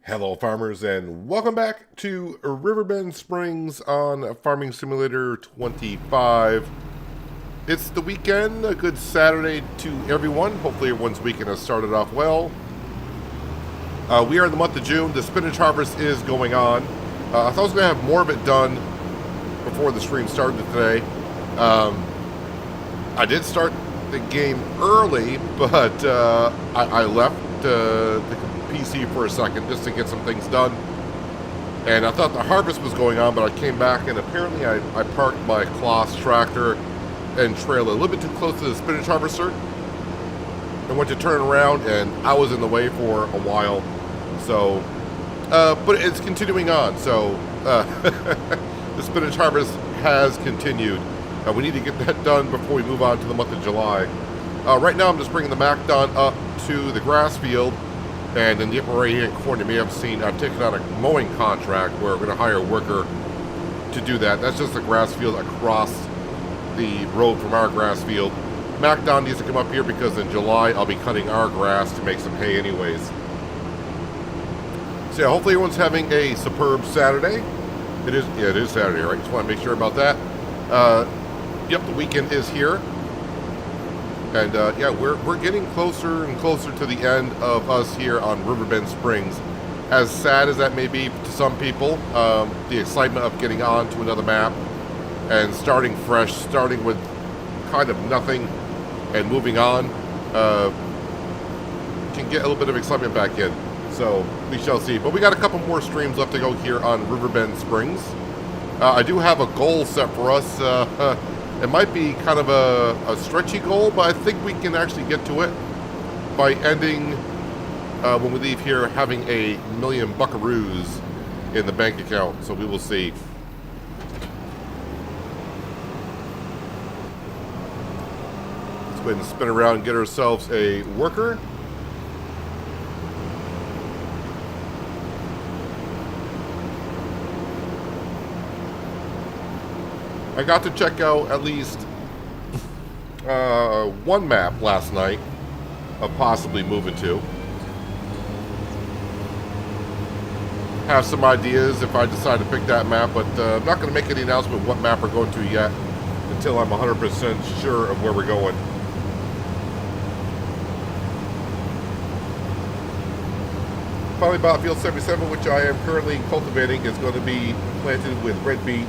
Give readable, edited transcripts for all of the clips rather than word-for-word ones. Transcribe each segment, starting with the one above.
Hello farmers and welcome back to Riverbend Springs on Farming Simulator 25. It's the weekend, a good Saturday to everyone. Hopefully everyone's weekend has started off well. We are in the month of June. The spinach harvest is going on. I thought I was going to have more of it done before the stream started today. I did start the game early, but I left the PC for a second just to get some things done. And I thought the harvest was going on, but I came back and apparently I parked my Kloss tractor and trailer a little bit too close to the spinach harvester. I went to turn around and I was in the way for a while. So, but it's continuing on. So, the spinach harvest has continued. We need to get that done before we move on to the month of July. Right now I'm just bringing the Macdon up to the grass field. And in the upper right-hand corner, you may have seen I've taken on a mowing contract where we're going to hire a worker to do that. That's just a grass field across the road from our grass field. Macdon needs to come up here because in July I'll be cutting our grass to make some hay anyways. So yeah, hopefully everyone's having a superb Saturday. It is Saturday, right? Just want to make sure about that. Yep, the weekend is here. And yeah, we're getting closer and closer to the end of us here on Riverbend Springs. As sad as that may be to some people, the excitement of getting on to another map and starting fresh, starting with kind of nothing and moving on, can get a little bit of excitement back in. So we shall see. But we got a couple more streams left to go here on Riverbend Springs. I do have a goal set for us. It might be kind of a stretchy goal, but I think we can actually get to it by ending, when we leave here, having a million buckaroos in the bank account. So we will see. Let's go ahead and spin around and get ourselves a worker. I got to check out at least one map last night of possibly moving to. Have some ideas if I decide to pick that map, but I'm not going to make any announcement what map we're going to yet until I'm 100% sure of where we're going. Finally, Field 77, which I am currently cultivating, is going to be planted with red beet.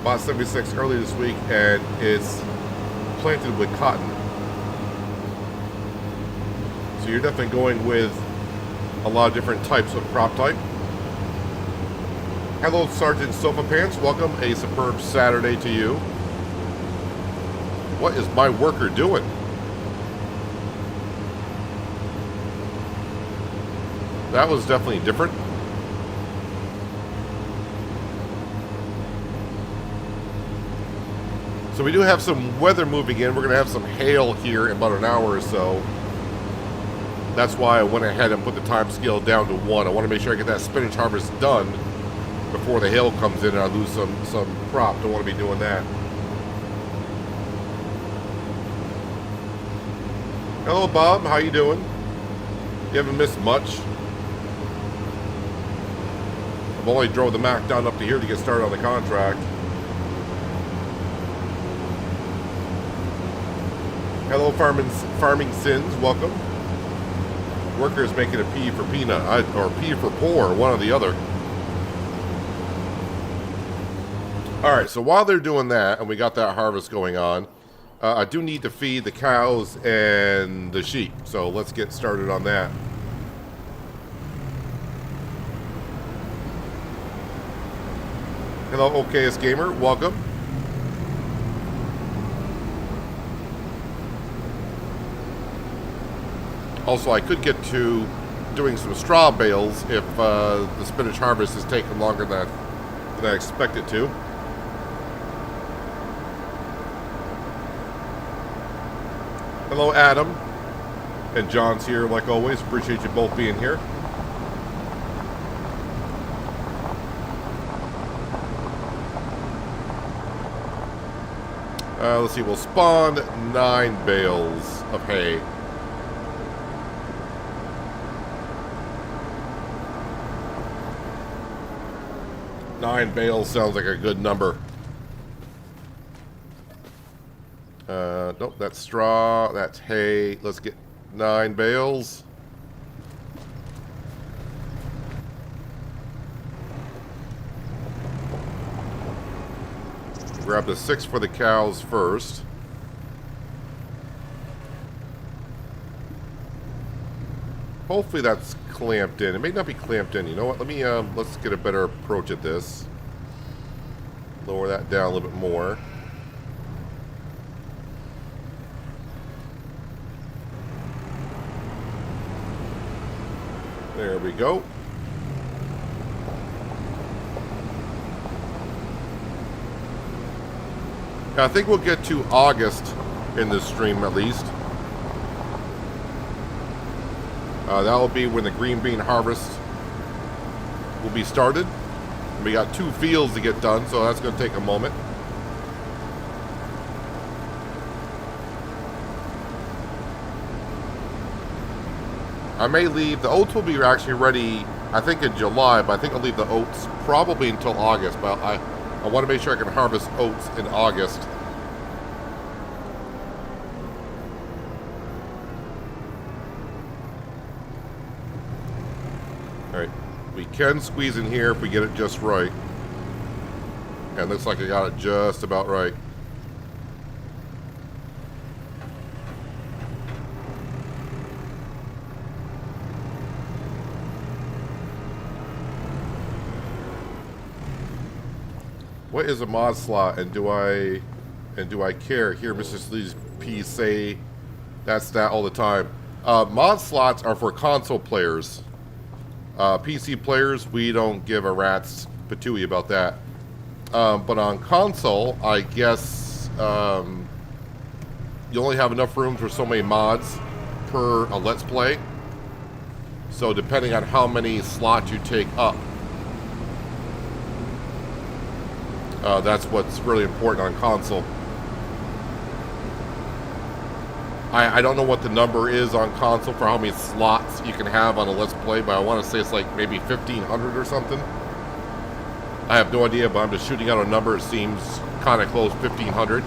Bought 76 earlier this week, and it's planted with cotton. So you're definitely going with a lot of different types of crop type. Hello, Sergeant Sofa Pants. Welcome. A superb Saturday to you. What is my worker doing? That was definitely different. So we do have some weather moving in. We're going to have some hail here in about an hour or so. That's why I went ahead and put the time scale down to 1. I want to make sure I get that spinach harvest done before the hail comes in and I lose some crop. Don't want to be doing that. Hello, Bob. How you doing? You haven't missed much. I've only drove the Mac down up to here to get started on the contract. Hello, Farming Sins. Welcome. Worker is making a P for peanut, or P for poor, one or the other. All right, so while they're doing that, and we got that harvest going on, I do need to feed the cows and the sheep. So let's get started on that. Hello, OKS Gamer. Welcome. Also, I could get to doing some straw bales if the spinach harvest is taking longer than I expect it to. Hello, Adam. And John's here, like always. Appreciate you both being here. Let's see, we'll spawn 9 bales of hay. 9 bales sounds like a good number. Nope, that's straw, that's hay. Let's get 9 bales. Grab the 6 for the cows first. Hopefully that's clamped in. It may not be clamped in. You know what? Let me let's get a better approach at this. Lower that down a little bit more. There we go. I think we'll get to August in this stream at least. That will be when the green bean harvest will be started. We got 2 fields to get done, so that's going to take a moment. I may leave. The oats will be actually ready, I think, in July, but I think I'll leave the oats probably until August. But I want to make sure I can harvest oats in August. Alright, we can squeeze in here if we get it just right. And it looks like I got it just about right. What is a mod slot, and do I care? Hear Mr. Sleaze P say that's that all the time. Mod slots are for console players. PC players, we don't give a rat's patooey about that. But on console, I guess you only have enough room for so many mods per a Let's Play. So depending on how many slots you take up, that's what's really important on console. I don't know what the number is on console for how many slots you can have on a Let's Play, but I want to say it's like maybe 1,500 or something. I have no idea, but I'm just shooting out a number. It seems kind of close, 1,500.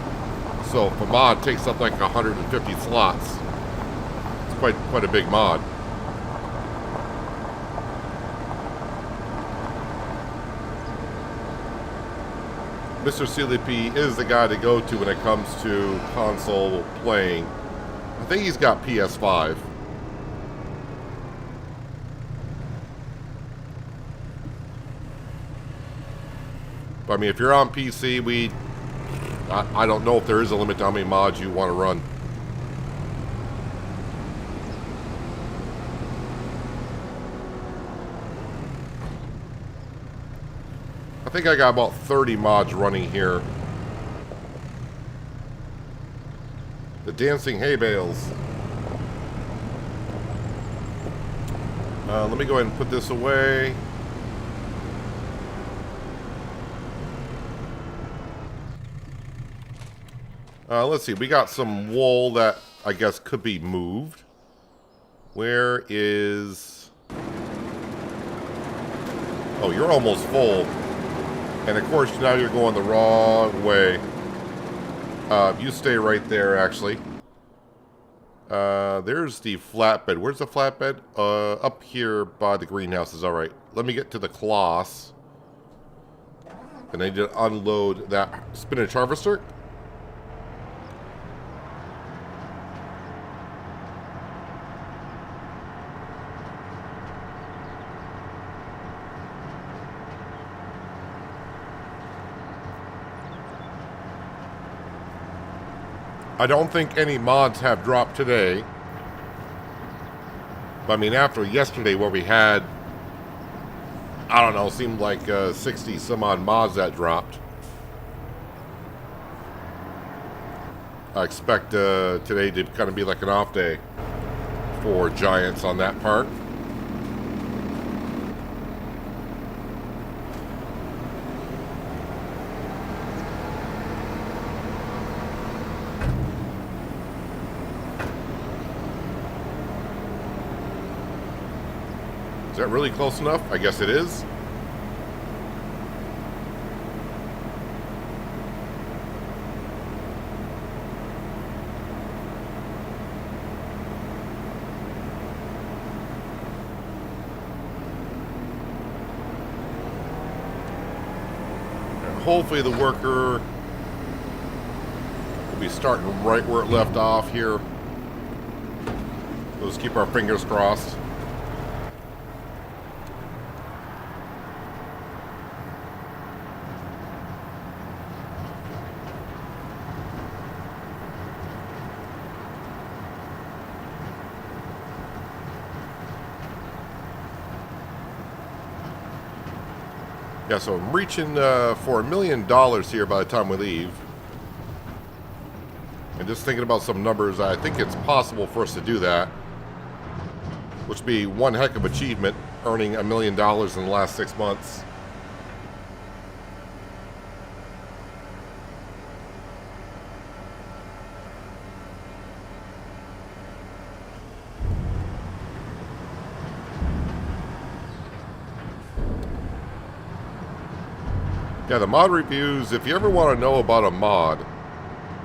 So if a mod takes up like 150 slots, it's quite a big mod. Mr. CLP is the guy to go to when it comes to console playing. I think he's got PS5. But I mean, if you're on PC, I don't know if there is a limit to how many mods you want to run. I think I got about 30 mods running here. The dancing hay bales. Let me go ahead and put this away. Let's see. We got some wool that I guess could be moved. Where is... Oh, you're almost full. And of course, now you're going the wrong way. You stay right there, actually. There's the flatbed. Where's the flatbed? Up here by the greenhouses. All right. Let me get to the cloths. And I need to unload that spinach harvester. I don't think any mods have dropped today. But I mean, after yesterday where we had, I don't know, seemed like 60 some odd mods that dropped. I expect today to kind of be like an off day for Giants on that part. Is that really close enough? I guess it is. hopefully the worker will be starting right where it left off here. Let's keep our fingers crossed. Yeah, so I'm reaching for $1 million here by the time we leave. And just thinking about some numbers, I think it's possible for us to do that. Which would be one heck of an achievement, earning $1 million in the last 6 months. Yeah, the mod reviews, if you ever want to know about a mod,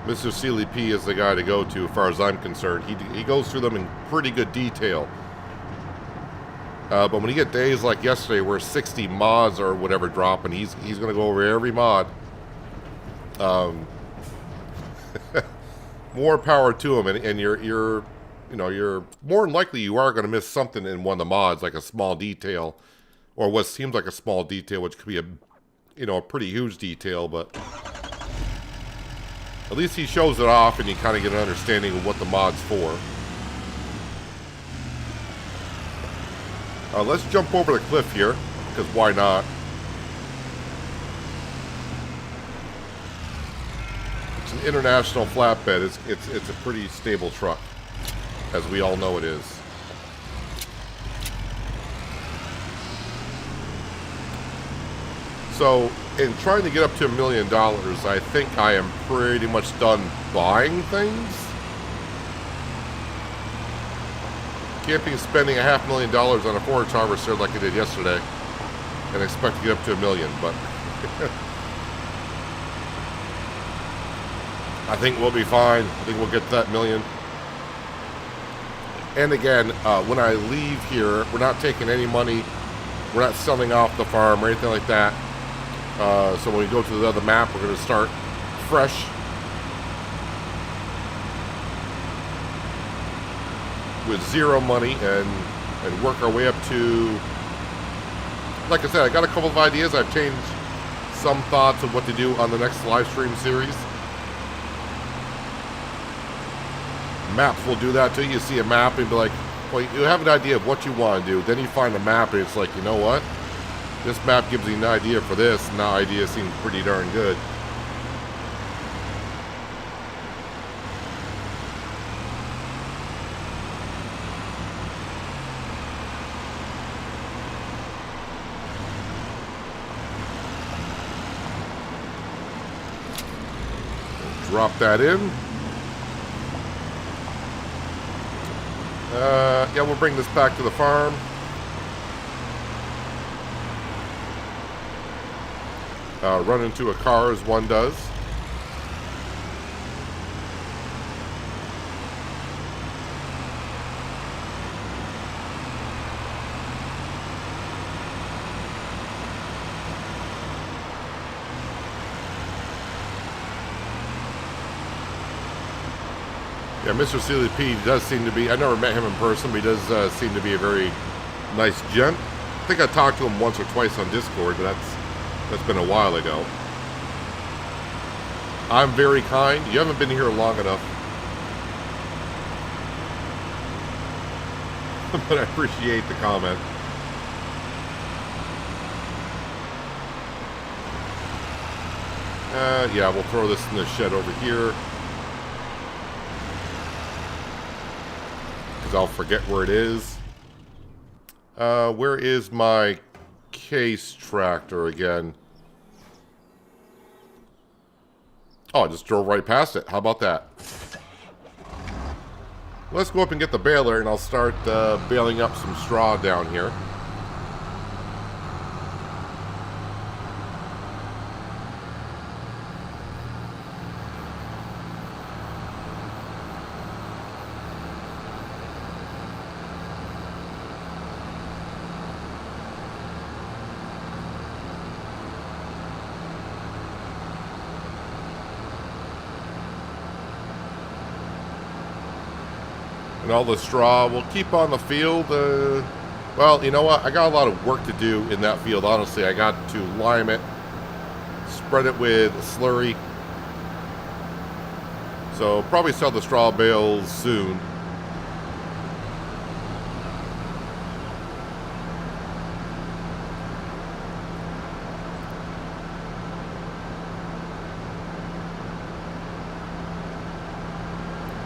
Mr. Sealy P is the guy to go to as far as I'm concerned. He goes through them in pretty good detail. But when you get days like yesterday where 60 mods or whatever drop, and he's going to go over every mod, more power to him. And you're more than likely you are going to miss something in one of the mods, like a small detail, or what seems like a small detail, which could be a pretty huge detail, but at least he shows it off and you kind of get an understanding of what the mod's for. Let's jump over the cliff here, because why not? It's an international flatbed. It's a pretty stable truck, as we all know it is. So, in trying to get up to $1 million, I think I am pretty much done buying things. Can't be spending $500,000 on a forage harvester like I did yesterday and expect to get up to $1 million, but I think we'll be fine. I think we'll get that $1 million. And again, when I leave here, we're not taking any money. We're not selling off the farm or anything like that. So when we go to the other map, we're going to start fresh. With zero money and work our way up to, like I said, I got a couple of ideas. I've changed some thoughts of what to do on the next live stream series. Maps will do that too. You see a map and be like, well, you have an idea of what you want to do. Then you find a map and it's like, you know what? This map gives you an idea for this, and that idea seems pretty darn good. Drop that in. Yeah, we'll bring this back to the farm. Run into a car as one does. Yeah, Mr. Sealy P does seem to be, I never met him in person, but he does seem to be a very nice gent. I think I talked to him once or twice on Discord, but that's been a while ago. I'm very kind. You haven't been here long enough. But I appreciate the comment. Yeah, we'll throw this in the shed over here. Because I'll forget where it is. Where is my case tractor again? Oh, I just drove right past it. How about that? Let's go up and get the baler, and I'll start baling up some straw down here. And all the straw will keep on the field. Well, you know what? I got a lot of work to do in that field, honestly. I got to lime it, spread it with slurry. So probably sell the straw bales soon.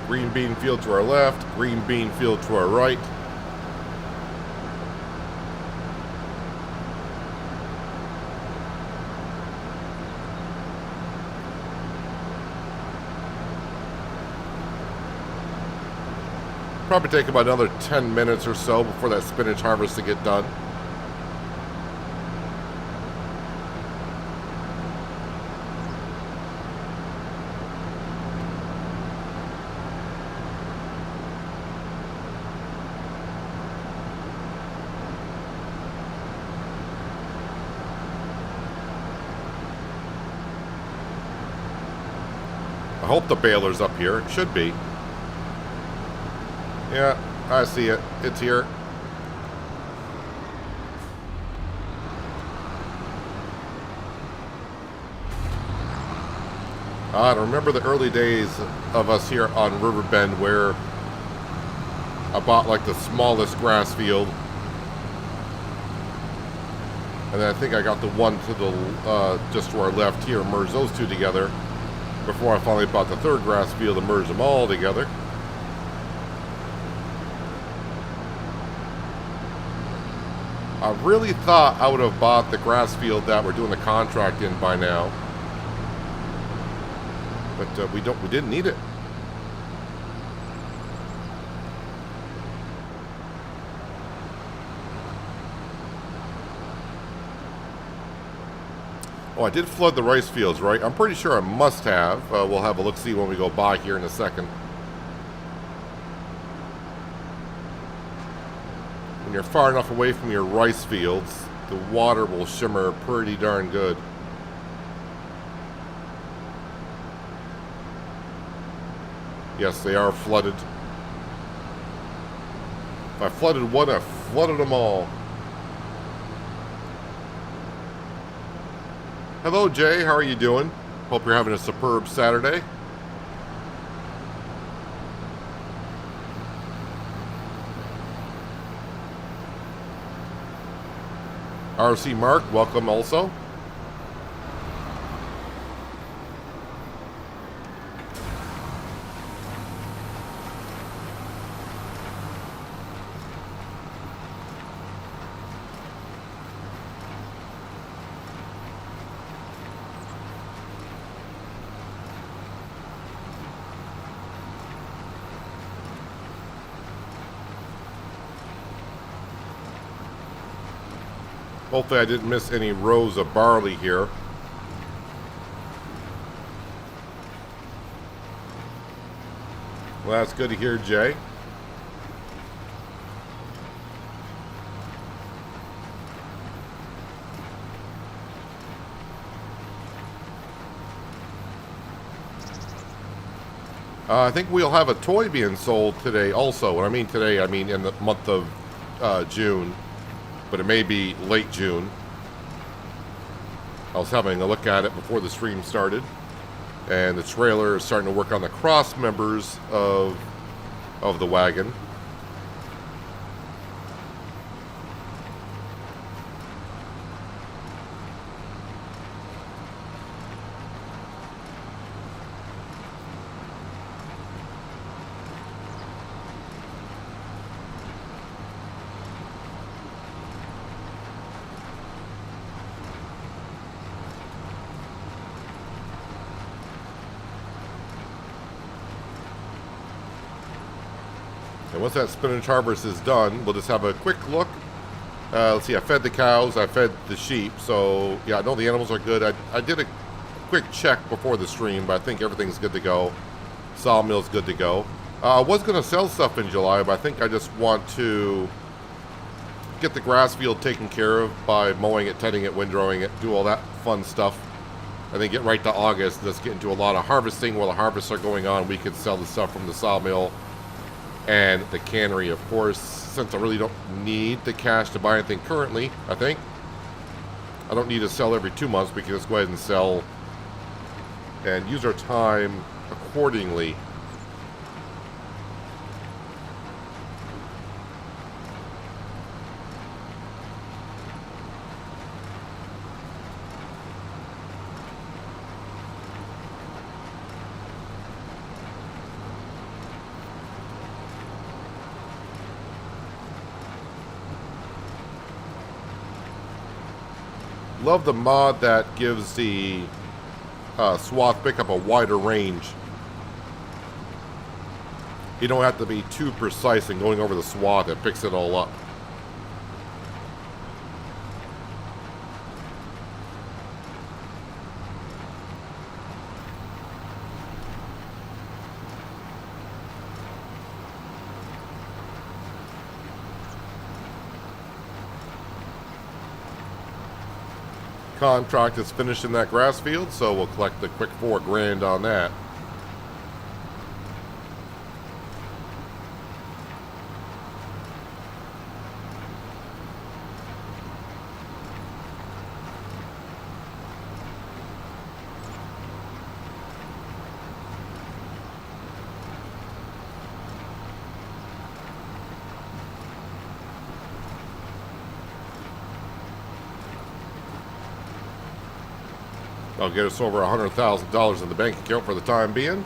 Green bean field to our left, green bean field to our right. Probably take about another 10 minutes or so before that spinach harvest to get done. I hope the baler's up here. It should be. Yeah, I see it. It's here. I remember the early days of us here on Riverbend where I bought like the smallest grass field. And then I think I got the one to the just to our left here, merged those two together before I finally bought the third grass field and merged them all together. I really thought I would have bought the grass field that we're doing the contract in by now. But we didn't need it. Oh, I did flood the rice fields, right? I'm pretty sure I must have. We'll have a look-see when we go by here in a second. When you're far enough away from your rice fields, the water will shimmer pretty darn good. Yes, they are flooded. If I flooded one, I flooded them all. Hello, Jay. How are you doing? Hope you're having a superb Saturday. RC Mark, welcome also. Hopefully I didn't miss any rows of barley here. Well, that's good to hear, Jay. I think we'll have a toy being sold today also. When I mean today, I mean in the month of June. But it may be late June. I was having a look at it before the stream started, and the trailer is starting to work on the cross members of the wagon. And once that spinach harvest is done, we'll just have a quick look. Let's see, I fed the cows, I fed the sheep, so yeah, I know the animals are good. I did a quick check before the stream, but I think everything's good to go. Sawmill's good to go. I was going to sell stuff in July, but I think I just want to get the grass field taken care of by mowing it, tending it, windrowing it, do all that fun stuff. And then get right to August, let's get into a lot of harvesting. While the harvests are going on, we could sell the stuff from the sawmill And the cannery, of course, since I really don't need the cash to buy anything currently, I think. I don't need to sell every 2 months. We can just go ahead and sell and use our time accordingly. Love the mod that gives the swath pickup a wider range. You don't have to be too precise in going over the swath. It picks it all up. Contract is finished in that grass field, so we'll collect the quick $4 grand on that. I'll get us over $100,000 in the bank account for the time being.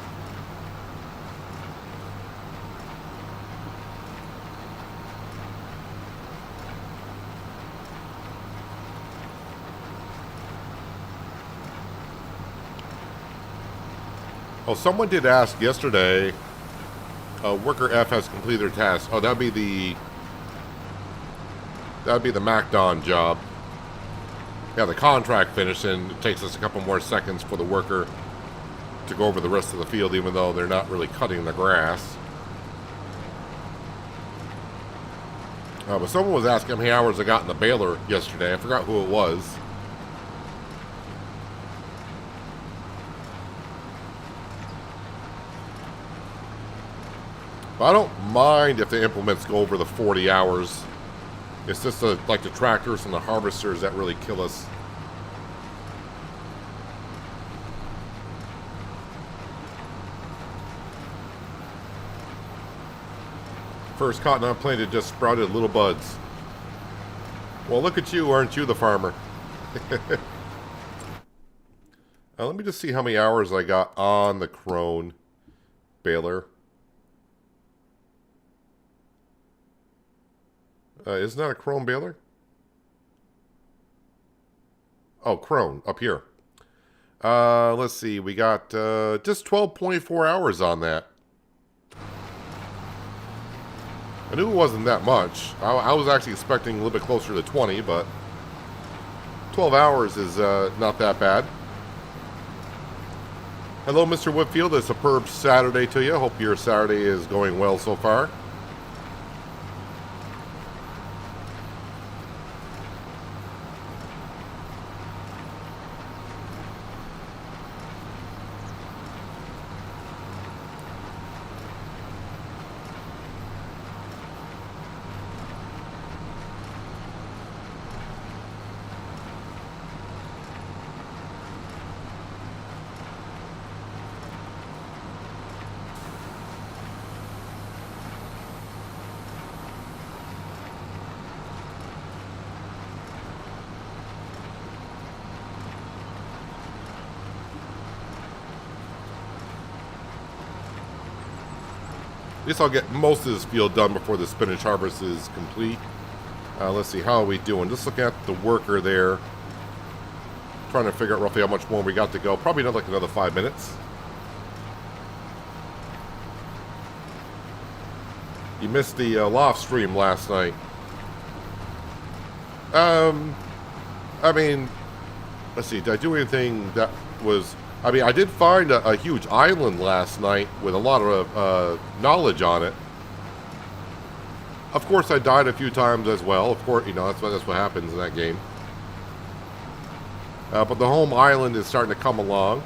Oh, someone did ask yesterday, worker F has completed their task. Oh, that'd be the MacDon job. Yeah, the contract finished, and it takes us a couple more seconds for the worker to go over the rest of the field, even though they're not really cutting the grass. But someone was asking how many hours I got in the baler yesterday. I forgot who it was. But I don't mind if the implements go over the 40 hours. It's just like the tractors and the harvesters that really kill us. First cotton I planted just sprouted little buds. Well, look at you, aren't you the farmer? Let me just see how many hours I got on the Krone baler. Isn't that a Krone baler? Oh, Krone, up here. Let's see, we got just 12.4 hours on that. I knew it wasn't that much. I was actually expecting a little bit closer to 20, but 12 hours is not that bad. Hello, Mr. Whitfield. A superb Saturday to you. Hope your Saturday is going well so far. At least I'll get most of this field done before the spinach harvest is complete. Let's see, how are we doing? Just looking at the worker there. Trying to figure out roughly how much more we got to go. Probably not like another 5 minutes. You missed the loft stream last night. I mean, let's see, did I do anything that was... I mean, I did find a huge island last night with a lot of knowledge on it. Of course, I died a few times as well. Of course, you know, that's what happens in that game. But the home island is starting to come along.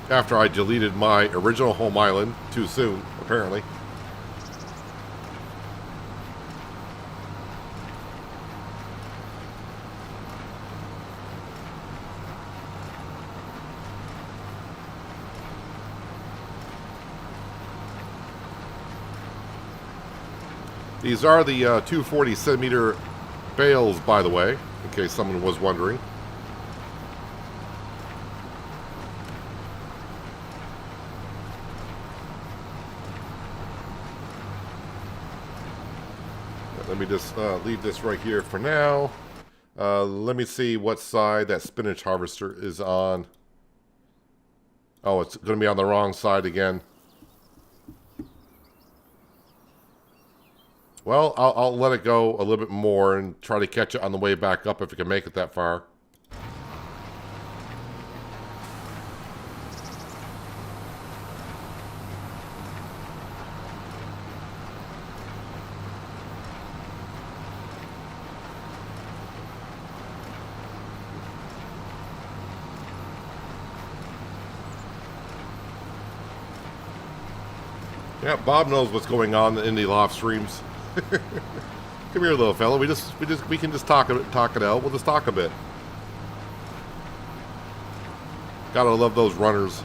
after I deleted my original home island too soon, apparently. These are the 240 centimeter bales, by the way, in case someone was wondering. Let me just leave this right here for now. Let me see what side that spinach harvester is on. Oh, it's going to be on the wrong side again. Well, I'll let it go a little bit more and try to catch it on the way back up if it can make it that far. Yeah, Bob knows what's going on in the loft streams. Come here, little fella. We can just talk it out. We'll just talk a bit. Gotta love those runners.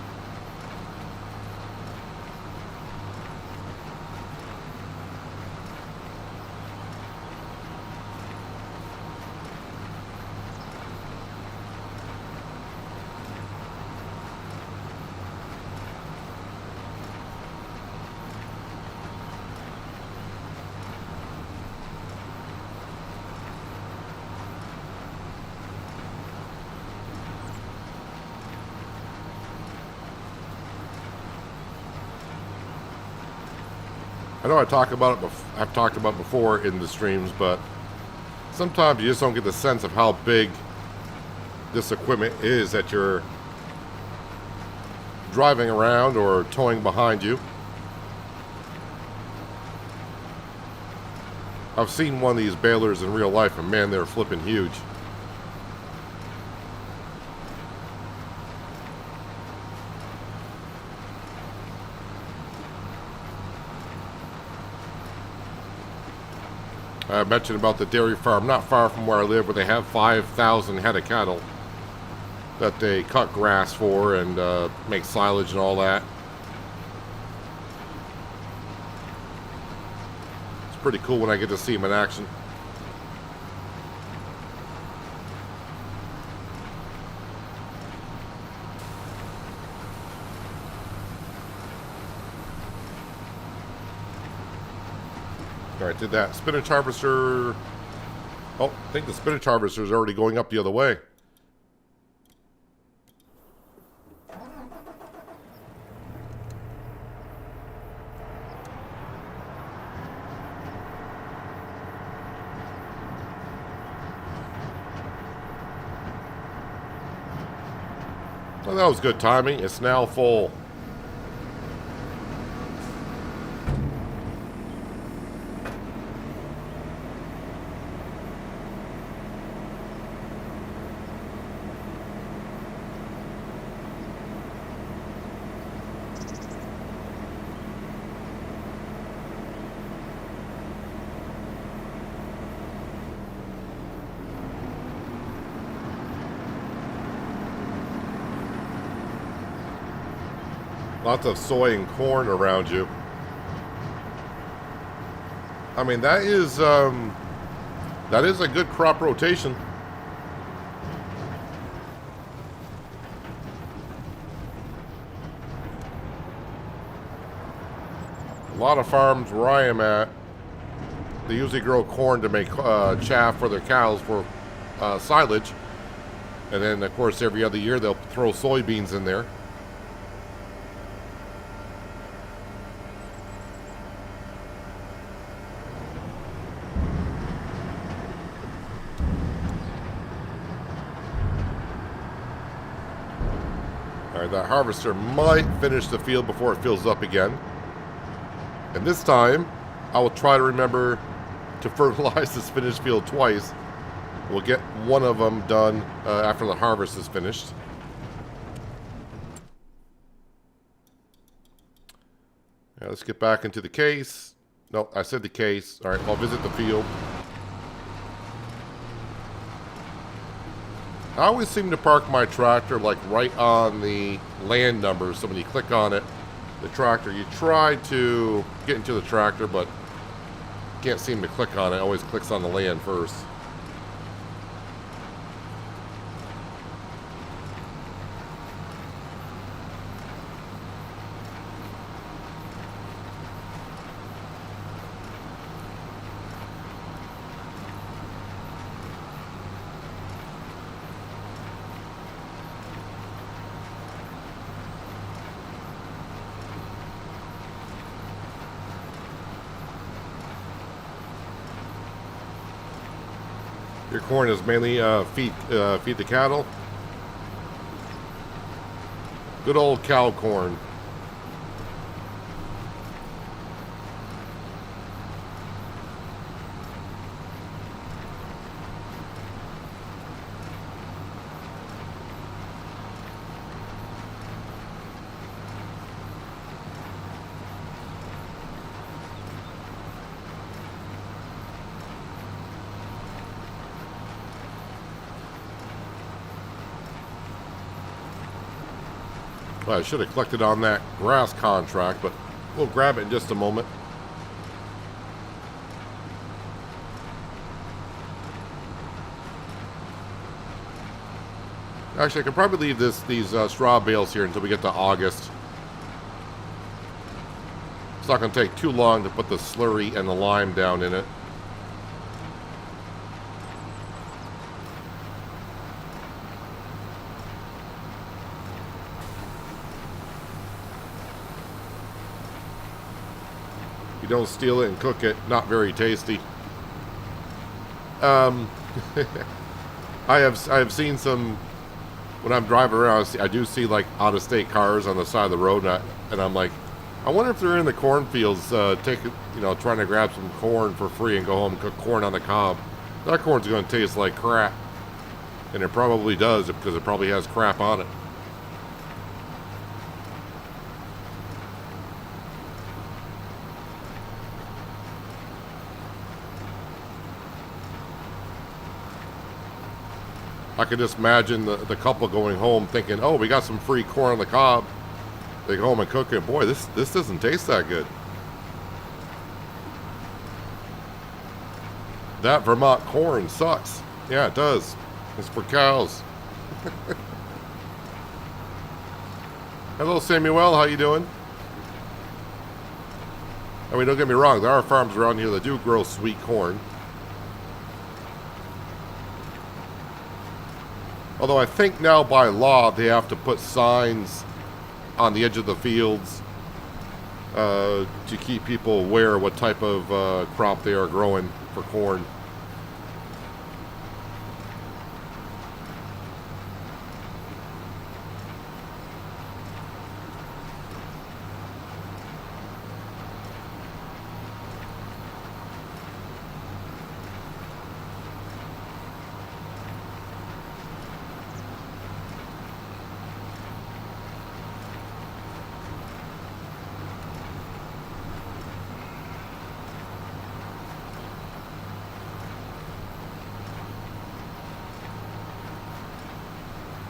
I know I've talked about it before in the streams, but sometimes you just don't get the sense of how big this equipment is that you're driving around or towing behind you. I've seen one of these balers in real life, and man, they're flipping huge. I mentioned about the dairy farm not far from where I live, where they have 5,000 head of cattle that they cut grass for and make silage and all that. It's pretty cool when I get to see them in action. Alright, did that spinach harvester... Oh, I think the spinach harvester is already going up the other way. Well, that was good timing. It's now full. Lots of soy and corn around you. I mean, that is a good crop rotation. A lot of farms where I am at, they usually grow corn to make chaff for their cows for silage. And then, of course, every other year they'll throw soybeans in there. Alright, that harvester might finish the field before it fills up again. And this time, I will try to remember to fertilize the spinach field twice. We'll get one of them done after the harvest is finished. let's get back into the case. No, I said the case. All right, I'll visit the field. I always seem to park my tractor like right on the land number, so when you click on it, the tractor, you try to get into the tractor, but can't seem to click on it. It always clicks on the land first. Your corn is mainly feed the cattle. Good old cow corn. Well, I should have collected on that grass contract, but we'll grab it in just a moment. Actually, I could probably leave these straw bales here until we get to August. It's not going to take too long to put the slurry and the lime down in it. Don't steal it and cook it. Not very tasty. I have seen some when I'm driving around. I do see like out-of-state cars on the side of the road, and I'm like, I wonder if they're in the cornfields, trying to grab some corn for free and go home and cook corn on the cob. That corn's going to taste like crap, and it probably does because it probably has crap on it. I could just imagine the couple going home thinking, oh, we got some free corn on the cob. They go home and cook it. Boy, this doesn't taste that good. That Vermont corn sucks. Yeah, it does. It's for cows. Hello, Samuel. How you doing? I mean, don't get me wrong. There are farms around here that do grow sweet corn. Although I think now by law they have to put signs on the edge of the fields to keep people aware what type of crop they are growing for corn.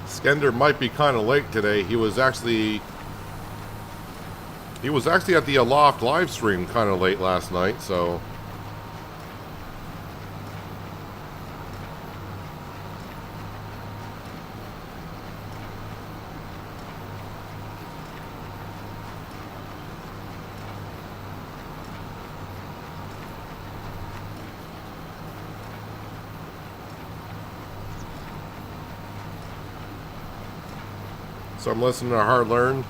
Skender might be kind of late today. He was actually at the Aloft live stream kind of late last night, so I'm listening to Hard Learn.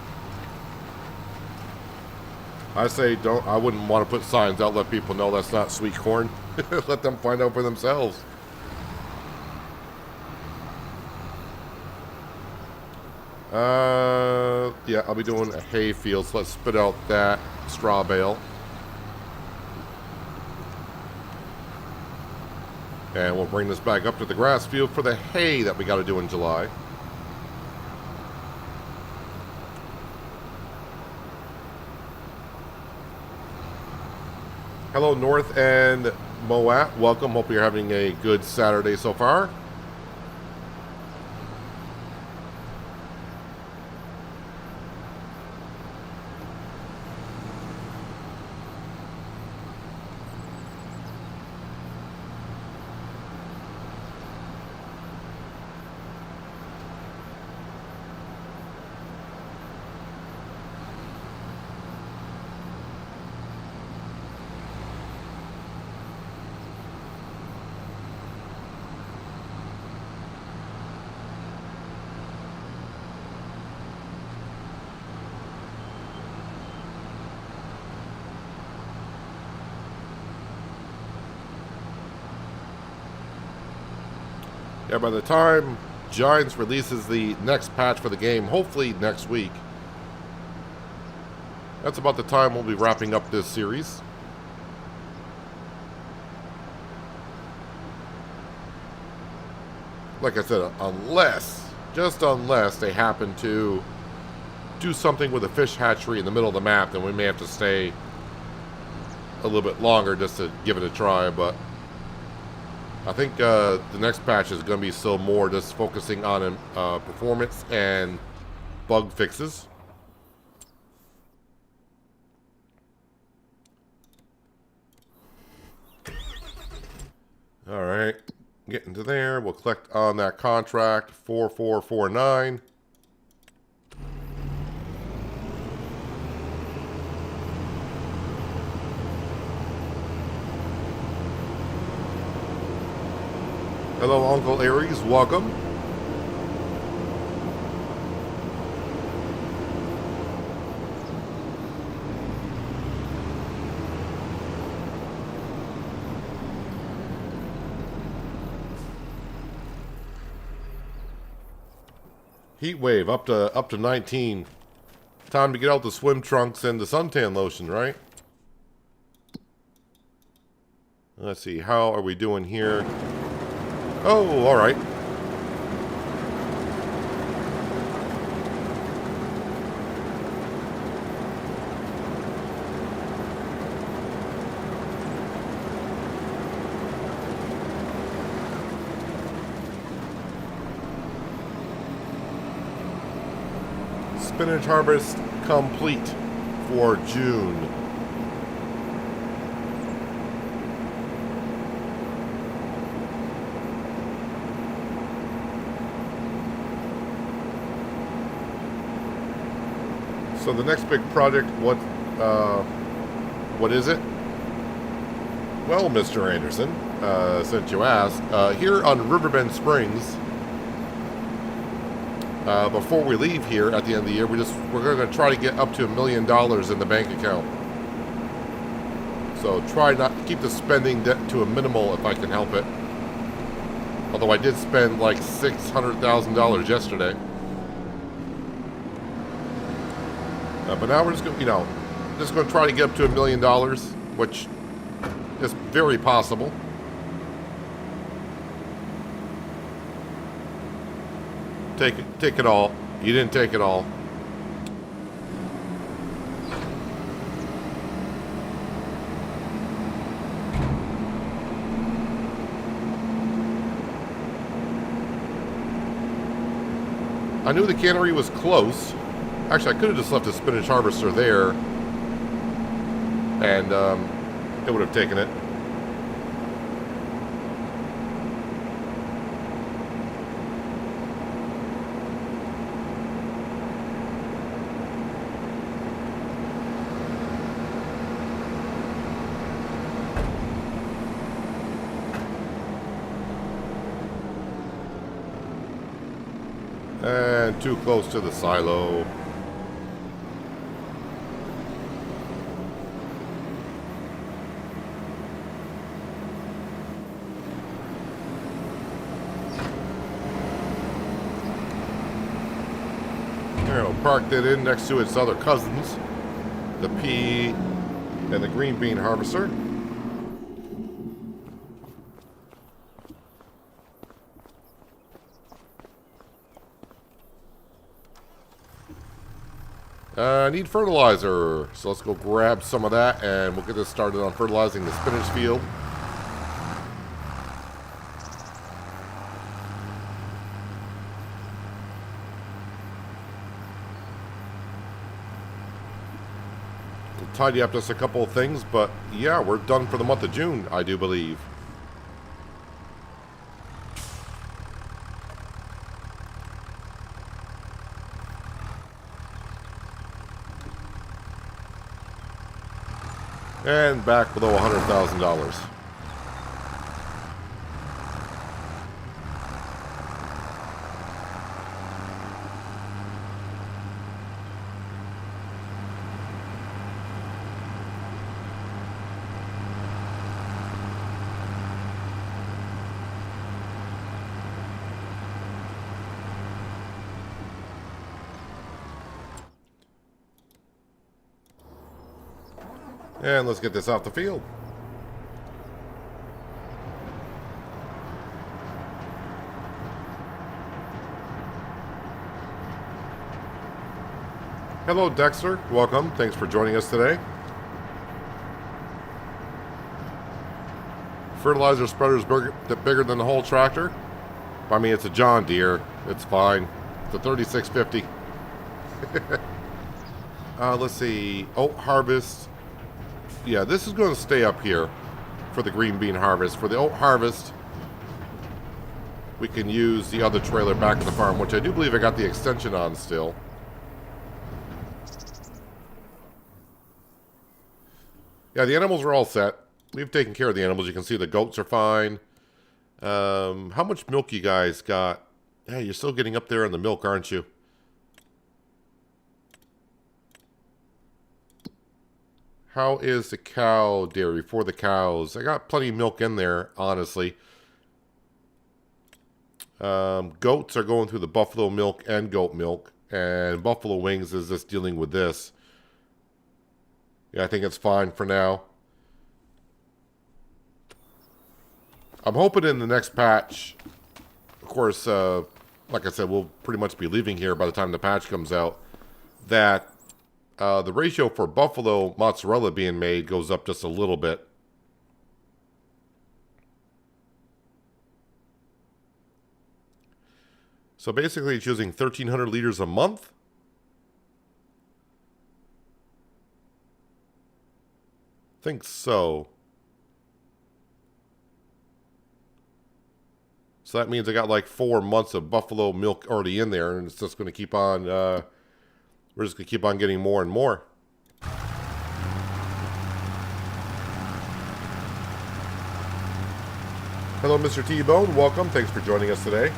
I say I wouldn't want to put signs out, let people know that's not sweet corn. Let them find out for themselves. Yeah, I'll be doing a hay field, so let's spit out that straw bale. And we'll bring this back up to the grass field for the hay that we got to do in July. Hello, North and Moat. Welcome. Hope you're having a good Saturday so far. Yeah, by the time Giants releases the next patch for the game, hopefully next week, that's about the time we'll be wrapping up this series. Like I said, just unless they happen to do something with a fish hatchery in the middle of the map, then we may have to stay a little bit longer just to give it a try, but I think the next patch is going to be still more just focusing on performance and bug fixes. All right, getting to there. We'll collect on that contract 4449. Hello, Uncle Aries. Welcome. Heat wave up to 19. Time to get out the swim trunks and the suntan lotion, right? Let's see. How are we doing here? Oh, all right. Spinach harvest complete for June. So the next big project, what is it? Well, Mr. Anderson, since you asked, here on Riverbend Springs, before we leave here at the end of the year, we're going to try to get up to $1 million in the bank account. So try not to keep the spending to a minimal if I can help it. Although I did spend like $600,000 yesterday. But now we're just going, just going to try to get up to $1 million, which is very possible. Take it all. You didn't take it all. I knew the cannery was close. Actually, I could have just left the spinach harvester there, and it would have taken it. And too close to the silo. Parked it in next to its other cousins, the pea and the green bean harvester. I need fertilizer, so let's go grab some of that, and we'll get this started on fertilizing the spinach field. We'll tidy up just a couple of things, but yeah, we're done for the month of June, I do believe. And back below $100,000. And let's get this off the field. Hello, Dexter. Welcome. Thanks for joining us today. Fertilizer spreader's bigger than the whole tractor. I mean, it's a John Deere. It's fine. It's a 3650. Let's see. Oat harvest. Yeah, this is going to stay up here for the green bean harvest. For the oat harvest, we can use the other trailer back at the farm, which I do believe I got the extension on still. Yeah, the animals are all set. We've taken care of the animals. You can see the goats are fine. How much milk you guys got? Yeah, you're still getting up there on the milk, aren't you? How is the cow dairy for the cows? I got plenty of milk in there, honestly. Goats are going through the buffalo milk and goat milk. And buffalo wings is just dealing with this. Yeah, I think it's fine for now. I'm hoping in the next patch, of course, like I said, we'll pretty much be leaving here by the time the patch comes out, that the ratio for buffalo mozzarella being made goes up just a little bit. So basically it's using 1,300 liters a month. I think so. So that means I got like 4 months of buffalo milk already in there, and it's just going to keep on... we're just going to keep on getting more and more. Hello, Mr. T-Bone. Welcome. Thanks for joining us today.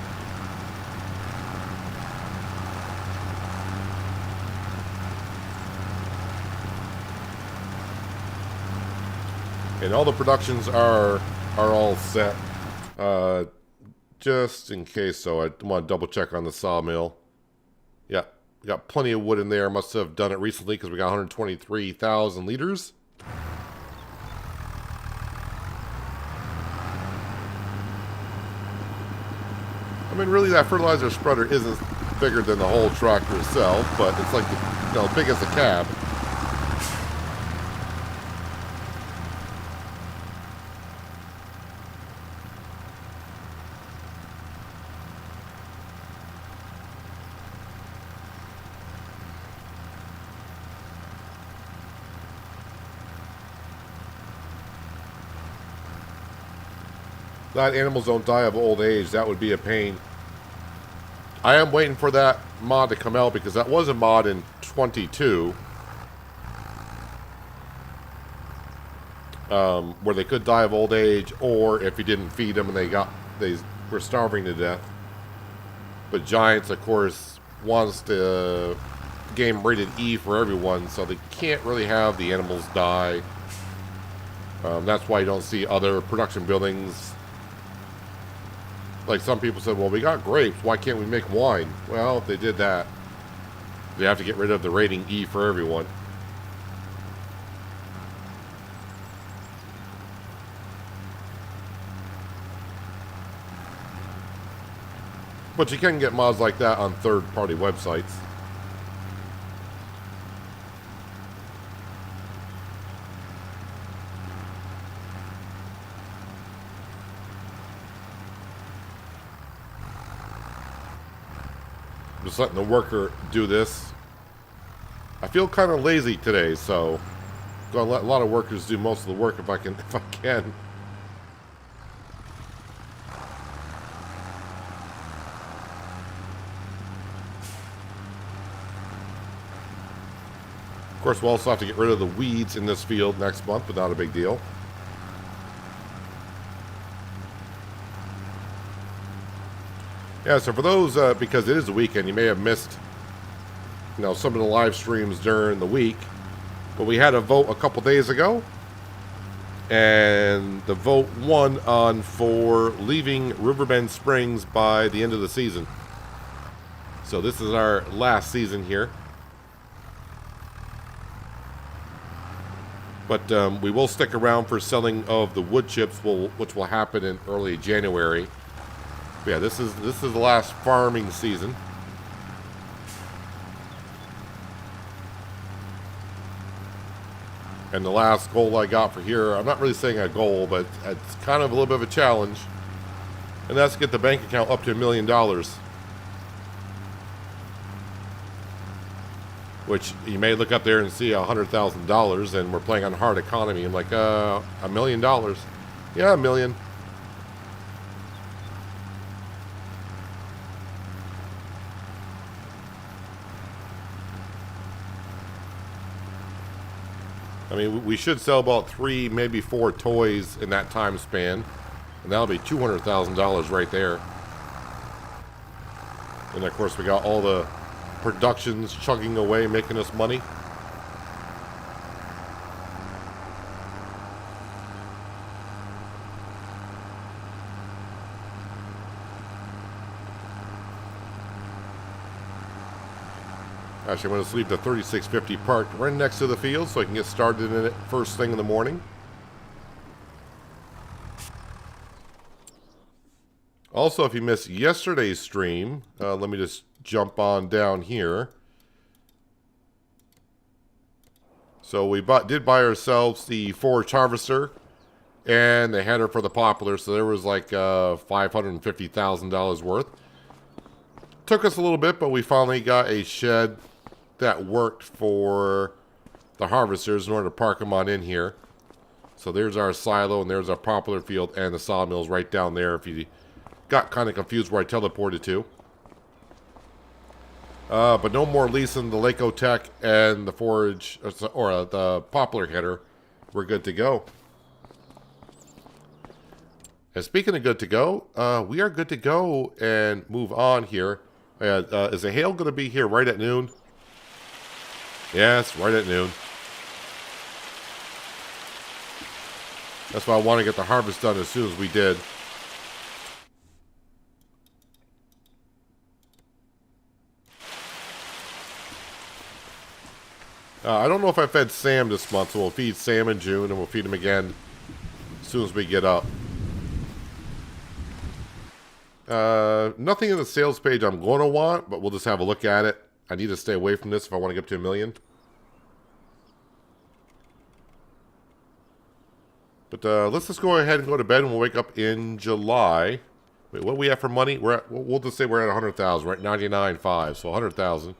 And all the productions are all set. Just in case, so I want to double check on the sawmill. Yeah. We got plenty of wood in there. Must have done it recently because we got 123,000 liters. I mean, really, that fertilizer spreader isn't bigger than the whole tractor itself, but it's like, big as a cab. Glad animals don't die of old age. That would be a pain. I am waiting for that mod to come out because that was a mod in 22. Where they could die of old age, or if you didn't feed them and they were starving to death. But Giants, of course, wants the game rated E for everyone, so they can't really have the animals die. That's why you don't see other production buildings. Like some people said, well, we got grapes. Why can't we make wine? Well, if they did that, they have to get rid of the rating E for everyone. But you can get mods like that on third-party websites. Just letting the worker do this. I feel kind of lazy today, so I'm gonna let a lot of workers do most of the work if I can. If I can. Of course, we'll also have to get rid of the weeds in this field next month, but not a big deal. Yeah, so for those, because it is a weekend, you may have missed, some of the live streams during the week. But we had a vote a couple days ago, and the vote won on for leaving Riverbend Springs by the end of the season. So this is our last season here. But we will stick around for selling of the wood chips, which will happen in early January. But yeah, this is the last farming season. And the last goal I got for here, I'm not really saying a goal, but it's kind of a little bit of a challenge. And that's to get the bank account up to $1 million. Which you may look up there and see $100,000, and we're playing on hard economy. I'm like, $1 million. Yeah, $1 million. I mean, we should sell about 3, maybe 4 toys in that time span. And that'll be $200,000 right there. And of course, we got all the productions chugging away, making us money. Actually, I'm going to leave the 3650 parked right next to the field so I can get started in it first thing in the morning. Also, if you missed yesterday's stream, let me just jump on down here. So we did buy ourselves the forage harvester and the header for the poplar. So there was like $550,000 worth. Took us a little bit, but we finally got a shed that worked for the harvesters in order to park them on in here. So there's our silo, and there's our poplar field, and the sawmill's right down there if you got kind of confused where I teleported to. But no more leasing the Lake Tech and the forage, or the poplar header. We're good to go. And speaking of good to go, we are good to go and move on here. Is the hail going to be here right at noon? Yes, right at noon. That's why I want to get the harvest done as soon as we did. I don't know if I fed Sam this month, so we'll feed Sam in June, and we'll feed him again as soon as we get up. Nothing in the sales page I'm going to want, but we'll just have a look at it. I need to stay away from this if I want to get up to $1 million. But let's just go ahead and go to bed, and we'll wake up in July. Wait, what do we have for money? We'll just say we're at 100,000, right? 99.5, so 100,000.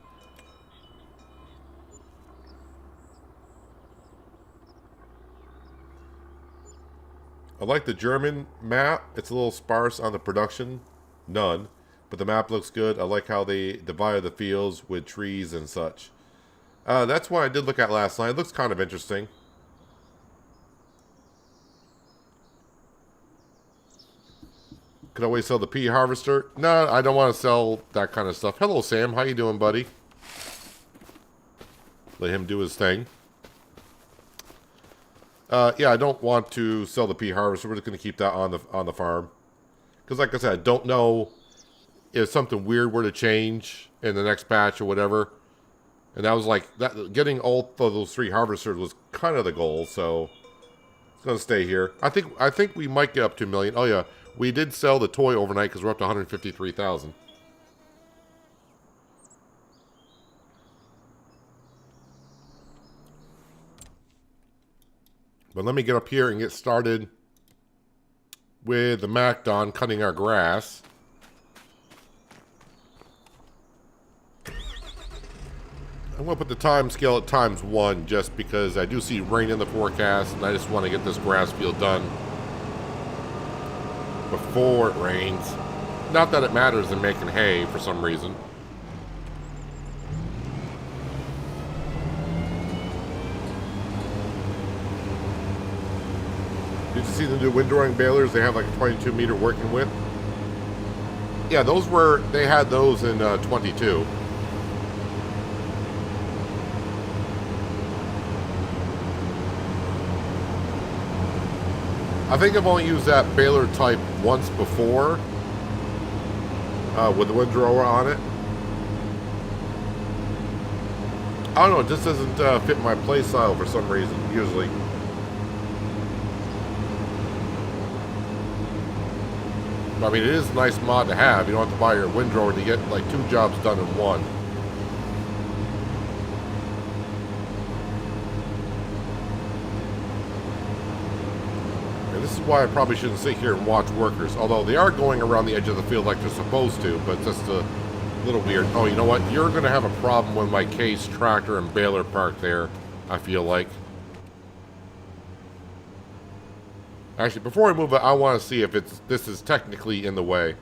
I like the German map. It's a little sparse on the production. None. But the map looks good. I like how they divided the fields with trees and such. That's what I did look at last night. It looks kind of interesting. Could always sell the pea harvester. No, I don't want to sell that kind of stuff. Hello, Sam. How you doing, buddy? Let him do his thing. Yeah, I don't want to sell the pea harvester. We're just going to keep that on the farm. Because like I said, I don't know if something weird were to change in the next patch or whatever. And that was like, getting all of those 3 harvesters was kind of the goal. So it's going to stay here. I think we might get up to $1 million. Oh yeah, we did sell the toy overnight because we're up to 153,000. But let me get up here and get started with the MacDon cutting our grass. I'm going to put the time scale at ×1 just because I do see rain in the forecast and I just want to get this grass field done before it rains. Not that it matters in making hay for some reason. Did you see the new windrowing balers? They have like a 22-meter working width. Yeah, they had those in 22. I think I've only used that baler type once before with the windrower on it. I don't know, it just doesn't fit my play style for some reason, usually. I mean, it is a nice mod to have. You don't have to buy your windrower to get like 2 jobs done in one. And this is why I probably shouldn't sit here and watch workers. Although they are going around the edge of the field like they're supposed to, but just a little weird. Oh, you know what? You're going to have a problem with my case tractor and baler parked there, I feel like. Actually, before I move it, I want to see if this is technically in the way.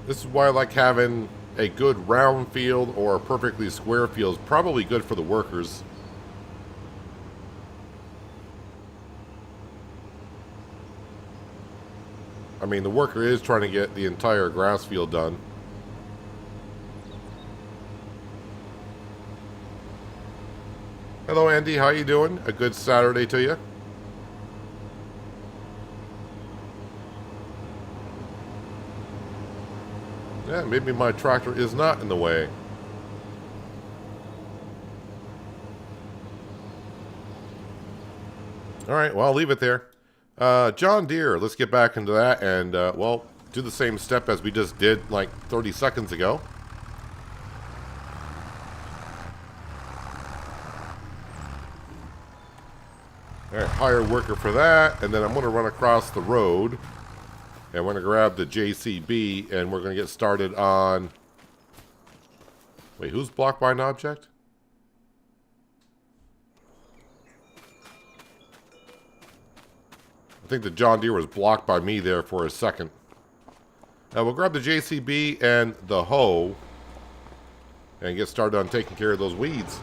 This is why I like having a good round field or a perfectly square field. Is probably good for the workers. I mean, the worker is trying to get the entire grass field done. Hello, Andy. How you doing? A good Saturday to you. Yeah, maybe my tractor is not in the way. All right, well, I'll leave it there. John Deere, let's get back into that and, well, do the same step as we just did like 30 seconds ago. All right, hire a worker for that, and then I'm going to run across the road. And we're going to grab the JCB, and we're going to get started on... Wait, who's blocked by an object? I think the John Deere was blocked by me there for a second. We'll grab the JCB and the hoe, and get started on taking care of those weeds.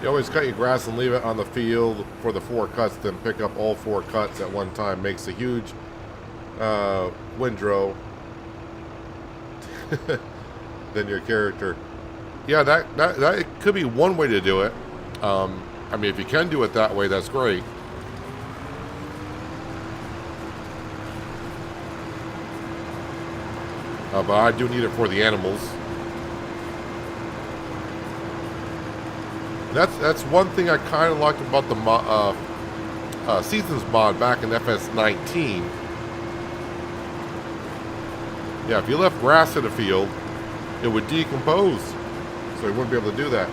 You always cut your grass and leave it on the field for the 4 cuts, then pick up all 4 cuts at one time. Makes a huge windrow. Than your character. Yeah, that could be one way to do it. I mean, if you can do it that way, that's great. But I do need it for the animals. That's one thing I kind of liked about the Seasons mod back in FS19. Yeah, if you left grass in a field, it would decompose, so you wouldn't be able to do that.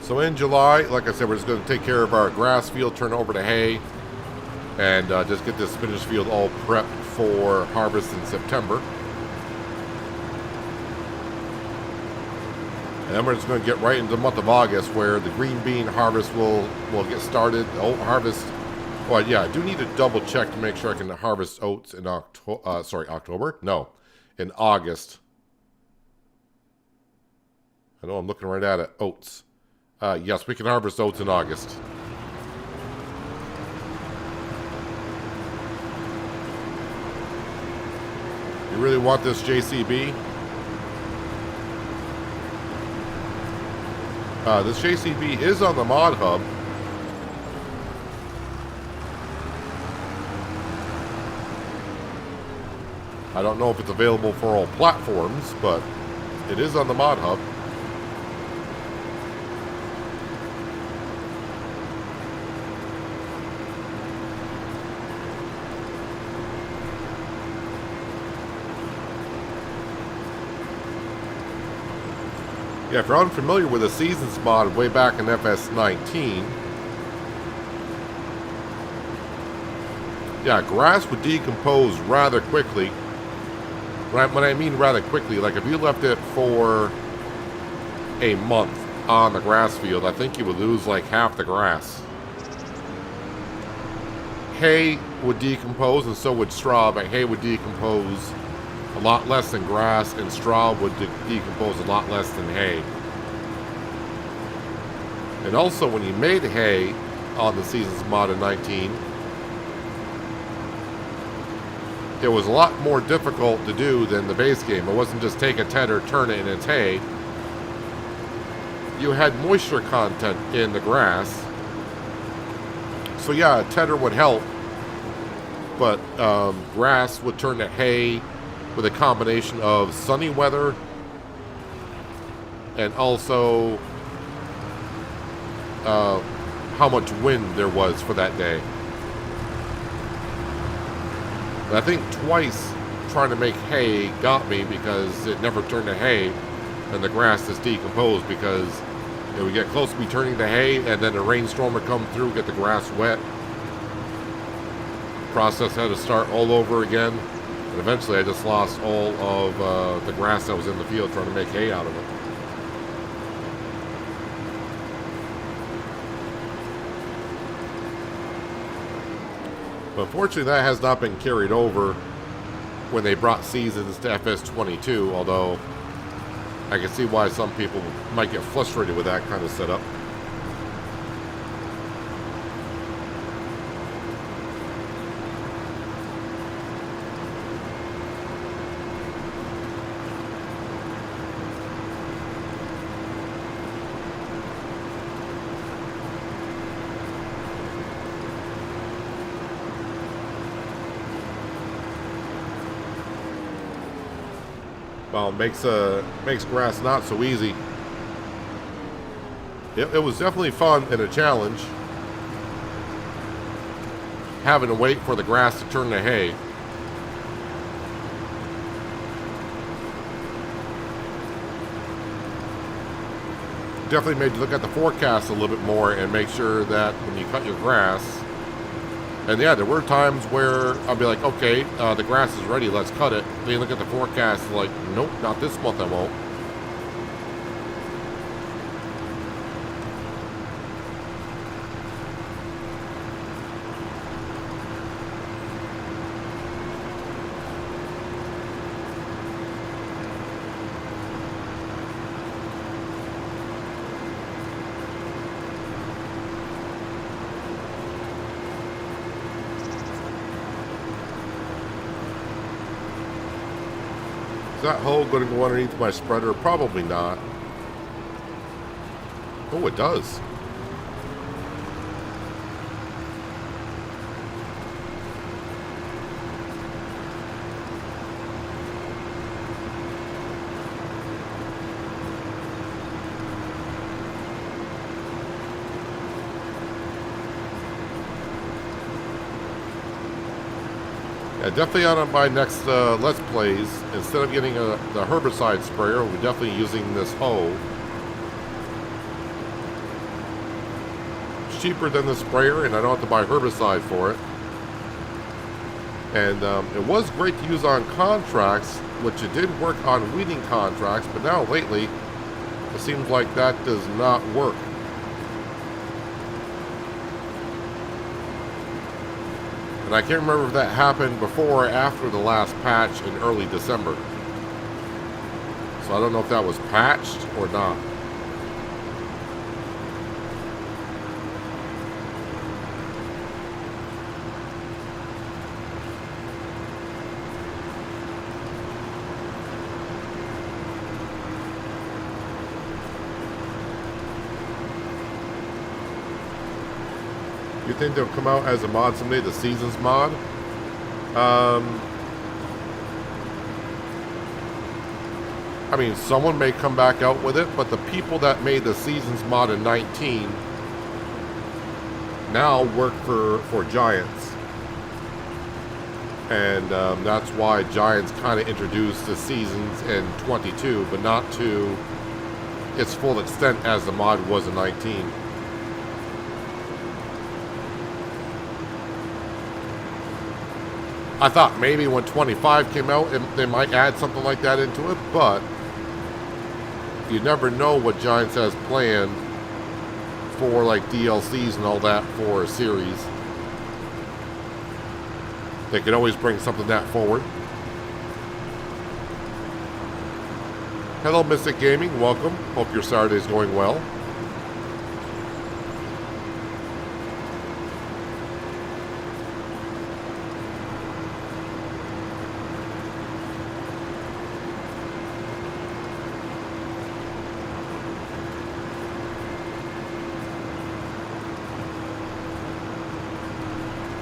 So in July, like I said, we're just going to take care of our grass field, turn it over to hay, and just get this spinach field all prepped for harvest in September. And then we're just going to get right into the month of August, where the green bean harvest will get started. The oat harvest Well, yeah, I do need to double check to make sure I can harvest oats in October? No, in August. I know I'm looking right at it. Oats. Yes, we can harvest oats in August. You really want this JCB? This JCB is on the mod hub. I don't know if it's available for all platforms, but it is on the mod hub. Yeah, if you're unfamiliar with the Seasons mod way back in FS19, yeah, grass would decompose rather quickly. When I mean rather quickly, like if you left it for a month on the grass field, I think you would lose like half the grass. Hay would decompose and so would straw, but hay would decompose a lot less than grass, and straw would decompose a lot less than hay. And also, when you made hay on the Seasons mod in 19, it was a lot more difficult to do than the base game. It wasn't just take a tedder, turn it, and it's hay. You had moisture content in the grass. So yeah, a tedder would help, but grass would turn to hay with a combination of sunny weather and also how much wind there was for that day. And I think twice trying to make hay got me because it never turned to hay and the grass is decomposed because we get close to be turning to hay and then a rainstorm would come through, get the grass wet. Process had to start all over again. And eventually I just lost all of the grass that was in the field trying to make hay out of it. But unfortunately that has not been carried over when they brought Seasons to FS22, although I can see why some people might get frustrated with that kind of setup. Well, makes grass not so easy. It was definitely fun and a challenge having to wait for the grass to turn to hay. Definitely made you look at the forecast a little bit more and make sure that when you cut your grass. And yeah, there were times where I'll be like, okay, the grass is ready, let's cut it. Then you look at the forecast, like, nope, not this month I won't. Is that hole going to go underneath my spreader? Probably not. Oh, it does. Yeah, definitely on my next Let's Plays, instead of getting the herbicide sprayer, we're definitely using this hoe. It's cheaper than the sprayer, and I don't have to buy herbicide for it. And it was great to use on contracts, which it did work on weeding contracts, but now lately, it seems like that does not work. And I can't remember if that happened before or after the last patch in early December. So I don't know if that was patched or not. You think they'll come out as a mod someday, the Seasons mod? I mean, someone may come back out with it, but the people that made the Seasons mod in 19 now work for Giants. And that's why Giants kind of introduced the Seasons in 22, but not to its full extent as the mod was in 19. I thought maybe when 25 came out, they might add something like that into it, but you never know what Giants has planned for like DLCs and all that for a series. They could always bring something that forward. Hello, Mystic Gaming. Welcome. Hope your Saturday's going well.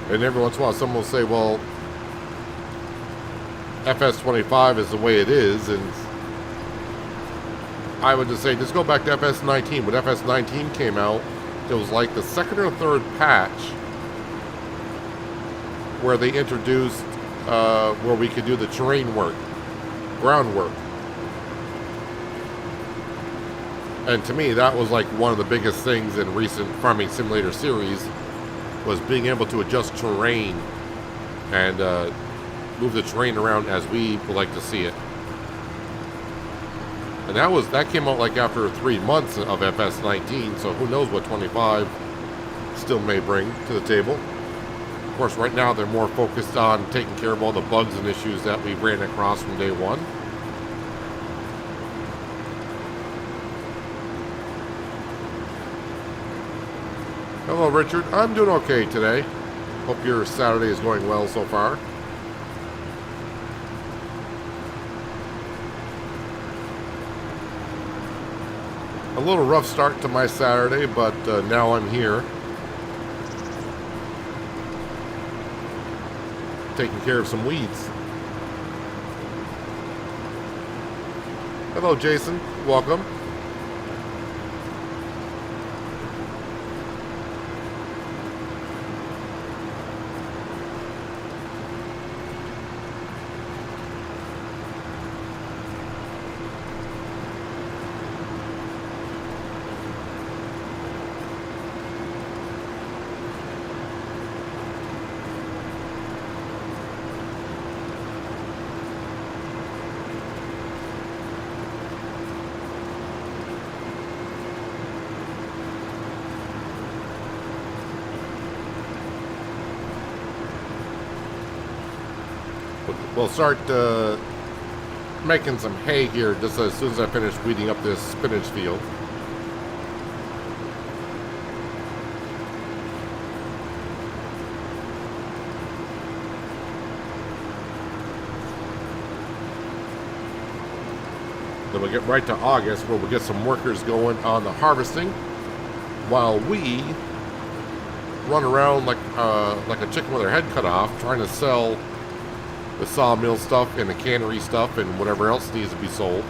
And every once in a while, someone will say, well, FS25 is the way it is. And I would just say, just go back to FS19. When FS19 came out, it was like the second or third patch where they introduced where we could do the terrain work, groundwork. And to me, that was like one of the biggest things in recent Farming Simulator series, was being able to adjust terrain and move the terrain around as we would like to see it. And that came out like after 3 months of FS19, so who knows what 25 still may bring to the table. Of course, right now they're more focused on taking care of all the bugs and issues that we ran across from day one. Hello, Richard. I'm doing okay today. Hope your Saturday is going well so far. A little rough start to my Saturday, but now I'm here. Taking care of some weeds. Hello, Jason. Welcome. We'll start making some hay here just as soon as I finish weeding up this spinach field. Then we'll get right to August, where we'll get some workers going on the harvesting while we run around like a chicken with their head cut off, trying to sell the sawmill stuff and the cannery stuff and whatever else needs to be sold.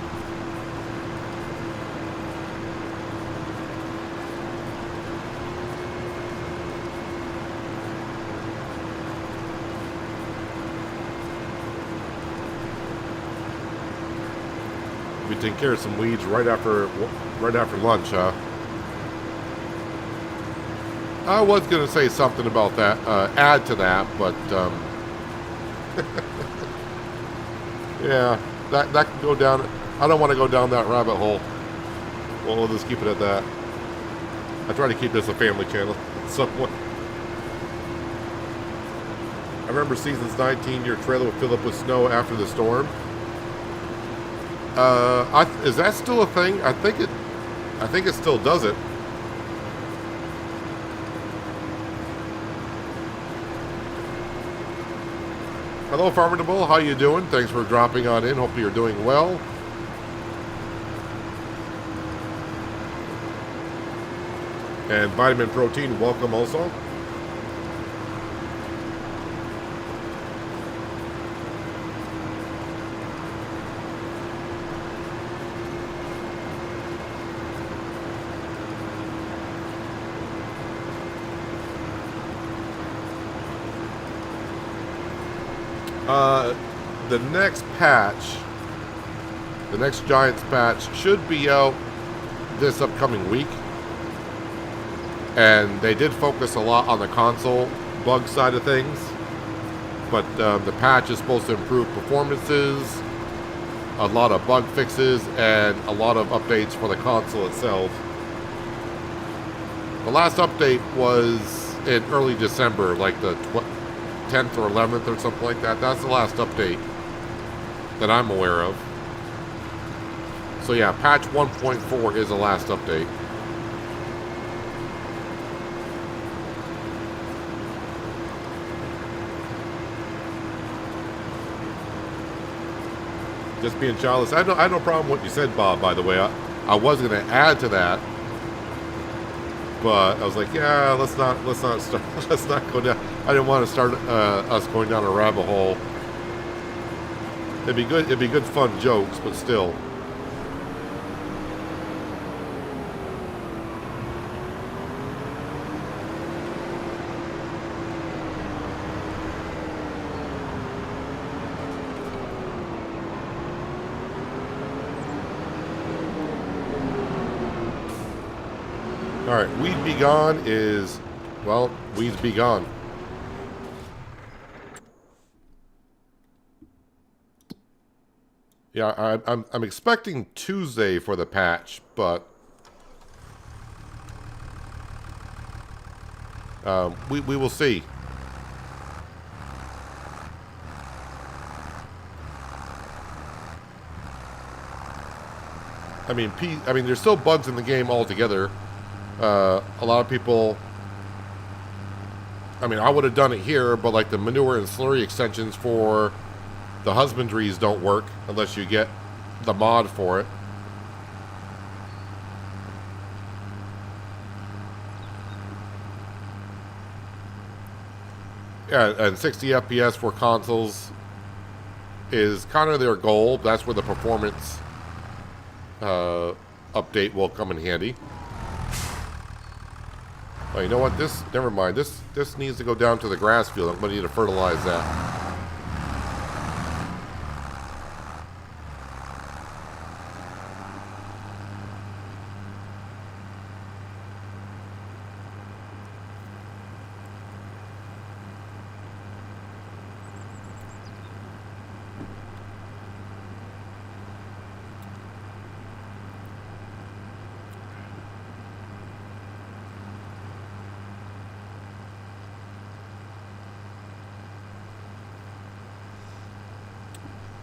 We take care of some weeds right after lunch, huh? I was going to say something about that, add to that, but yeah, that can go down. I don't want to go down that rabbit hole. Well, we'll just keep it at that. I try to keep this a family channel somewhat. I remember seasons 19, your trailer would fill up with snow after the storm. Is that still a thing? I think it still does it. Hello, Farmable. How you doing? Thanks for dropping on in. Hope you're doing well. And Vitamin Protein, welcome also. The next patch, the next Giants patch should be out this upcoming week. And they did focus a lot on the console bug side of things. But the patch is supposed to improve performances, a lot of bug fixes, and a lot of updates for the console itself. The last update was in early December, like the 10th or 11th or something like that. That's the last update that I'm aware of. So yeah, patch 1.4 is the last update. Just being childless. I had no problem with what you said, Bob, by the way. I was going to add to that. But I was like, yeah, let's not go down. I didn't want to start us going down a rabbit hole. It'd be good fun jokes, but still. All right, Weed Be Gone is, well, Weeds Be Gone. Yeah, I'm expecting Tuesday for the patch, but we will see. I mean, there's still bugs in the game altogether. A lot of people, I mean, I would have done it here, but like the manure and slurry extensions for the husbandries don't work unless you get the mod for it. Yeah, and 60 FPS for consoles is kind of their goal. That's where the performance update will come in handy. Oh, you know what? Never mind. This needs to go down to the grass field. I'm going to need to fertilize that.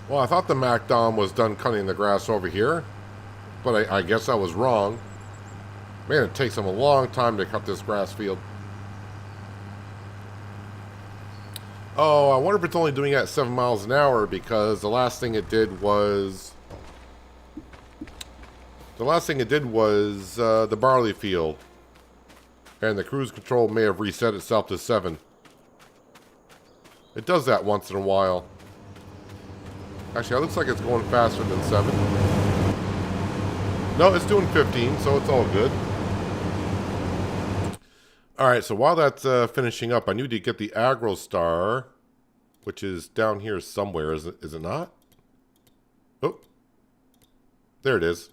Well, I thought the MacDom was done cutting the grass over here, but I guess I was wrong. Man, it takes them a long time to cut this grass field. Oh, I wonder if it's only doing it at 7 miles an hour, because the last thing it did was... the barley field. And the cruise control may have reset itself to 7. It does that once in a while. Actually, it looks like it's going faster than 7. No, it's doing 15, so it's all good. Alright, so while that's finishing up, I need to get the Agro Star, which is down here somewhere, is it not? Oh, there it is.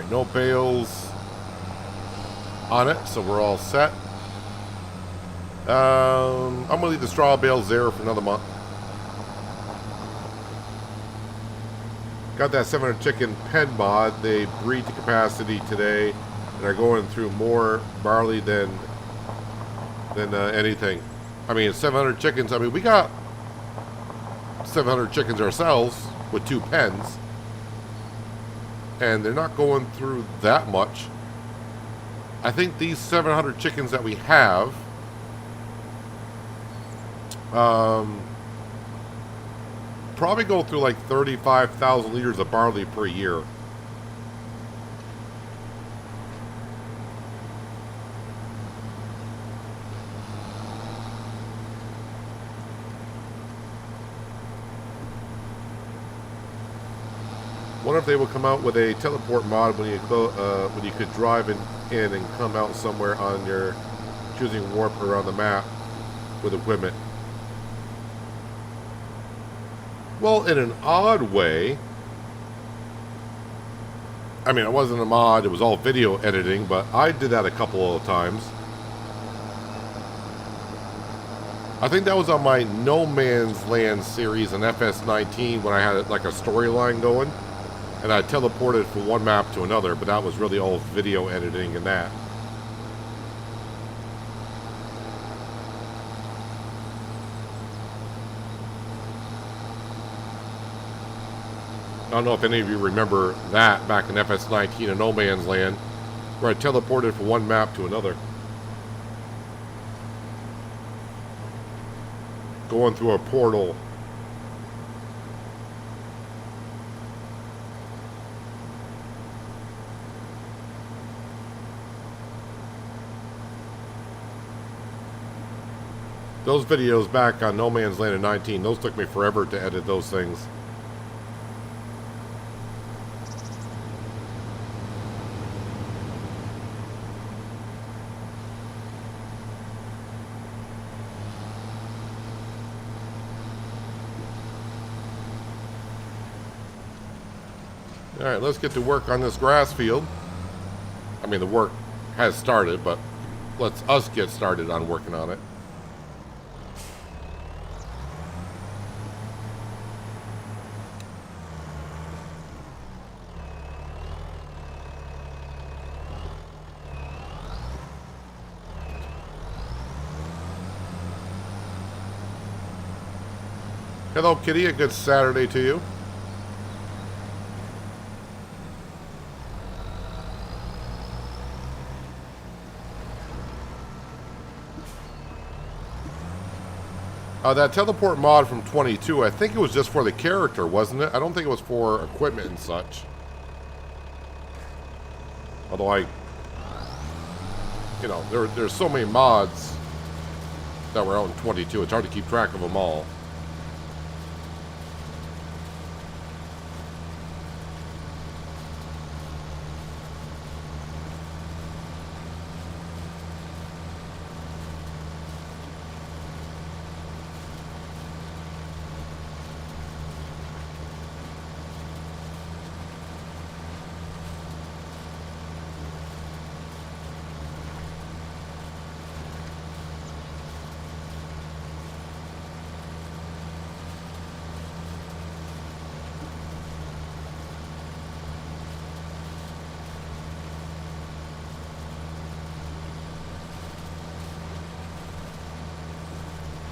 Alright, no bales on it, so we're all set. I'm going to leave the straw bales there for another month. Got that 700 chicken pen mod. They breed to capacity today and are going through more barley than anything. I mean, 700 chickens. I mean, we got 700 chickens ourselves with 2 pens, and they're not going through that much. I think these 700 chickens that we have, probably go through like 35,000 liters of barley per year. Wonder if they will come out with a teleport mod when you could drive in and come out somewhere on your choosing warp around the map with equipment. Well, in an odd way, I mean, it wasn't a mod, it was all video editing, but I did that a couple of times. I think that was on my No Man's Land series in FS19 when I had like a storyline going, and I teleported from one map to another, but that was really all video editing and that. I don't know if any of you remember that back in FS19 in No Man's Land, where I teleported from one map to another. Going through a portal. Those videos back on No Man's Land in 19, those took me forever to edit those things. Alright, let's get to work on this grass field. I mean, the work has started, but let's us get started on working on it. Hello, Kitty. A good Saturday to you. That teleport mod from 22, I think it was just for the character, wasn't it? I don't think it was for equipment and such. Although you know, there's so many mods that were out in 22, it's hard to keep track of them all.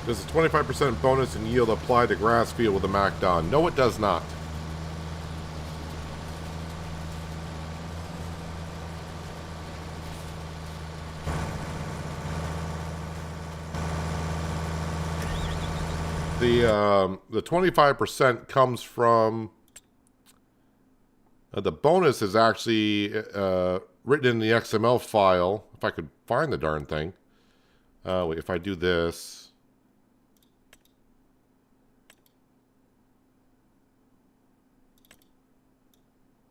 Does a 25% bonus in yield apply to grass field with the Mac Don? No, it does not. The 25% comes from the bonus is actually written in the XML file. If I could find the darn thing. If I do this.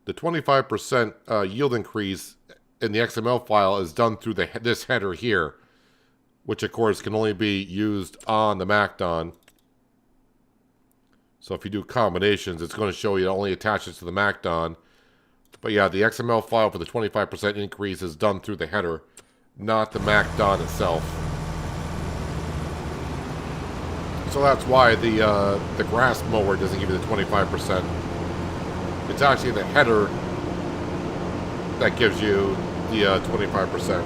The 25% yield increase in the XML file is done through this header here, which of course can only be used on the MacDon. So if you do combinations, it's going to show you it only attaches to the MacDon. But yeah, the XML file for the 25% increase is done through the header, not the Mac.dot itself. So that's why the grass mower doesn't give you the 25%. It's actually the header that gives you the 25%.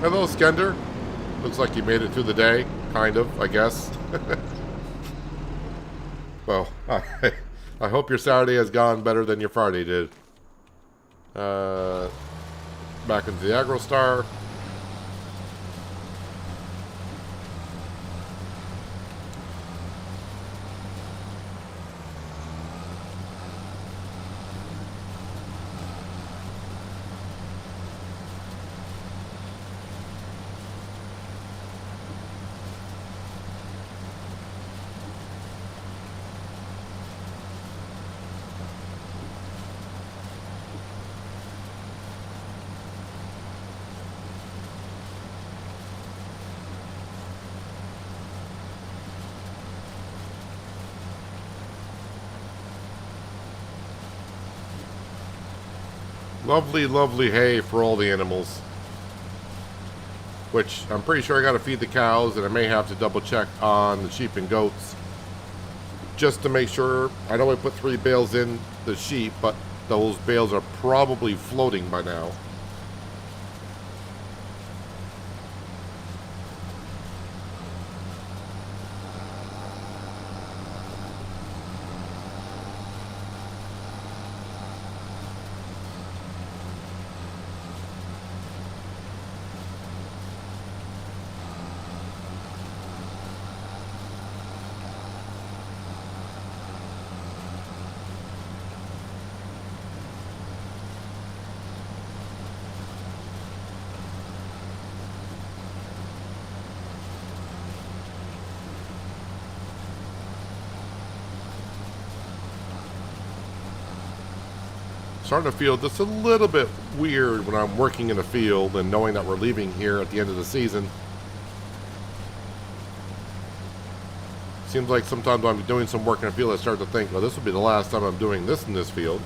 Hello, Skender. Looks like you made it through the day, kind of, I guess. Well, I hope your Saturday has gone better than your Friday did. Back into the AgroStar. Lovely, lovely hay for all the animals. Which I'm pretty sure I got to feed the cows, and I may have to double check on the sheep and goats. Just to make sure. I know I put 3 bales in the sheep, but those bales are probably floating by now. Starting to feel just a little bit weird when I'm working in a field and knowing that we're leaving here at the end of the season. Seems like sometimes when I'm doing some work in a field, I start to think, well, this will be the last time I'm doing this in this field.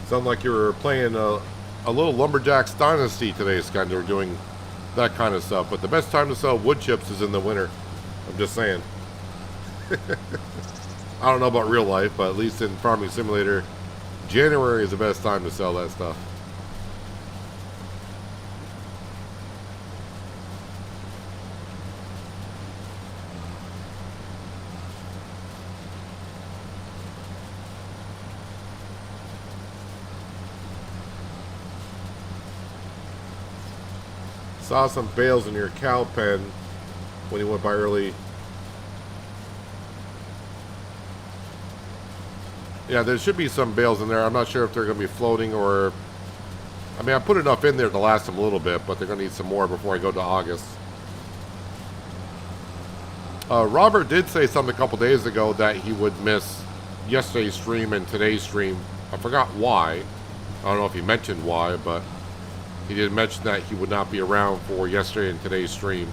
Sound like you were playing a little Lumberjacks Dynasty today, Skender, doing that kind of stuff. But the best time to sell wood chips is in the winter. I'm just saying. I don't know about real life, but at least in Farming Simulator, January is the best time to sell that stuff. Saw some bales in your cow pen when he went by early. Yeah, there should be some bales in there. I'm not sure if they're going to be floating or... I mean, I put enough in there to last them a little bit, but they're going to need some more before I go to August. Robert did say something a couple days ago that he would miss yesterday's stream and today's stream. I forgot why. I don't know if he mentioned why, but... he did mention that he would not be around for yesterday and today's stream.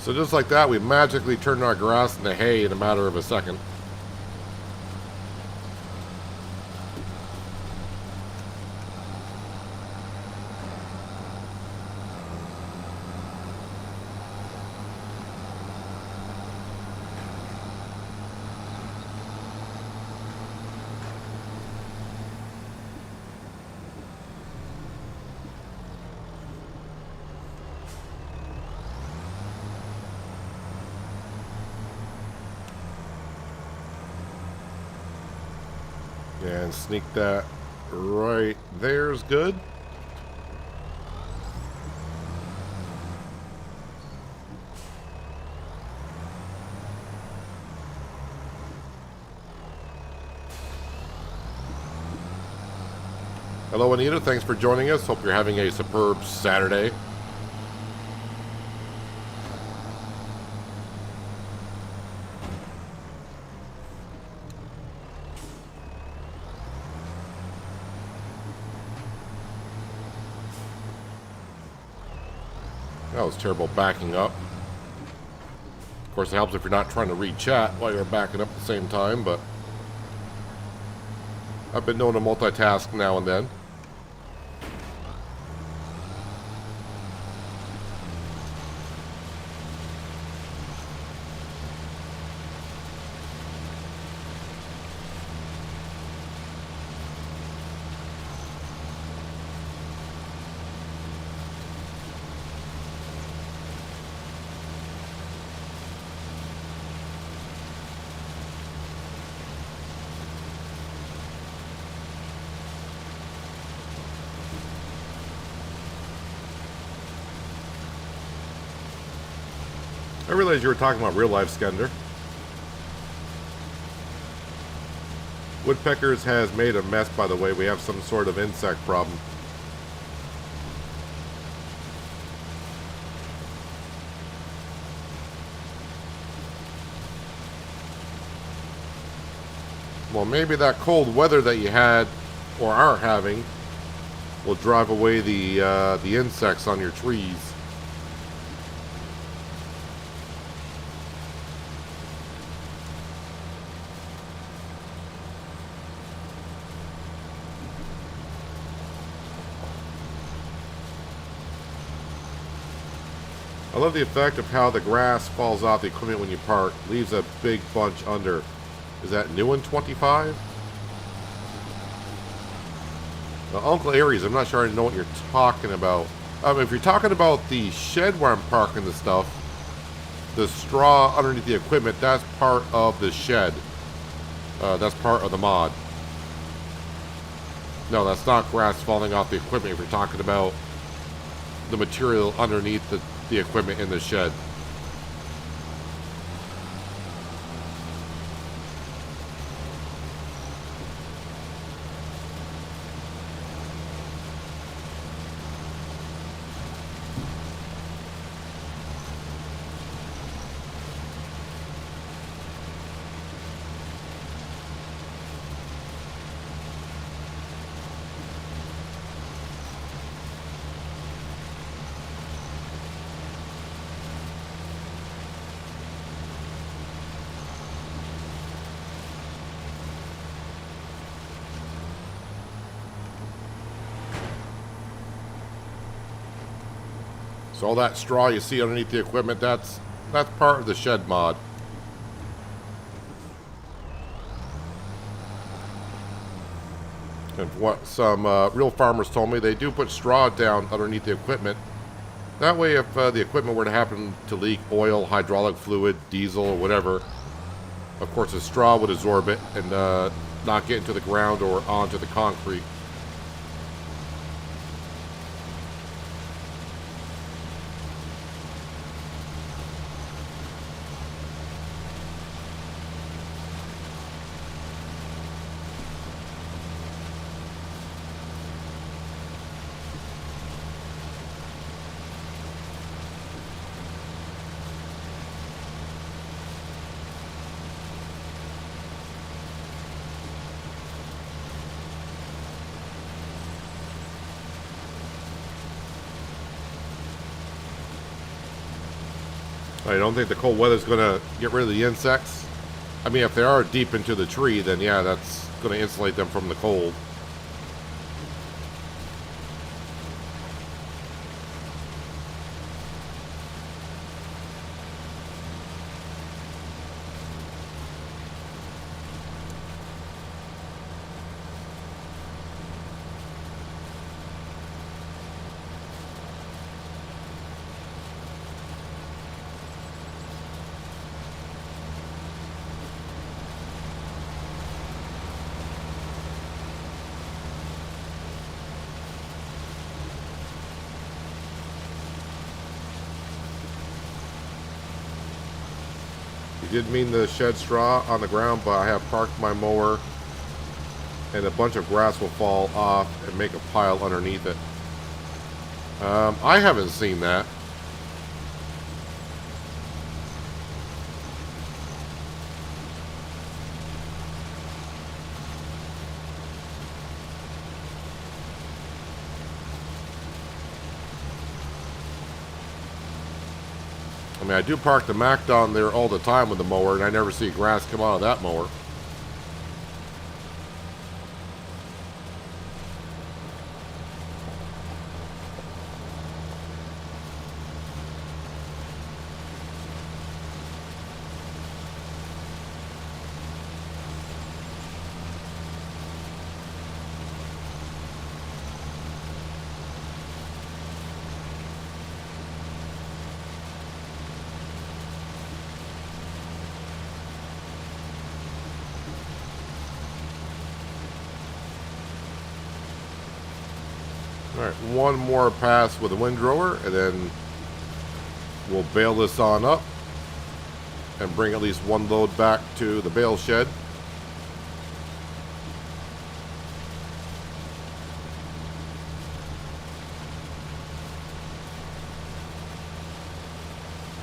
So just like that, we magically turned our grass into hay in a matter of a second. And sneak that right there's good. Hello, Anita. Thanks for joining us. Hope you're having a superb Saturday. That was terrible backing up. Of course, it helps if you're not trying to read chat while you're backing up at the same time, but I've been known to multitask now and then. I realized you were talking about real life, Skender. Woodpeckers has made a mess, by the way. We have some sort of insect problem. Well, maybe that cold weather that you had or are having will drive away the insects on your trees. I love the effect of how the grass falls off the equipment when you park, leaves a big bunch under. Is that new in 25? Now, Uncle Aries, I'm not sure I know what you're talking about. If you're talking about the shed where I'm parking the stuff, the straw underneath the equipment, that's part of the shed. That's part of the mod. No, that's not grass falling off the equipment if you're talking about the material underneath the equipment in the shed. So all that straw you see underneath the equipment, that's part of the shed mod. And what some real farmers told me, they do put straw down underneath the equipment. That way, if the equipment were to happen to leak oil, hydraulic fluid, diesel, or whatever, of course the straw would absorb it and not get into the ground or onto the concrete. I don't think the cold weather is going to get rid of the insects. I mean, if they are deep into the tree, then yeah, that's going to insulate them from the cold. Didn't mean to shed straw on the ground, but I have parked my mower, and a bunch of grass will fall off and make a pile underneath it. I haven't seen that. I mean, I do park the Mac down there all the time with the mower, and I never see grass come out of that mower. Alright, one more pass with a windrower, and then we'll bale this on up and bring at least one load back to the bale shed.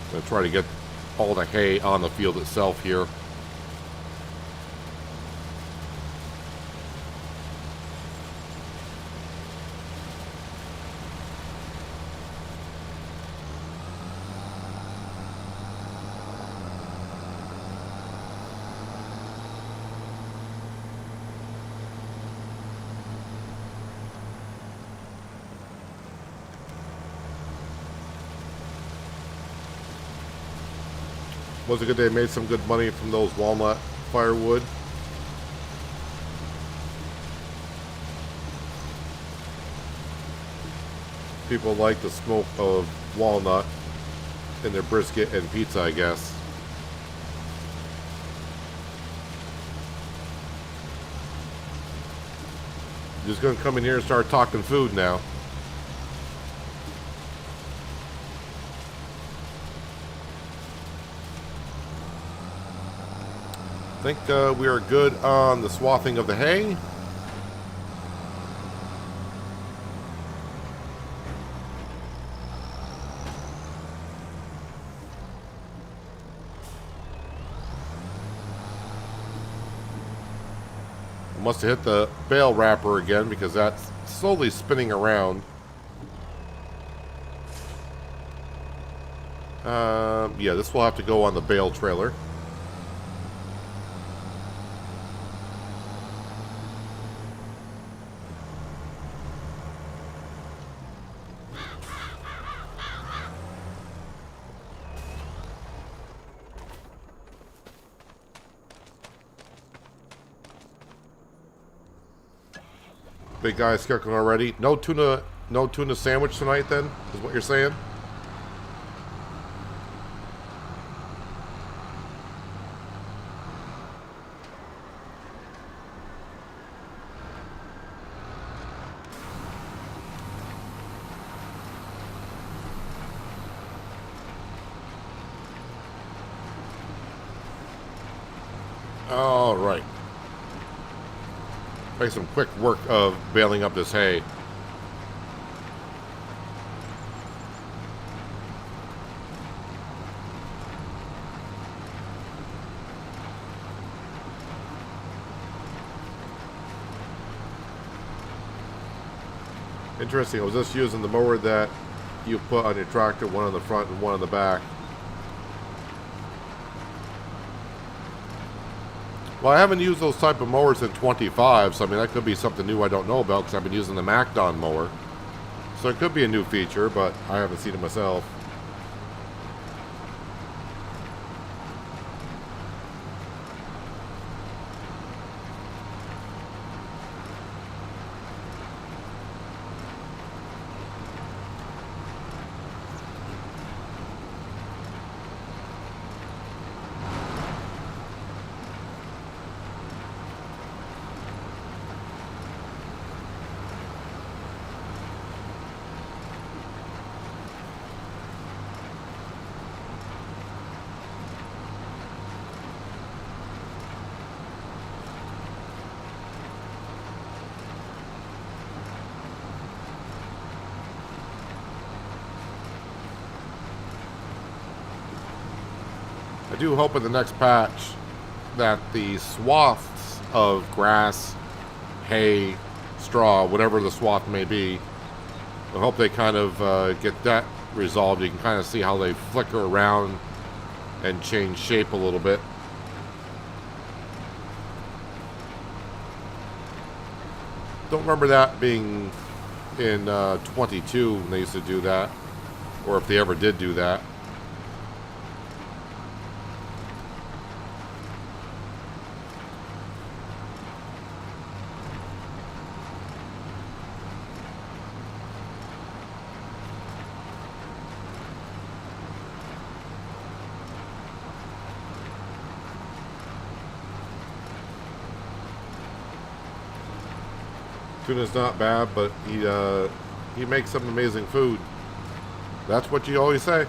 I'm going to try to get all the hay on the field itself here. Was a good day. Made some good money from those walnut firewood. People like the smoke of walnut in their brisket and pizza, I guess. Just gonna come in here and start talking food now. I think we are good on the swathing of the hay. I must have hit the bale wrapper again because that's slowly spinning around. Yeah, this will have to go on the bale trailer. Big guy's cooking already. No tuna sandwich tonight then, is what you're saying? All right. Make some quick work of baling up this hay. Interesting, I was just using the mower that you put on your tractor, one on the front and one on the back. Well, I haven't used those type of mowers in 25, so I mean that could be something new I don't know about because I've been using the MacDon mower. So it could be a new feature, but I haven't seen it myself. I do hope in the next patch that the swaths of grass, hay, straw, whatever the swath may be, I hope they kind of get that resolved. You can kind of see how they flicker around and change shape a little bit. Don't remember that being in 22 when they used to do that, or if they ever did do that. Tuna's not bad, but he makes some amazing food. That's what you always say.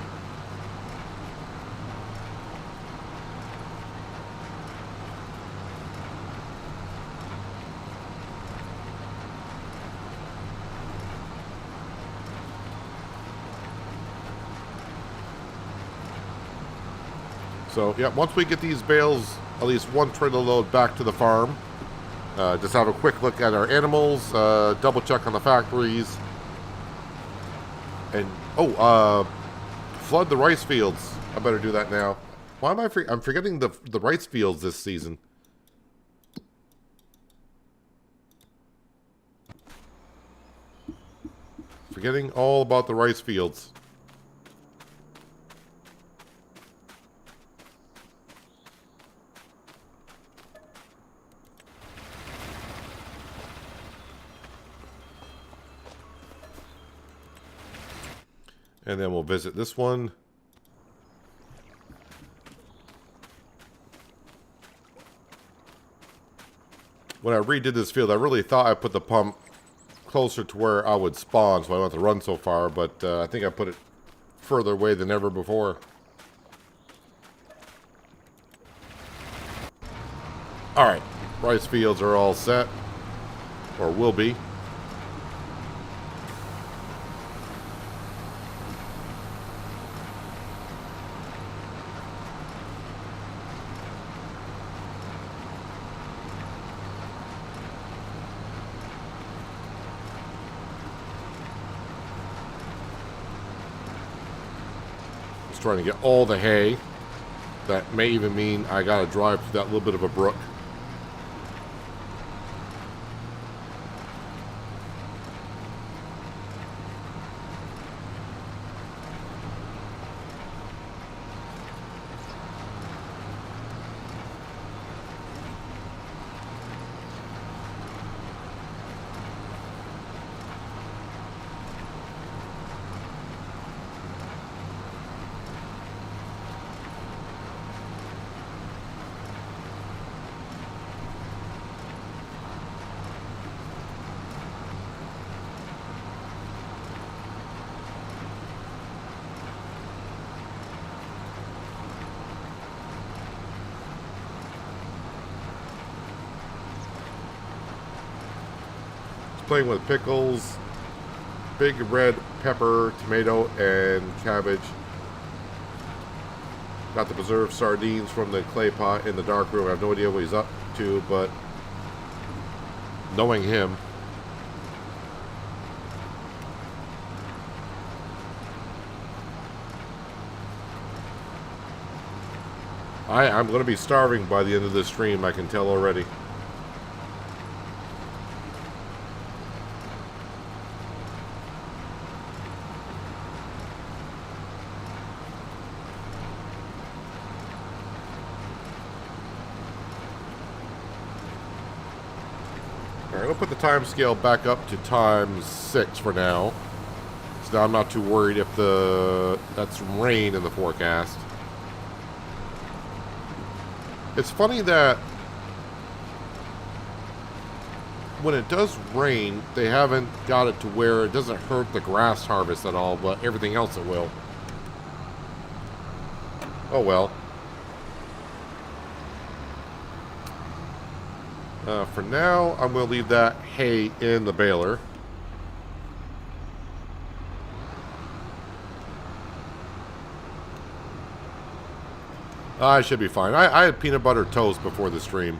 So yeah, once we get these bales, at least one trailer load back to the farm. Just have a quick look at our animals, double check on the factories, and flood the rice fields. I better do that now. Why am I'm forgetting the rice fields this season. Forgetting all about the rice fields. And then we'll visit this one. When I redid this field, I really thought I put the pump closer to where I would spawn, so I don't have to run so far, but I think I put it further away than ever before. Alright, rice fields are all set, or will be. Trying to get all the hay. That may even mean I gotta drive through that little bit of a brook. Playing with pickles, big red pepper, tomato, and cabbage. Got the preserved sardines from the clay pot in the dark room. I have no idea what he's up to, but knowing him, I'm going to be starving by the end of this stream, I can tell already. We'll put the time scale back up to ×6 for now. So now I'm not too worried if that's rain in the forecast. It's funny that when it does rain, they haven't got it to where it doesn't hurt the grass harvest at all, but everything else it will. Oh well. For now, I'm going to leave that hay in the baler. I should be fine. I had peanut butter toast before the stream.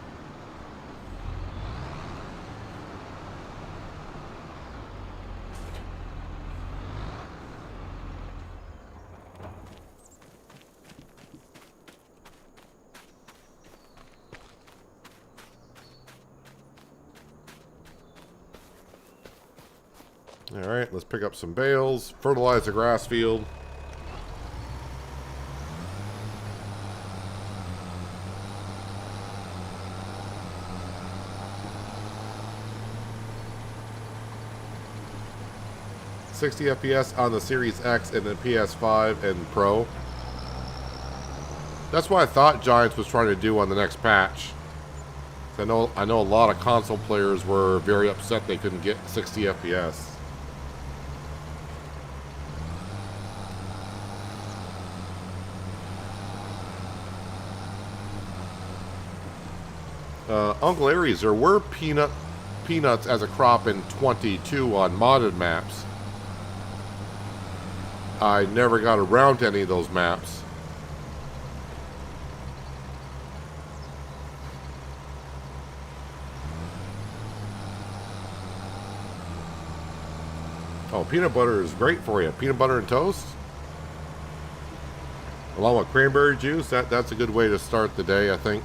Alright, let's pick up some bales. Fertilize the grass field. $60 FPS on the Series X and the PS5 and Pro. That's what I thought Giants was trying to do on the next patch. I know a lot of console players were very upset they couldn't get 60 FPS. Uncle Aries, there were peanuts as a crop in 22 on modded maps. I never got around to any of those maps. Oh, peanut butter is great for you. Peanut butter and toast? Along with cranberry juice, that's a good way to start the day, I think.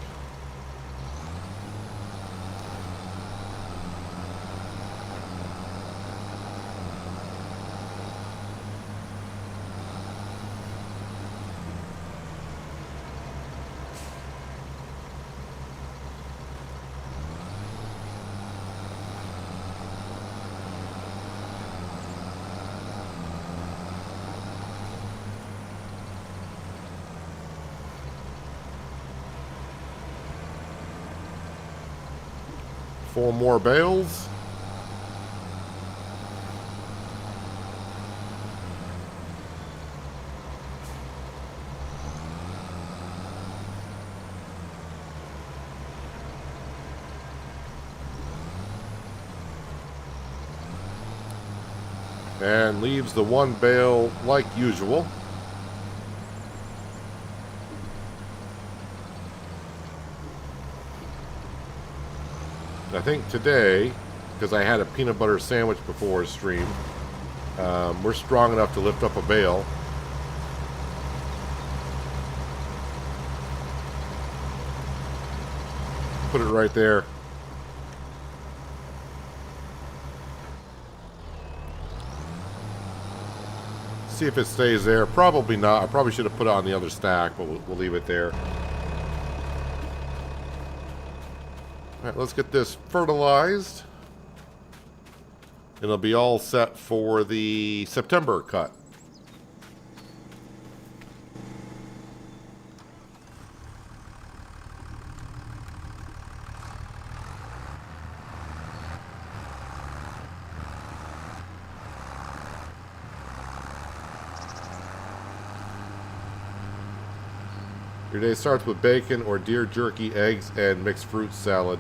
Four more bales. And leaves the one bale like usual. I think today, because I had a peanut butter sandwich before stream, we're strong enough to lift up a bale. Put it right there. See if it stays there. Probably not. I probably should have put it on the other stack, but we'll leave it there. Alright, let's get this fertilized. It'll be all set for the September cut. Your day starts with bacon or deer jerky, eggs, and mixed fruit salad.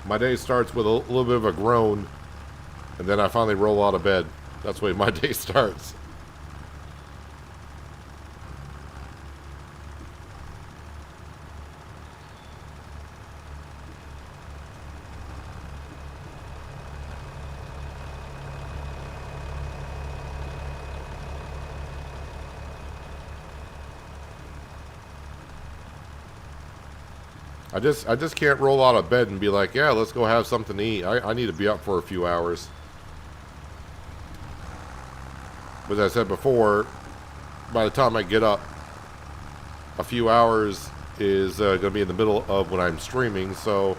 My day starts with a little bit of a groan, and then I finally roll out of bed. That's the way my day starts. I just can't roll out of bed and be like, yeah, let's go have something to eat. I need to be up for a few hours. But as I said before, by the time I get up, a few hours is going to be in the middle of when I'm streaming, so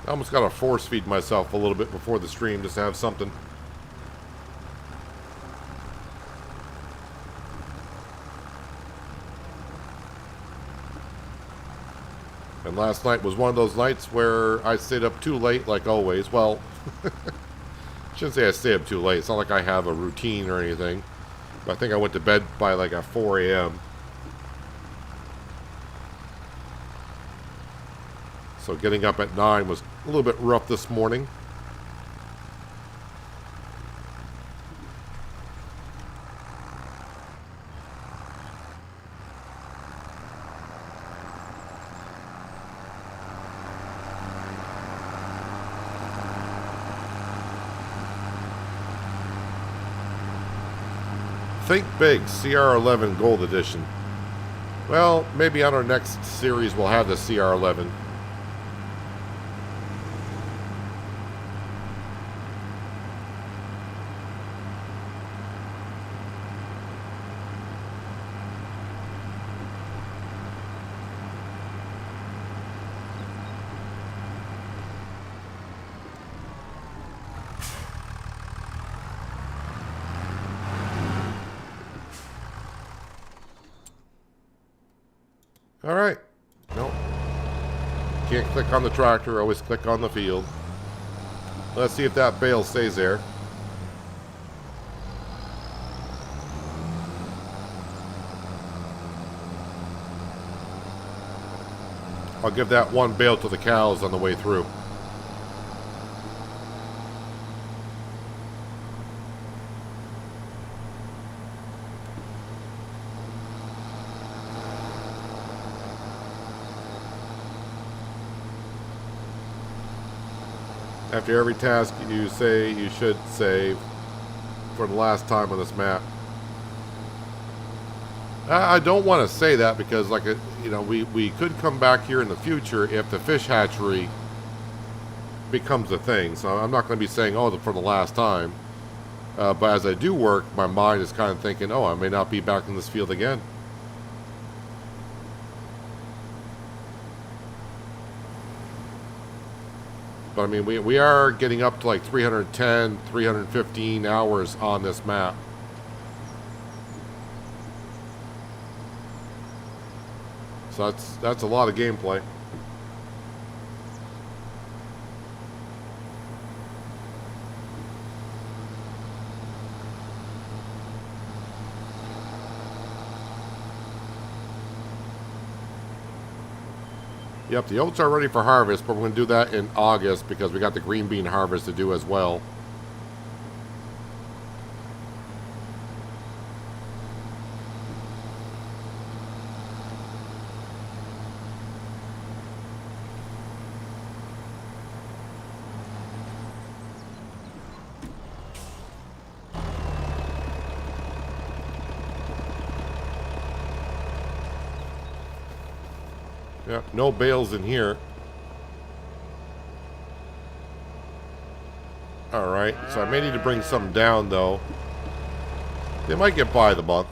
I almost got to force feed myself a little bit before the stream just to have something. And last night was one of those nights where I stayed up too late, like always. Well, shouldn't say I stayed up too late. It's not like I have a routine or anything. But I think I went to bed by like at 4 a.m. So getting up at 9 was a little bit rough this morning. Think Big, CR11 Gold Edition. Well, maybe on our next series we'll have the CR11. Alright. Nope. Can't click on the tractor, always click on the field. Let's see if that bale stays there. I'll give that one bale to the cows on the way through. After every task you say you should save for the last time on this map. I don't want to say that because, like, you know, we could come back here in the future if the fish hatchery becomes a thing. So I'm not going to be saying, oh, for the last time. But as I do work, my mind is kind of thinking, oh, I may not be back in this field again. But I mean, we are getting up to like 310, 315 hours on this map. So that's a lot of gameplay. Yep, the oats are ready for harvest, but we're going to do that in August because we got the green bean harvest to do as well. Yeah, no bales in here. Alright, so I may need to bring some down, though. They might get by the month.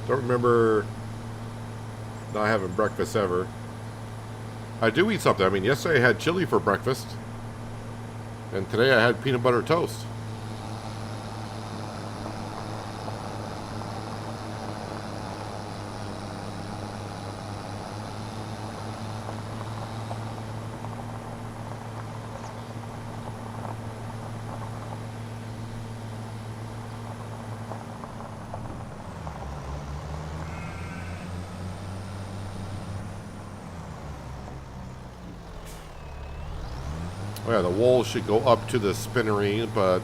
Don't remember not having breakfast ever. I do eat something. I mean, yesterday I had chili for breakfast. And today I had peanut butter toast. Oh yeah, the wool should go up to the spinnery, but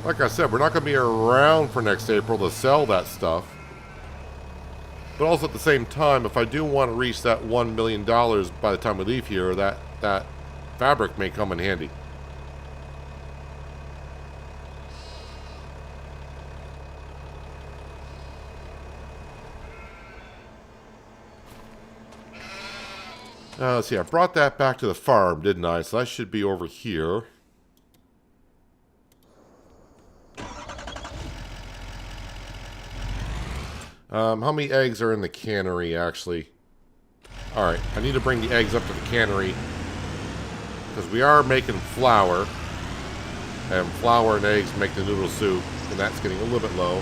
like I said, we're not going to be around for next April to sell that stuff. But also at the same time, if I do want to reach that $1 million by the time we leave here, that fabric may come in handy. Let's see, I brought that back to the farm, didn't I? So that should be over here. How many eggs are in the cannery, actually? Alright, I need to bring the eggs up to the cannery. Because we are making flour. And flour and eggs make the noodle soup. And that's getting a little bit low.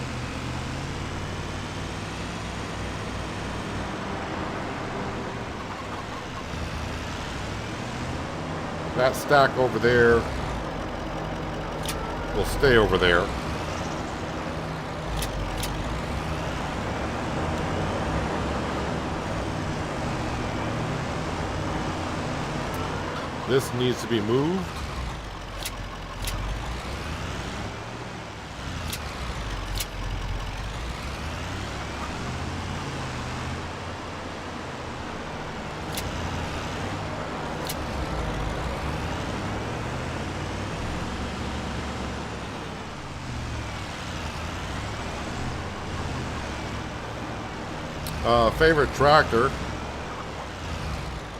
That stack over there will stay over there. This needs to be moved. Favorite tractor?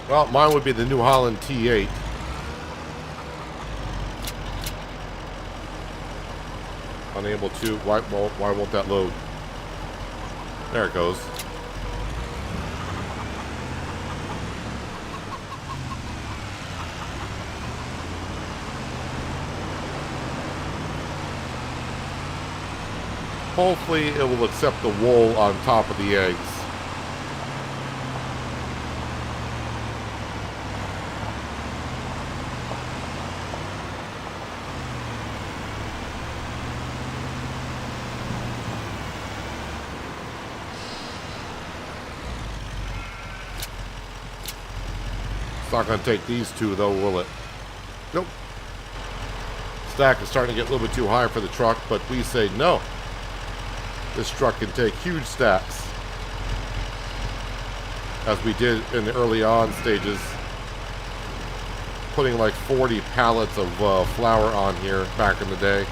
Well, mine would be the New Holland T8. Unable to. Why won't that load? There it goes. Hopefully it will accept the wool on top of the eggs. It's not going to take these two, though, will it? Nope. Stack is starting to get a little bit too high for the truck, but we say no. This truck can take huge stacks, as we did in the early on stages, putting like 40 pallets of flour on here back in the day.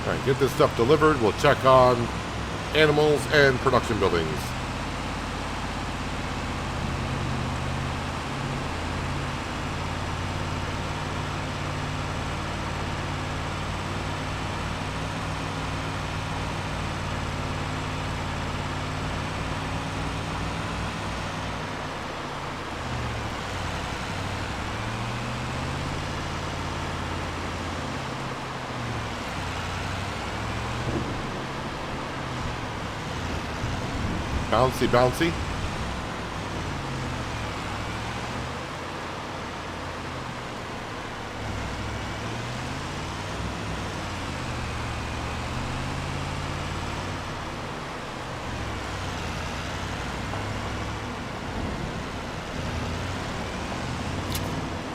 Alright, get this stuff delivered. We'll check on animals and production buildings. Bouncy, bouncy.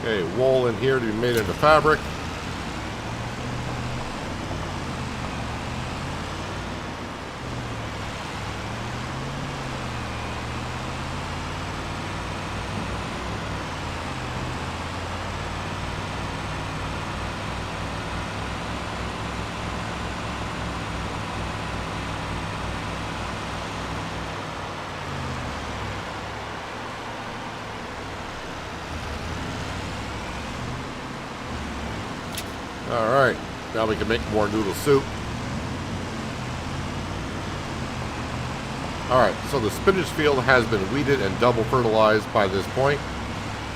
Okay, wool in here to be made into fabric. Alright, now we can make more noodle soup. Alright, so the spinach field has been weeded and double fertilized by this point.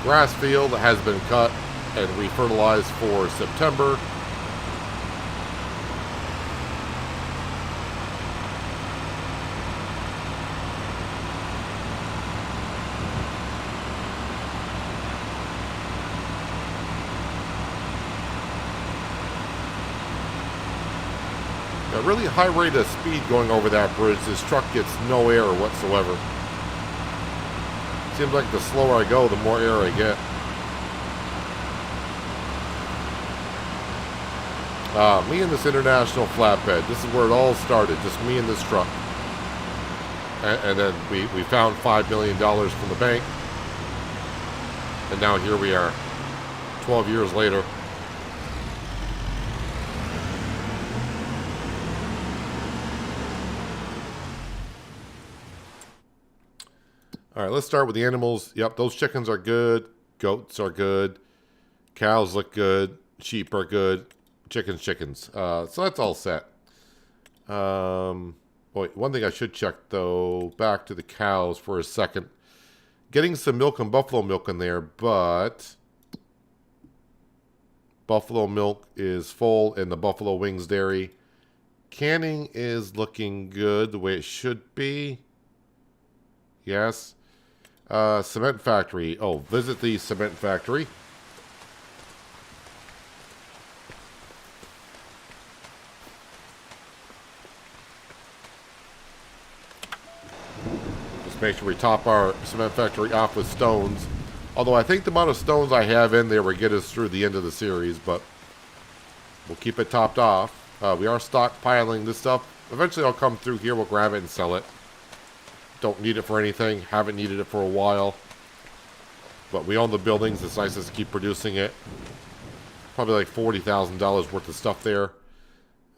Grass field has been cut and refertilized for September. A really high rate of speed going over that bridge. This truck gets no air whatsoever. Seems like the slower I go, the more air I get. Me and this international flatbed. This is where it all started. Just me and this truck. And then we found $5 million from the bank. And now here we are, 12 years later. All right, let's start with the animals. Yep, those chickens are good. Goats are good. Cows look good. Sheep are good. Chickens. So that's all set. Boy, one thing I should check, though, back to the cows for a second. Getting some milk and buffalo milk in there, but buffalo milk is full in the Buffalo Wings dairy. Canning is looking good the way it should be. Yes. Cement factory. Oh, visit the cement factory. Just make sure we top our cement factory off with stones. Although I think the amount of stones I have in there will get us through the end of the series, but we'll keep it topped off. We are stockpiling this stuff. Eventually I'll come through here, we'll grab it and sell it. Don't need it for anything. Haven't needed it for a while. But we own the buildings. It's nice to keep producing it. Probably like $40,000 worth of stuff there.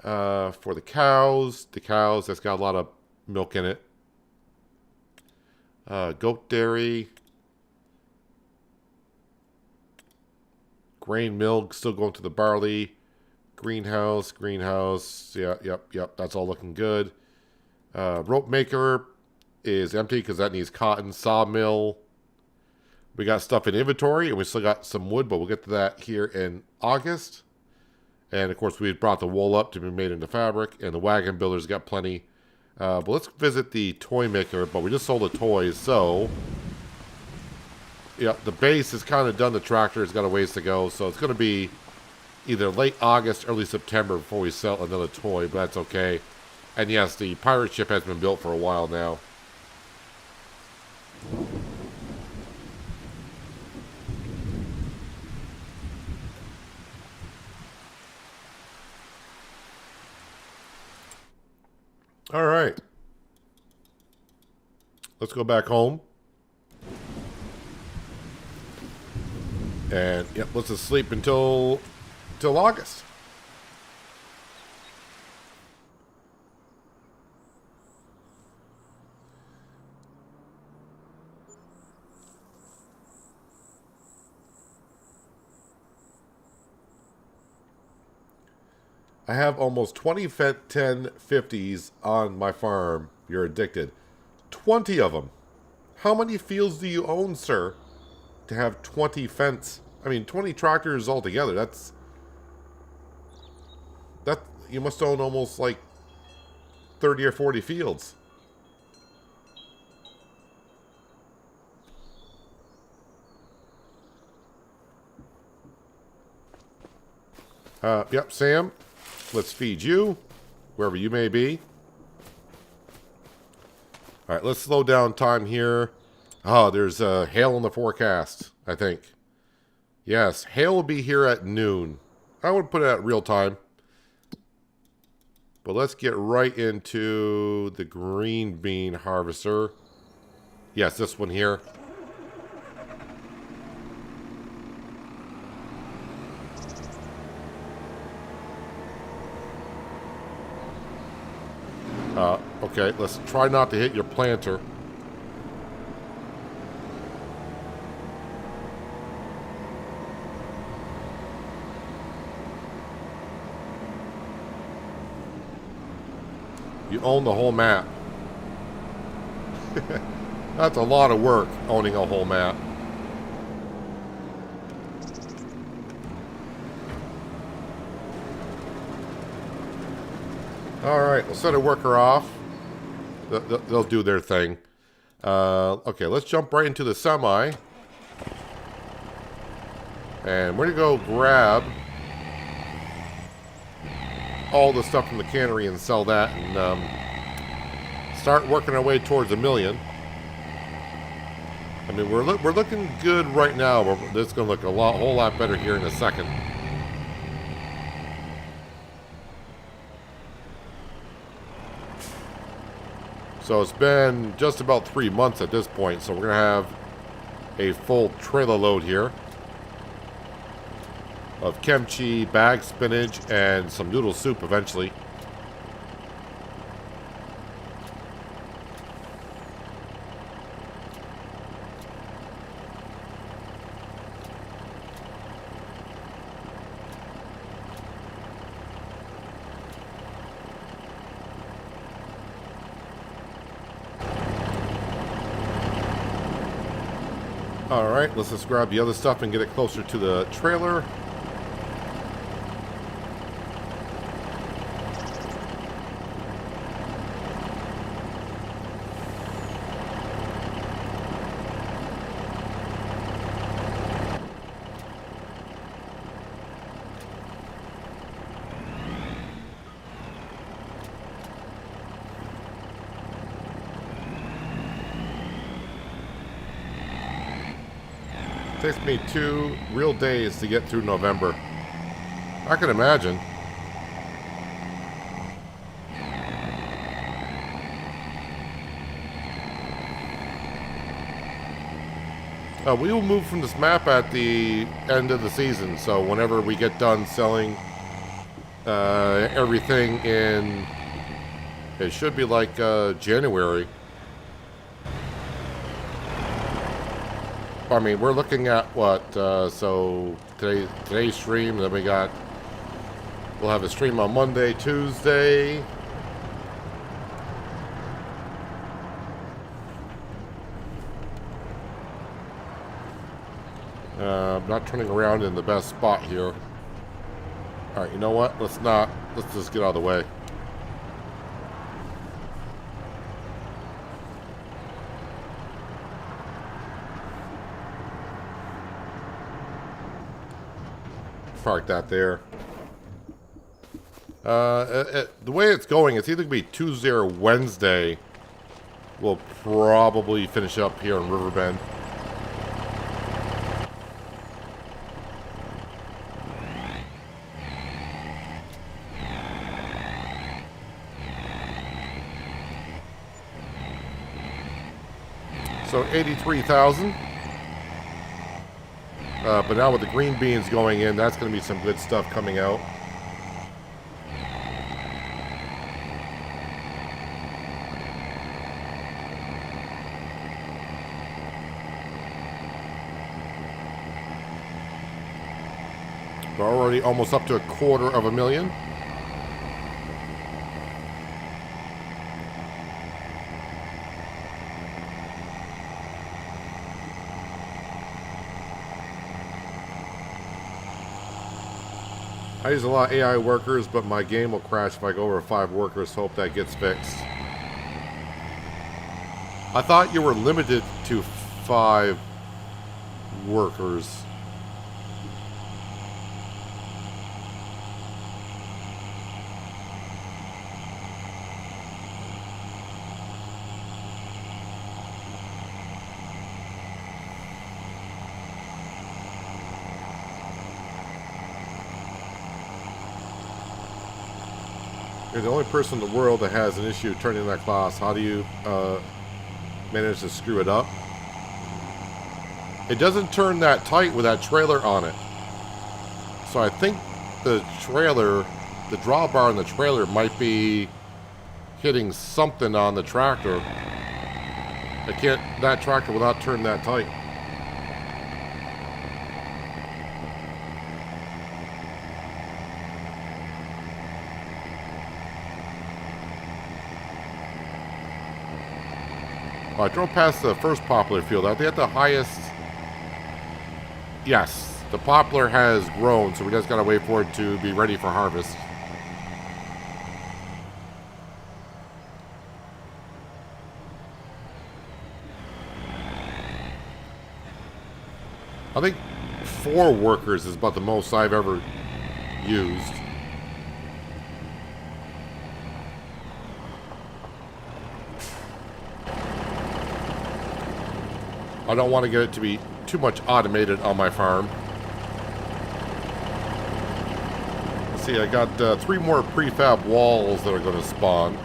For the cows. The cows, that's got a lot of milk in it. Goat dairy. Grain milk, still going to the barley. Greenhouse. Yeah, yep. That's all looking good. Rope maker is empty because that needs cotton. Sawmill. We got stuff in inventory, and we still got some wood, but we'll get to that here in August. And, of course, we had brought the wool up to be made into fabric, and the wagon builder's got plenty. But let's visit the toy maker, but we just sold the toys, so... Yeah, the base is kind of done. The tractor has got a ways to go, so it's going to be either late August, early September before we sell another toy, but that's okay. And yes, the pirate ship has been built for a while now. All right. Let's go back home. And yep, let's just sleep until August. I have almost 20 1050s on my farm. You're addicted. 20 of them. How many fields do you own, sir, to have 20 I mean, 20 tractors altogether. That you must own almost like 30 or 40 fields. Yep, Sam. Let's feed you, wherever you may be. All right, let's slow down time here. Oh, there's hail in the forecast, I think. Yes, hail will be here at noon. I would put it at real time. But let's get right into the green bean harvester. Yes, this one here. Okay, let's try not to hit your planter. You own the whole map. That's a lot of work, owning a whole map. Alright, we'll set a worker off. They'll do their thing. Okay, let's jump right into the semi. And we're going to go grab all the stuff from the cannery and sell that and start working our way towards $1 million. I mean, we're looking good right now, but this is going to look a whole lot better here in a second. So it's been just about 3 months at this point, so we're going to have a full trailer load here of kimchi, bagged spinach, and some noodle soup eventually. All right, let's just grab the other stuff and get it closer to the trailer. Takes me 2 real days to get through November. I can imagine. We will move from this map at the end of the season, so whenever we get done selling everything in, it should be like January. I mean, we're looking at what, so today's stream, then we'll have a stream on Monday, Tuesday. I'm not turning around in the best spot here. Alright, you know what? Let's just get out of the way. Park that there. The way it's going, it's either going to be Tuesday or Wednesday. We'll probably finish up here in Riverbend. So 83,000. But now with the green beans going in, that's going to be some good stuff coming out. We're already almost up to $250,000. I use a lot of AI workers, but my game will crash if I go over 5 workers. Hope that gets fixed. I thought you were limited to 5 workers. You're the only person in the world that has an issue turning that class. How do you manage to screw it up? It doesn't turn that tight with that trailer on it. So I think the trailer, the drawbar on the trailer might be hitting something on the tractor. That tractor will not turn that tight. I drove past the first poplar field. I think at the highest... Yes, the poplar has grown, so we just gotta wait for it to be ready for harvest. I think 4 workers is about the most I've ever used. I don't want to get it to be too much automated on my farm. Let's see, I got 3 more prefab walls that are going to spawn.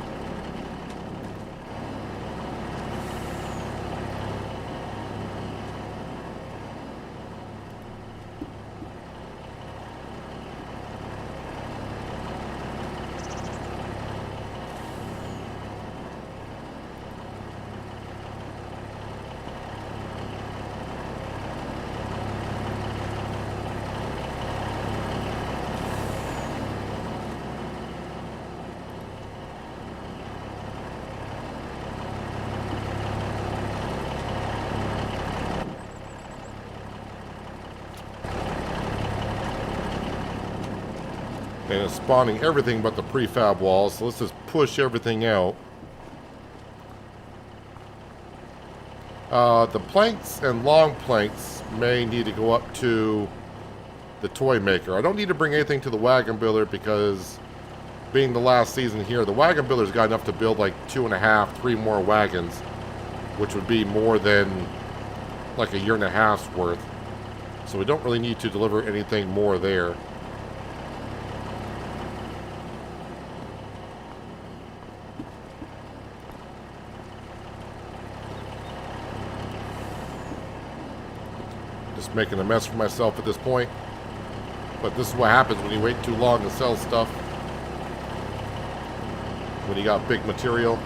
And it's spawning everything but the prefab walls. So let's just push everything out. The planks and long planks may need to go up to the toy maker. I don't need to bring anything to the wagon builder because being the last season here, the wagon builder's got enough to build like 2.5, 3 more wagons, which would be more than like a year and a half's worth. So we don't really need to deliver anything more there. Just making a mess for myself at this point. But this is what happens when you wait too long to sell stuff. When you got big material.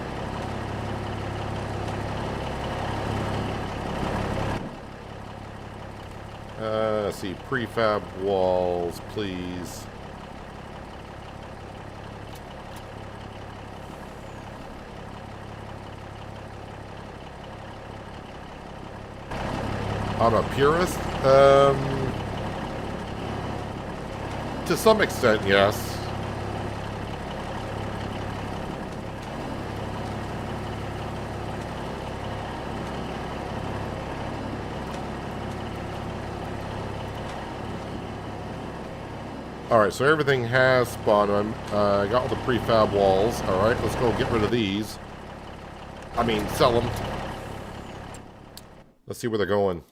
Let's see, prefab walls, please. I'm a purist? To some extent, yes. Alright, so everything has spawned. I got all the prefab walls. Alright, let's go get rid of these. I mean, sell them. Let's see where they're going.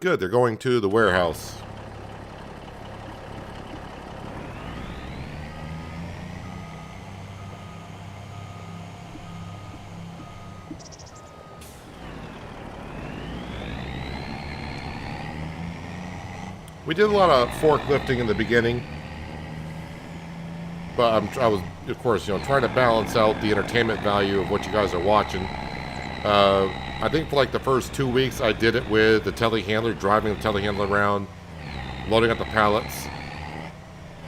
Good. They're going to the warehouse. We did a lot of forklifting in the beginning, but I was, of course, trying to balance out the entertainment value of what you guys are watching. I think for like the first 2 weeks, I did it with the telehandler, driving the telehandler around, loading up the pallets,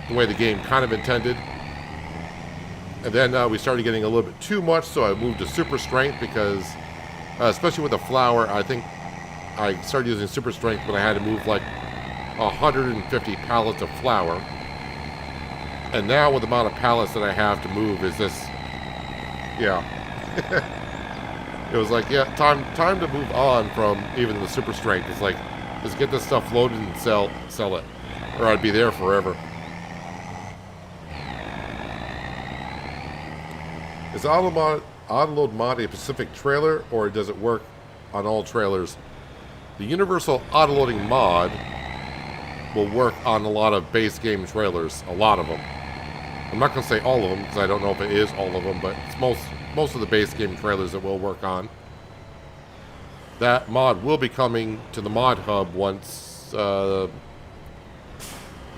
the way the game kind of intended. And then we started getting a little bit too much, so I moved to super strength because, especially with the flour, I think I started using super strength when I had to move like 150 pallets of flour. And now with the amount of pallets that I have to move is this, yeah. It was like, yeah, time to move on from even the super strength. It's like, just get this stuff loaded and sell it, or I'd be there forever. Is Autoload mod a specific trailer, or does it work on all trailers? The Universal Autoloading mod will work on a lot of base game trailers, a lot of them. I'm not going to say all of them, because I don't know if it is all of them, but it's most of the base game trailers it will work on. That mod will be coming to the mod hub once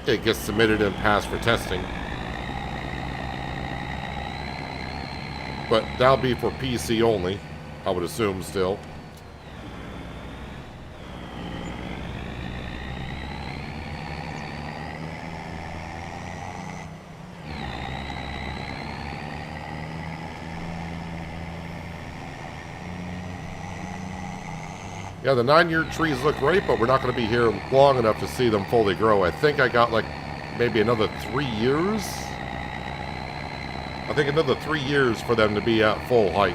it gets submitted and passed for testing. But that'll be for PC only, I would assume still. Yeah, the 9-year trees look great, but we're not going to be here long enough to see them fully grow. I think I got like maybe another 3 years. I think another 3 years for them to be at full height.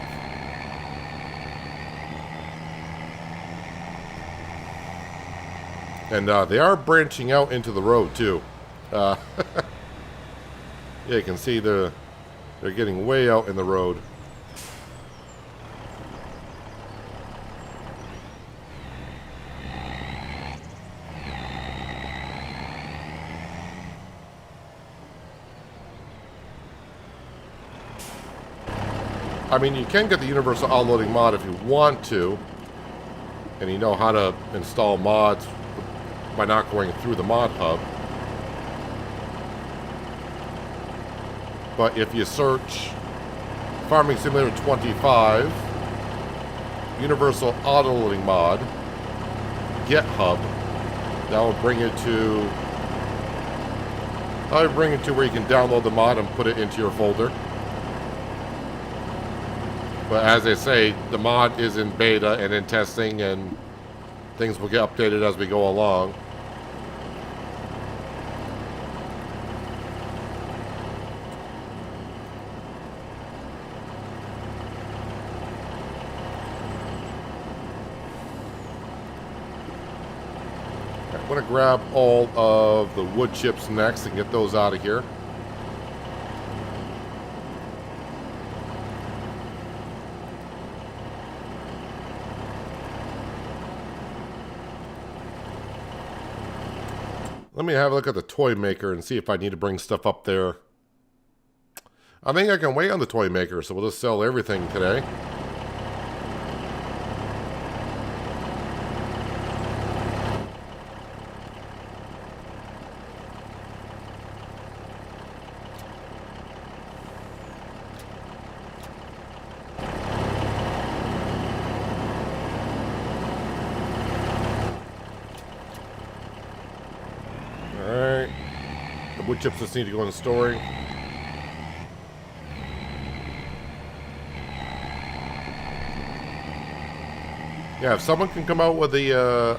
And they are branching out into the road too. Yeah, you can see they're getting way out in the road. I mean, you can get the Universal Autoloading mod if you want to, and you know how to install mods by not going through the mod hub. But if you search Farming Simulator 25, Universal Autoloading mod, GitHub, that will bring it to where you can download the mod and put it into your folder. But as they say, the mod is in beta and in testing, and things will get updated as we go along. I'm going to grab all of the wood chips next and get those out of here. Let me have a look at the toy maker and see if I need to bring stuff up there. I think I can wait on the toy maker, so we'll just sell everything today. Wood chips just need to go in the story. Yeah, if someone can come out with the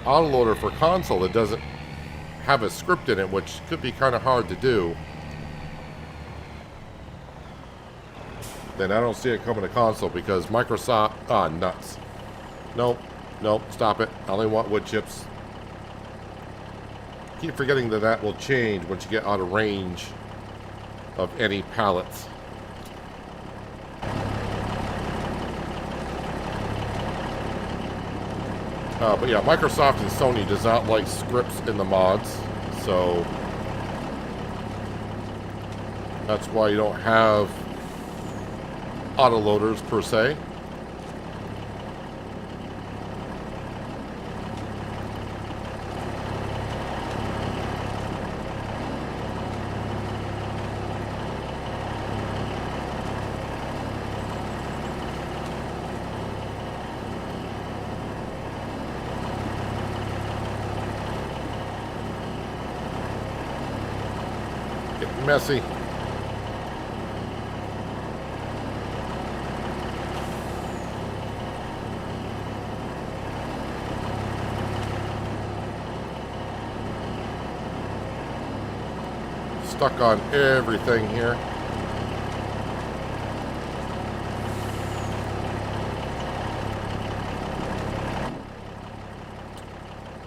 autoloader for console that doesn't have a script in it, which could be kind of hard to do, then I don't see it coming to console because Microsoft... Ah, nuts. Nope, nope, stop it. I only want wood chips. Keep forgetting that that will change once you get out of range of any pallets. But yeah, Microsoft and Sony does not like scripts in the mods, so that's why you don't have autoloaders per se. Messy. Stuck on everything here.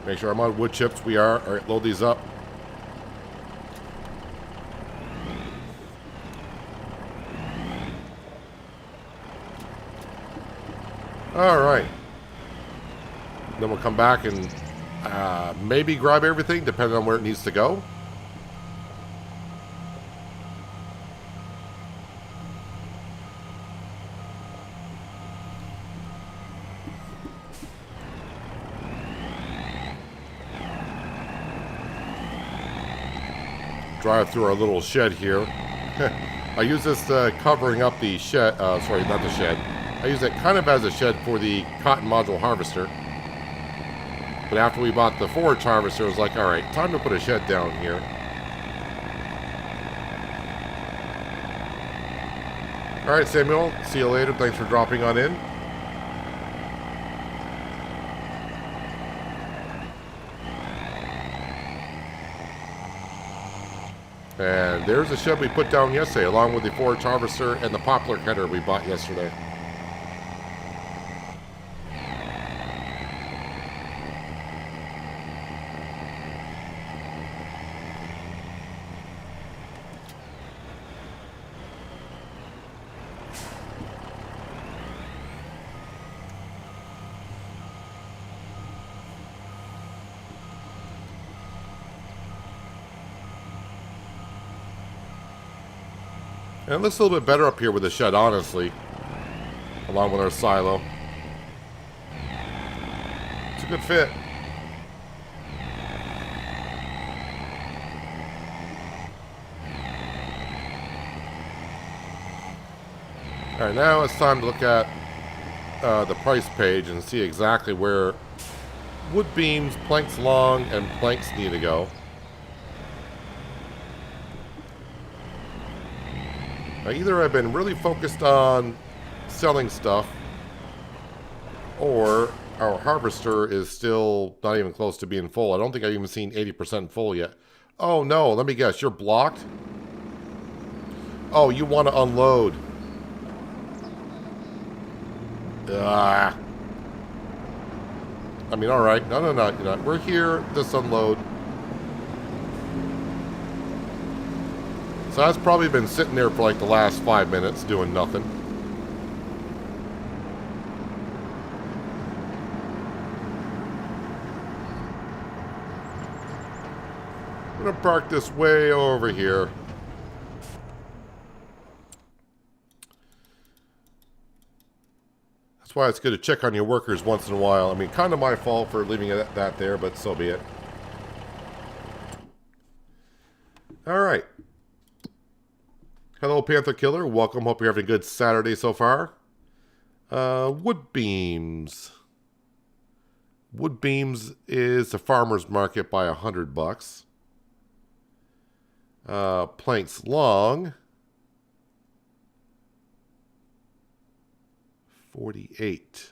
Make sure I'm on wood chips. We are. All right, load these up. All right. Then we'll come back and maybe grab everything, depending on where it needs to go. Drive through our little shed here. I use this covering up the shed. Sorry, not the shed. I use it kind of as a shed for the cotton module harvester. But after we bought the forage harvester, it was like, all right, time to put a shed down here. All right, Samuel, see you later. Thanks for dropping on in. And there's the shed we put down yesterday, along with the forage harvester and the poplar header we bought yesterday. And it looks a little bit better up here with the shed, honestly, along with our silo. It's a good fit. All right, now it's time to look at the price page and see exactly where wood beams, planks long, and planks need to go. Now, either I've been really focused on selling stuff, or our harvester is still not even close to being full. I don't think I've even seen 80% full yet. Oh no, let me guess, you're blocked? Oh, you want to unload. Ah. I mean, alright. No, you're not. We're here, just unload. So that's probably been sitting there for like the last 5 minutes doing nothing. I'm going to park this way over here. That's why it's good to check on your workers once in a while. I mean, kind of my fault for leaving that there, but so be it. All right. Hello, Panther Killer. Welcome. Hope you're having a good Saturday so far. Wood beams. Wood beams is the farmer's market by $100. Planks long. 48.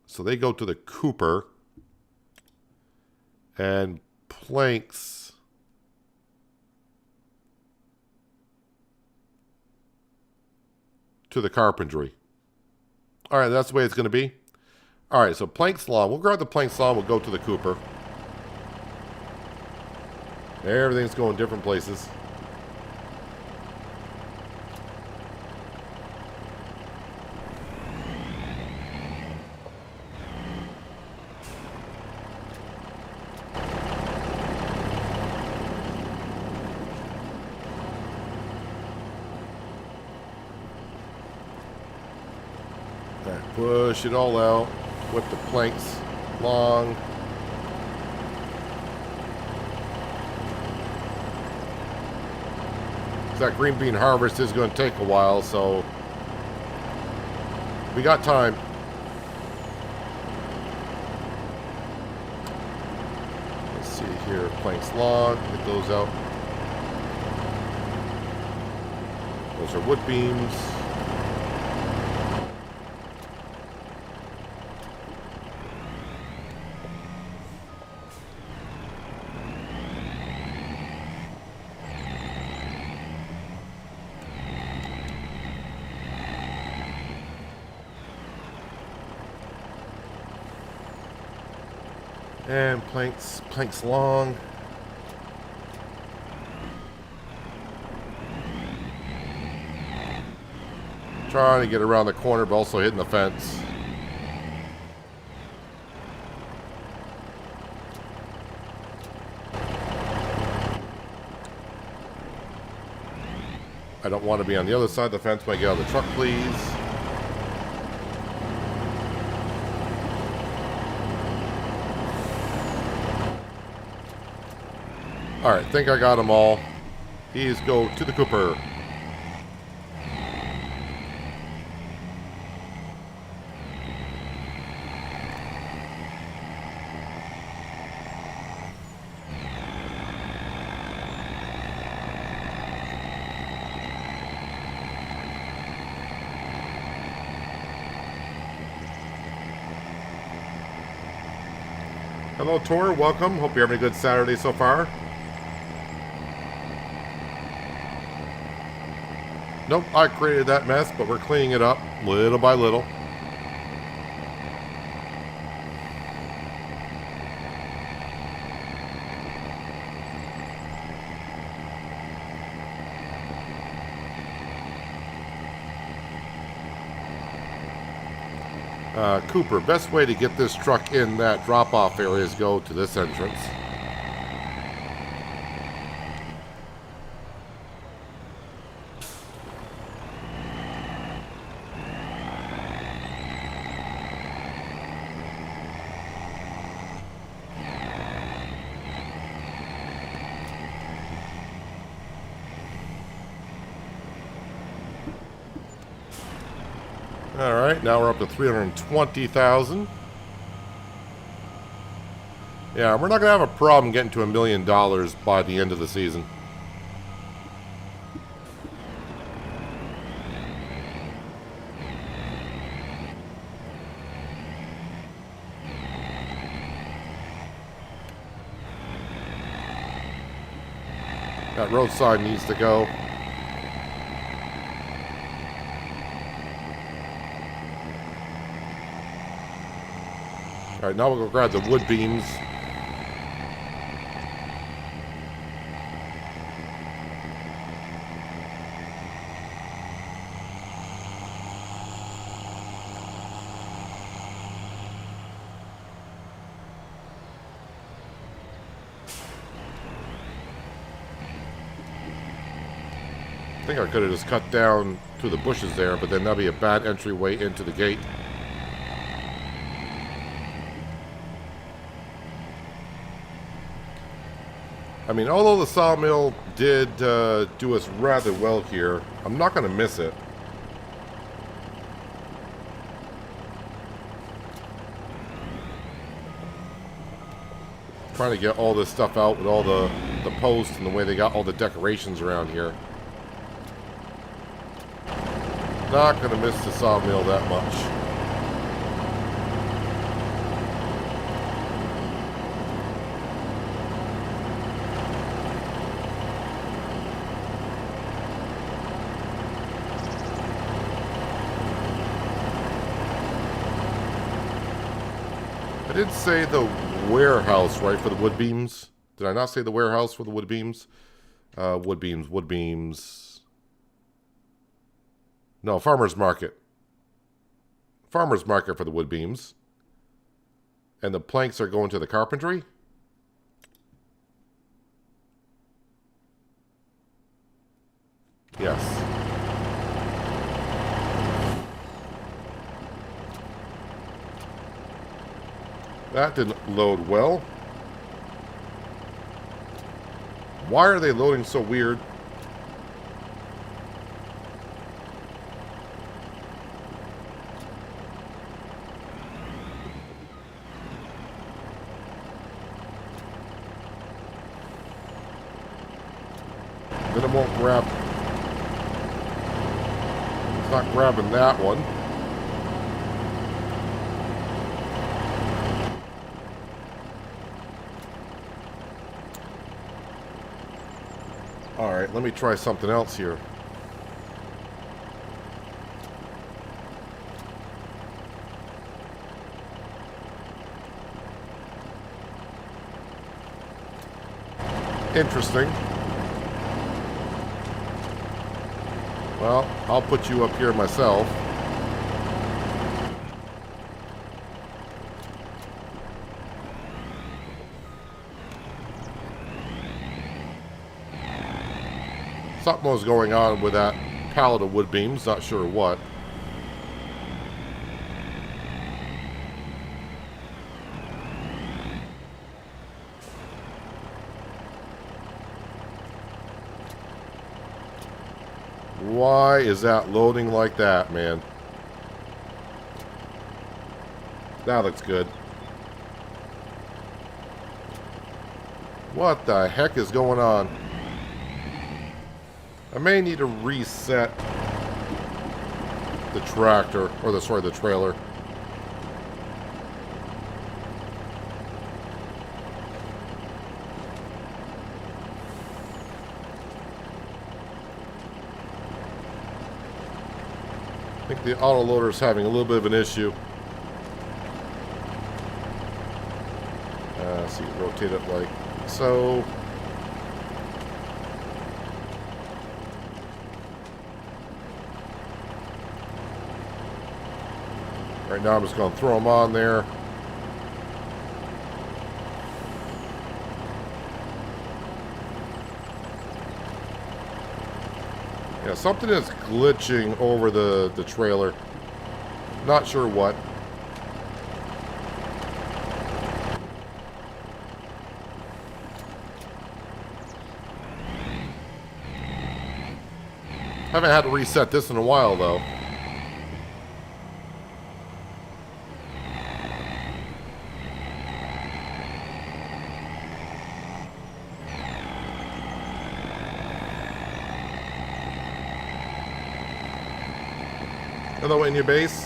So they go to the Cooper. And planks to the carpentry. All right, that's the way it's going to be. All right, so planks long. We'll grab the planks long. We'll go to the Cooper. Everything's going different places. Push it all out with the planks long. That green bean harvest is going to take a while, so we got time. Let's see here, planks long, get those out. Those are wood beams. And planks long. Trying to get around the corner, but also hitting the fence. I don't want to be on the other side of the fence when I get out of the truck, please. Alright, think I got them all. These go to the Cooper. Hello, Tor. Welcome. Hope you're having a good Saturday so far. Nope, I created that mess, but we're cleaning it up little by little. Cooper, best way to get this truck in that drop-off area is go to this entrance. All right, now we're up to 320,000. Yeah, we're not going to have a problem getting to $1 million by the end of the season. That road sign needs to go. Alright, now we'll go grab the wood beams. I think I could have just cut down through the bushes there, but then that'd be a bad entryway into the gate. I mean, although the sawmill did do us rather well here, I'm not going to miss it. Trying to get all this stuff out with all the posts and the way they got all the decorations around here. Not going to miss the sawmill that much. I did say the warehouse, right, for the wood beams? Did I not say the warehouse for the wood beams? Wood beams. No, farmer's market. Farmer's market for the wood beams. And the planks are going to the carpentry? Yes. That didn't load well. Why are they loading so weird? Then it won't grab. It's not grabbing that one. Alright, let me try something else here. Interesting. Well, I'll put you up here myself. Something was going on with that pallet of wood beams, not sure what. Why is that loading like that, man? That looks good. What the heck is going on? I may need to reset the tractor, or the trailer. I think the autoloader is having a little bit of an issue. Let's see, rotate it like so. Right now I'm just going to throw them on there. Yeah, something is glitching over the trailer. Not sure what. Haven't had to reset this in a while, though. Hello, in your base.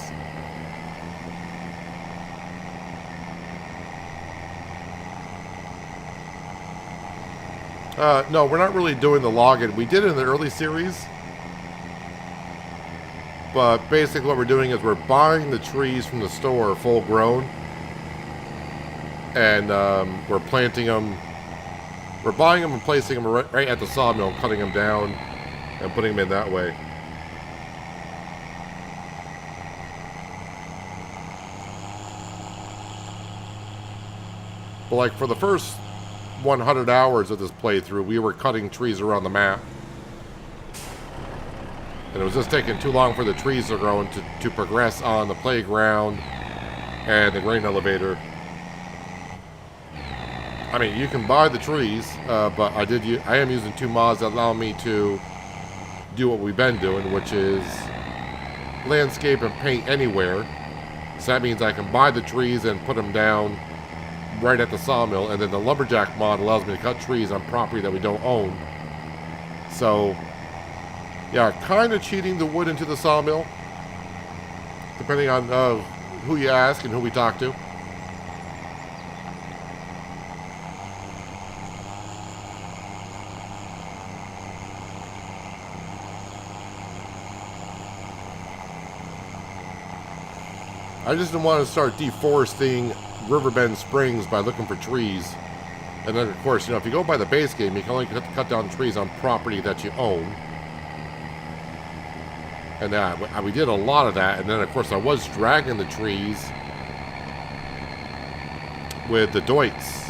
No, we're not really doing the logging. We did it in the early series. But basically what we're doing is we're buying the trees from the store full grown. And we're planting them. We're buying them and placing them right at the sawmill, cutting them down and putting them in that way. But like for the first 100 hours of this playthrough, we were cutting trees around the map. And it was just taking too long for the trees to grow and to progress on the playground and the grain elevator. I mean, you can buy the trees, but I am using 2 mods that allow me to do what we've been doing, which is landscape and paint anywhere. So that means I can buy the trees and put them down right at the sawmill, and then the lumberjack mod allows me to cut trees on property that we don't own. So, yeah, kind of cheating the wood into the sawmill, depending on who you ask and who we talk to. I just didn't want to start deforesting Riverbend Springs by looking for trees. And then, of course, you know, if you go by the base game, you can only cut down trees on property that you own. And we did a lot of that. And then, of course, I was dragging the trees with the Deutz.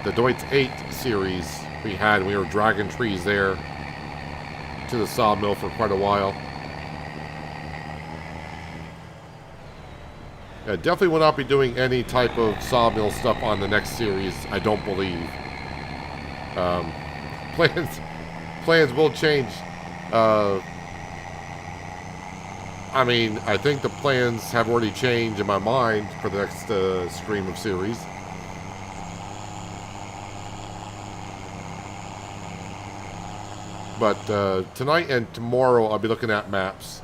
The Deutz 8 series we had. We were dragging trees there to the sawmill for quite a while. I definitely will not be doing any type of sawmill stuff on the next series, I don't believe. Plans will change. I mean, I think the plans have already changed in my mind for the next stream of series. But tonight and tomorrow I'll be looking at maps.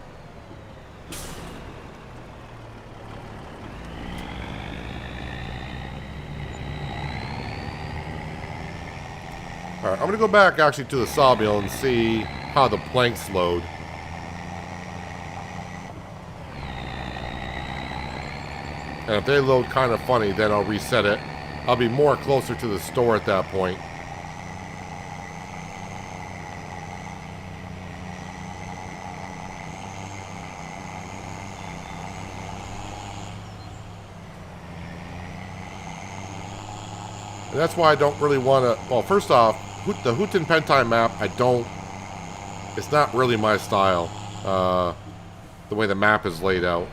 Alright, I'm going to go back actually to the sawmill and see how the planks load. And if they load kind of funny, then I'll reset it. I'll be more closer to the store at that point. And that's why I don't really want to... Well, first off, the Houghton Pentai map, it's not really my style, the way the map is laid out.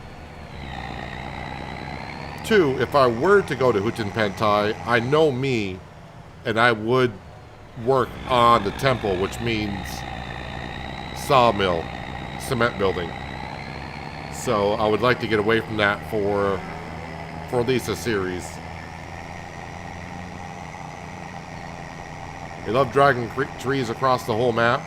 2, if I were to go to Houghton Pentai, I know me, and I would work on the temple, which means sawmill, cement building. So I would like to get away from that for at least a series. They love dragging trees across the whole map.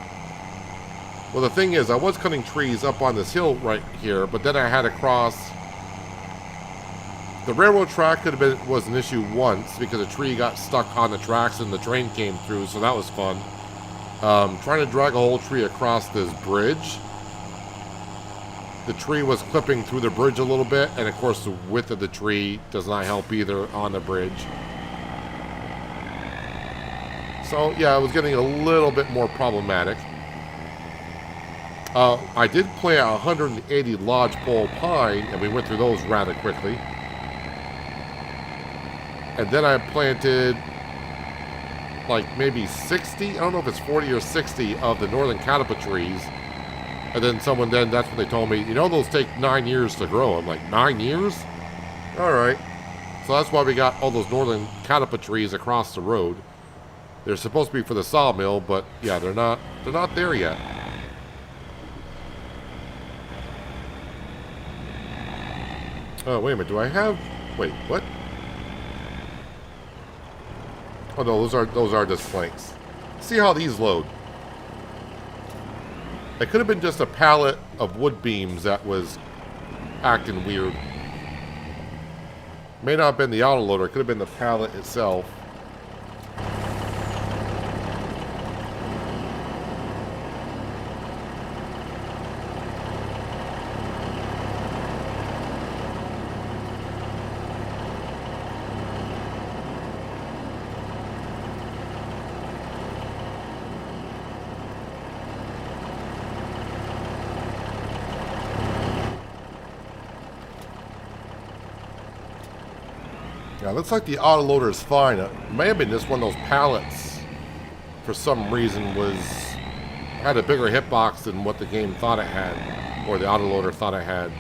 Well, the thing is, I was cutting trees up on this hill right here, but then I had to cross. The railroad track was an issue once because a tree got stuck on the tracks and the train came through, so that was fun. Trying to drag a whole tree across this bridge. The tree was clipping through the bridge a little bit, and of course the width of the tree does not help either on the bridge. So, yeah, it was getting a little bit more problematic. I did plant 180 lodgepole pine, and we went through those rather quickly. And then I planted, like, maybe 60, I don't know if it's 40 or 60 of the northern catalpa trees. And then that's when they told me, you know, those take 9 years to grow. I'm like, 9 years? All right. So that's why we got all those northern catalpa trees across the road. They're supposed to be for the sawmill, but yeah, they're not there yet. Oh, wait a minute, do I have... Wait, what? Oh no, those are just planks. See how these load. It could have been just a pallet of wood beams that was acting weird. May not have been the autoloader, it could have been the pallet itself. Now, it looks like the autoloader is fine. It may have been just one of those pallets, for some reason, had a bigger hitbox than what the game thought it had, or the autoloader thought it had.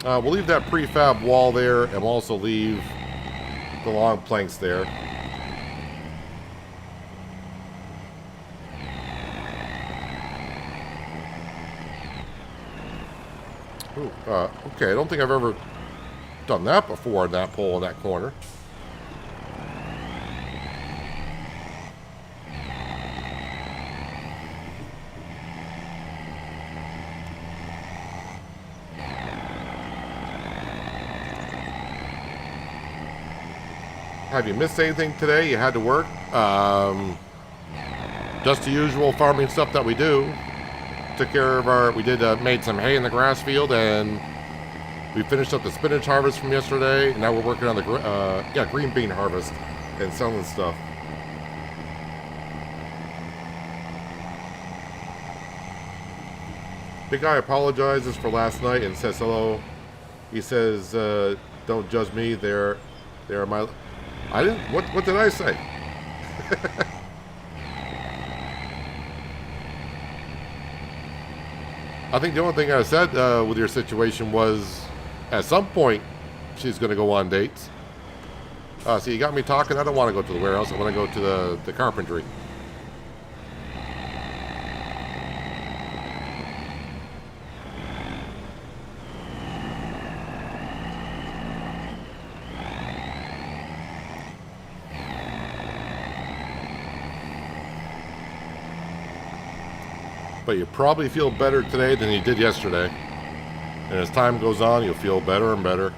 We'll leave that prefab wall there, and we'll also leave the long planks there. Ooh, okay, I don't think I've ever done that before in that pole in that corner. Have you missed anything today? You had to work? Just the usual farming stuff that we do. Took care of made some hay in the grass field, and we finished up the spinach harvest from yesterday, and now we're working on the green bean harvest and selling stuff. Big guy apologizes for last night and says hello. He says, "Don't judge me. They're my." I didn't. What did I say? I think the only thing I said with your situation was, at some point, she's going to go on dates. So you got me talking. I don't want to go to the warehouse. I want to go to the carpentry. But you probably feel better today than you did yesterday. And as time goes on, you'll feel better and better.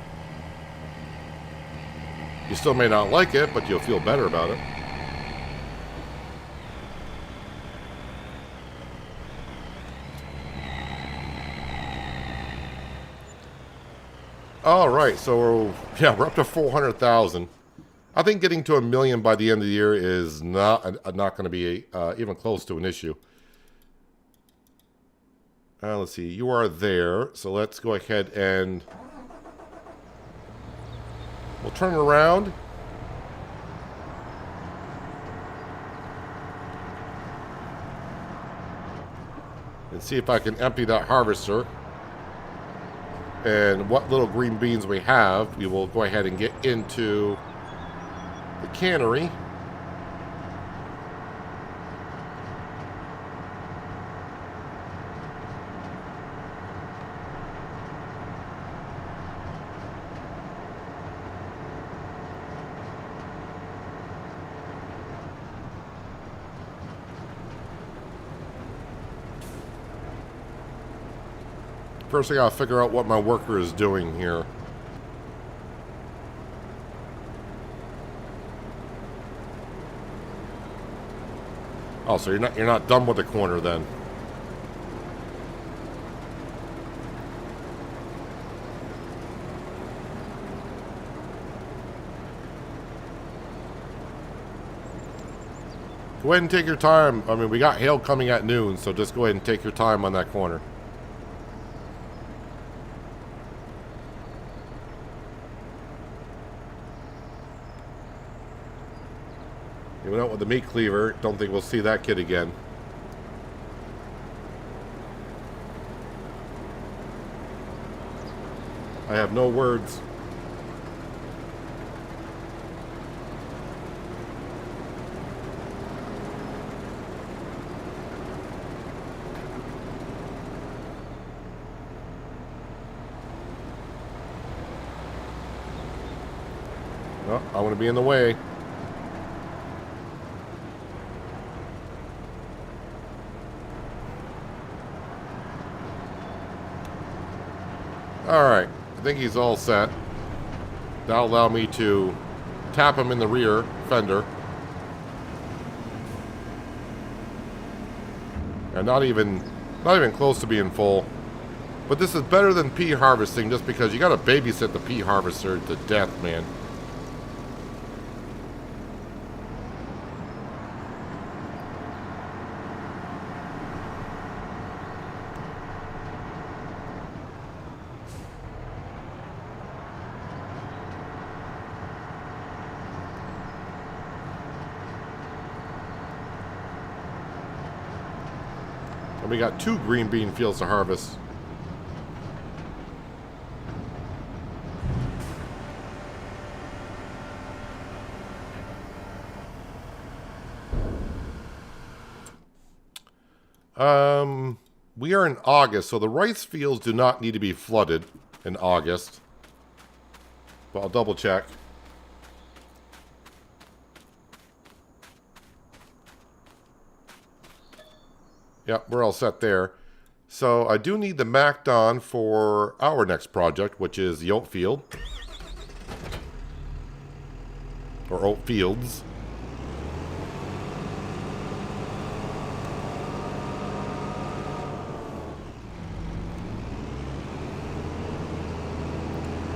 You still may not like it, but you'll feel better about it. All right, so we're up to 400,000. I think getting to 1 million by the end of the year is not going to be even close to an issue. Let's see, you are there, so let's go ahead and we'll turn around. And see if I can empty that harvester. And what little green beans we have, we will go ahead and get into the cannery. First, I gotta figure out what my worker is doing here. Oh, so you're not done with the corner then. Go ahead and take your time. I mean, we got hail coming at noon, so just go ahead and take your time on that corner. He went out with the meat cleaver. Don't think we'll see that kid again. I have no words. Oh, I want to be in the way. Alright, I think he's all set. That'll allow me to tap him in the rear fender. And not even close to being full. But this is better than pea harvesting just because you gotta babysit the pea harvester to death, man. We got 2 green bean fields to harvest. We are in August, so the rice fields do not need to be flooded in August. But I'll double check. Yep, we're all set there. So I do need the MacDon for our next project, which is the oat field. Or oat fields.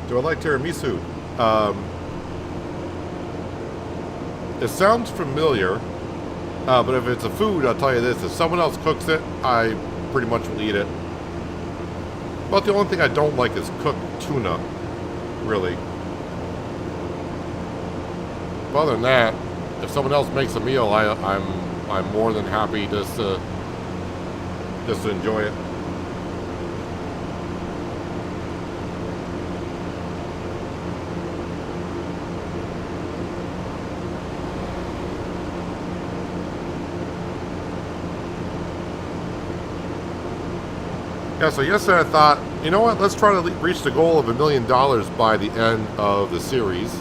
Do I like tiramisu? It sounds familiar, but if it's a food, I'll tell you this. If someone else cooks it, I pretty much will eat it. But the only thing I don't like is cooked tuna, really. But other than that, if someone else makes a meal, I'm more than happy just to enjoy it. Yeah, so yesterday I thought, you know what, let's try to reach the goal of $1 million by the end of the series.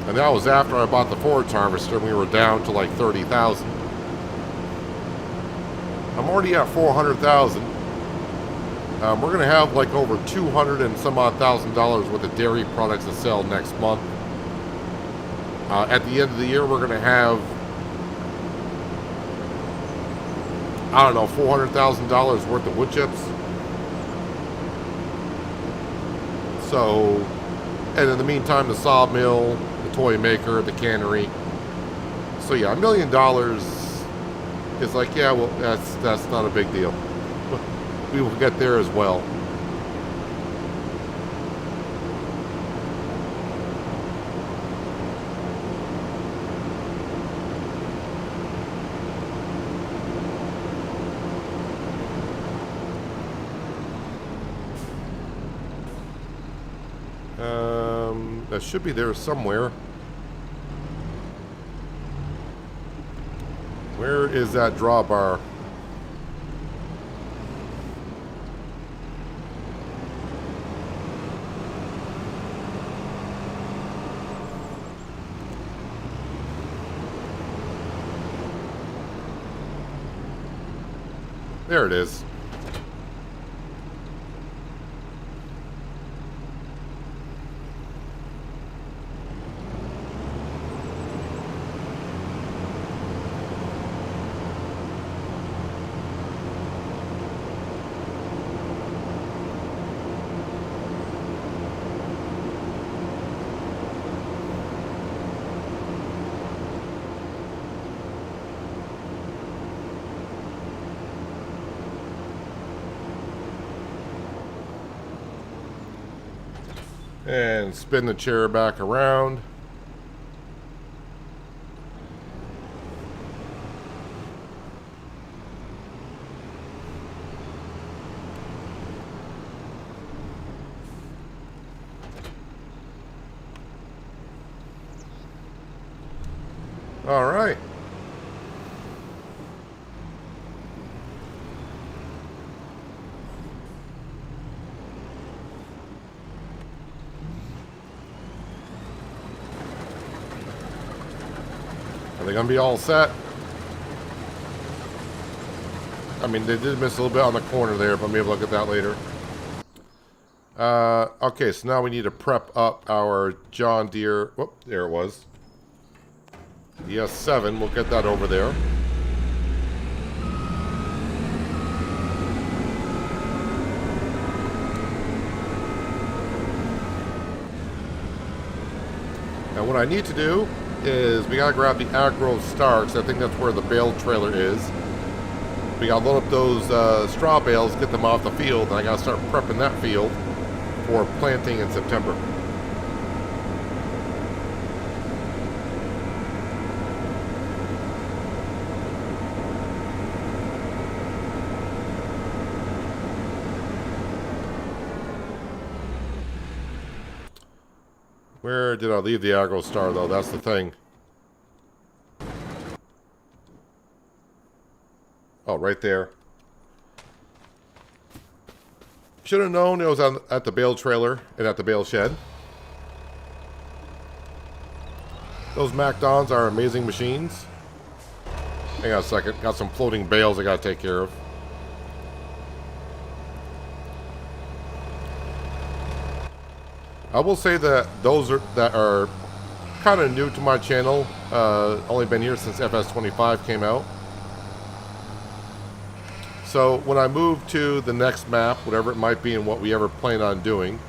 And that was after I bought the forage harvester and we were down to like 30,000. I'm already at 400,000. We're going to have like over 200 and some odd $1,000 worth of dairy products to sell next month. At the end of the year, we're going to have, I don't know, $400,000 worth of wood chips. So, and in the meantime, the sawmill, the toy maker, the cannery. So yeah, $1 million is like, yeah, well, that's not a big deal. We will get there as well. That should be there somewhere. Where is that drawbar? There it is. And spin the chair back around. All right. Are they going to be all set? I mean, they did miss a little bit on the corner there, but maybe look at that later. Okay, so now we need to prep up our John Deere. Whoop, there it was. The S7, we'll get that over there. Now what I need to do is we gotta grab the Agro Star, because I think that's where the bale trailer is. We gotta load up those straw bales, get them off the field, and I gotta start prepping that field for planting in September. Where did I leave the aggro star, though? That's the thing. Oh, right there. Should have known it was at the bale trailer and at the bale shed. Those MacDons are amazing machines. Hang on a second. Got some floating bales I gotta take care of. I will say that those that are kind of new to my channel, only been here since FS25 came out. So when I move to the next map, whatever it might be and what we ever plan on doing,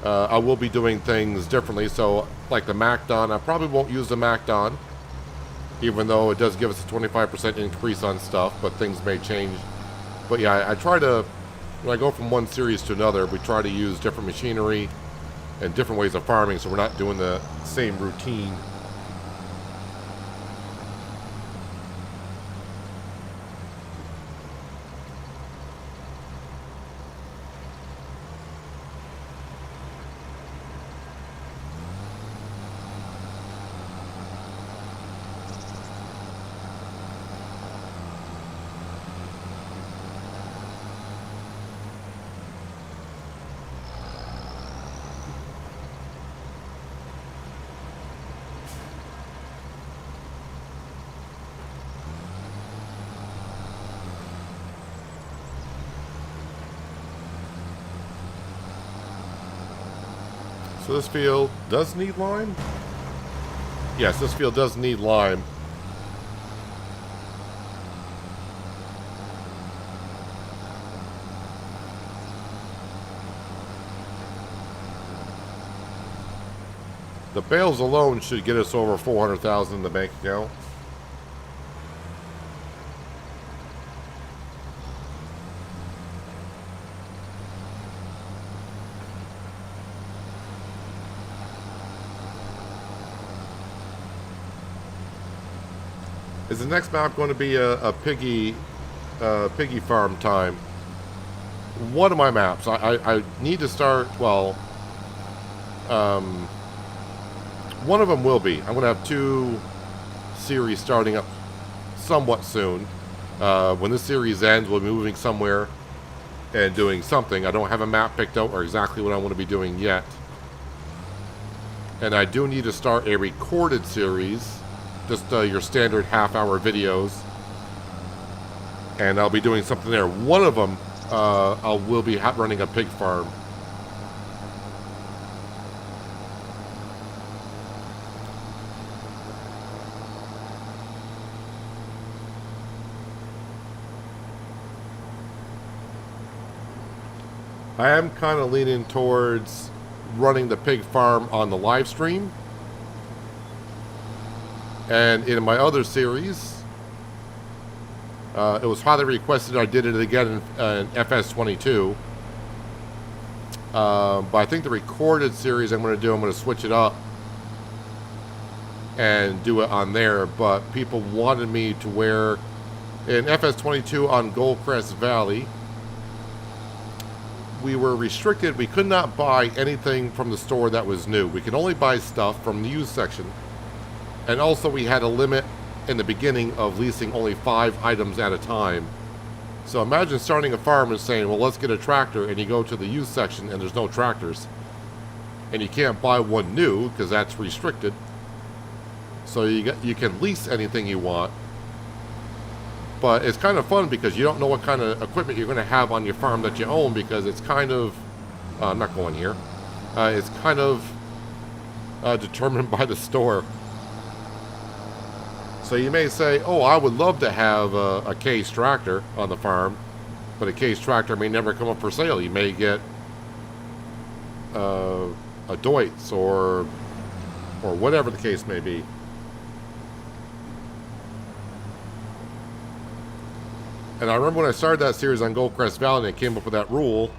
I will be doing things differently. So like the MacDon, I probably won't use the MacDon, even though it does give us a 25% increase on stuff, but things may change. But yeah, I try to, when I go from one series to another, we try to use different machinery and different ways of farming, so we're not doing the same routine. So this field does need lime? Yes, this field does need lime. The bales alone should get us over 400,000 in the bank account. Is the next map going to be a piggy farm time? One of my maps. I need to start, well, one of them will be. I'm going to have 2 series starting up somewhat soon. When this series ends, we'll be moving somewhere and doing something. I don't have a map picked out or exactly what I want to be doing yet. And I do need to start a recorded series. Just your standard half-hour videos, and I'll be doing something there. One of them, I will be running a pig farm. I am kind of leaning towards running the pig farm on the live stream. And in my other series, it was highly requested I did it again in FS22. But I think the recorded series I'm going to switch it up and do it on there. But people wanted me to wear, in FS22 on Goldcrest Valley, we were restricted. We could not buy anything from the store that was new. We could only buy stuff from the used section. And also we had a limit in the beginning of leasing only 5 items at a time. So imagine starting a farm and saying, well, let's get a tractor, and you go to the used section and there's no tractors. And you can't buy one new because that's restricted. So you can lease anything you want. But it's kind of fun because you don't know what kind of equipment you're going to have on your farm that you own, because it's kind of, I'm not going here, it's kind of determined by the store. So you may say, oh, I would love to have a Case tractor on the farm, but a Case tractor may never come up for sale. You may get a Deutz or whatever the case may be. And I remember when I started that series on Goldcrest Valley and it came up with that rule,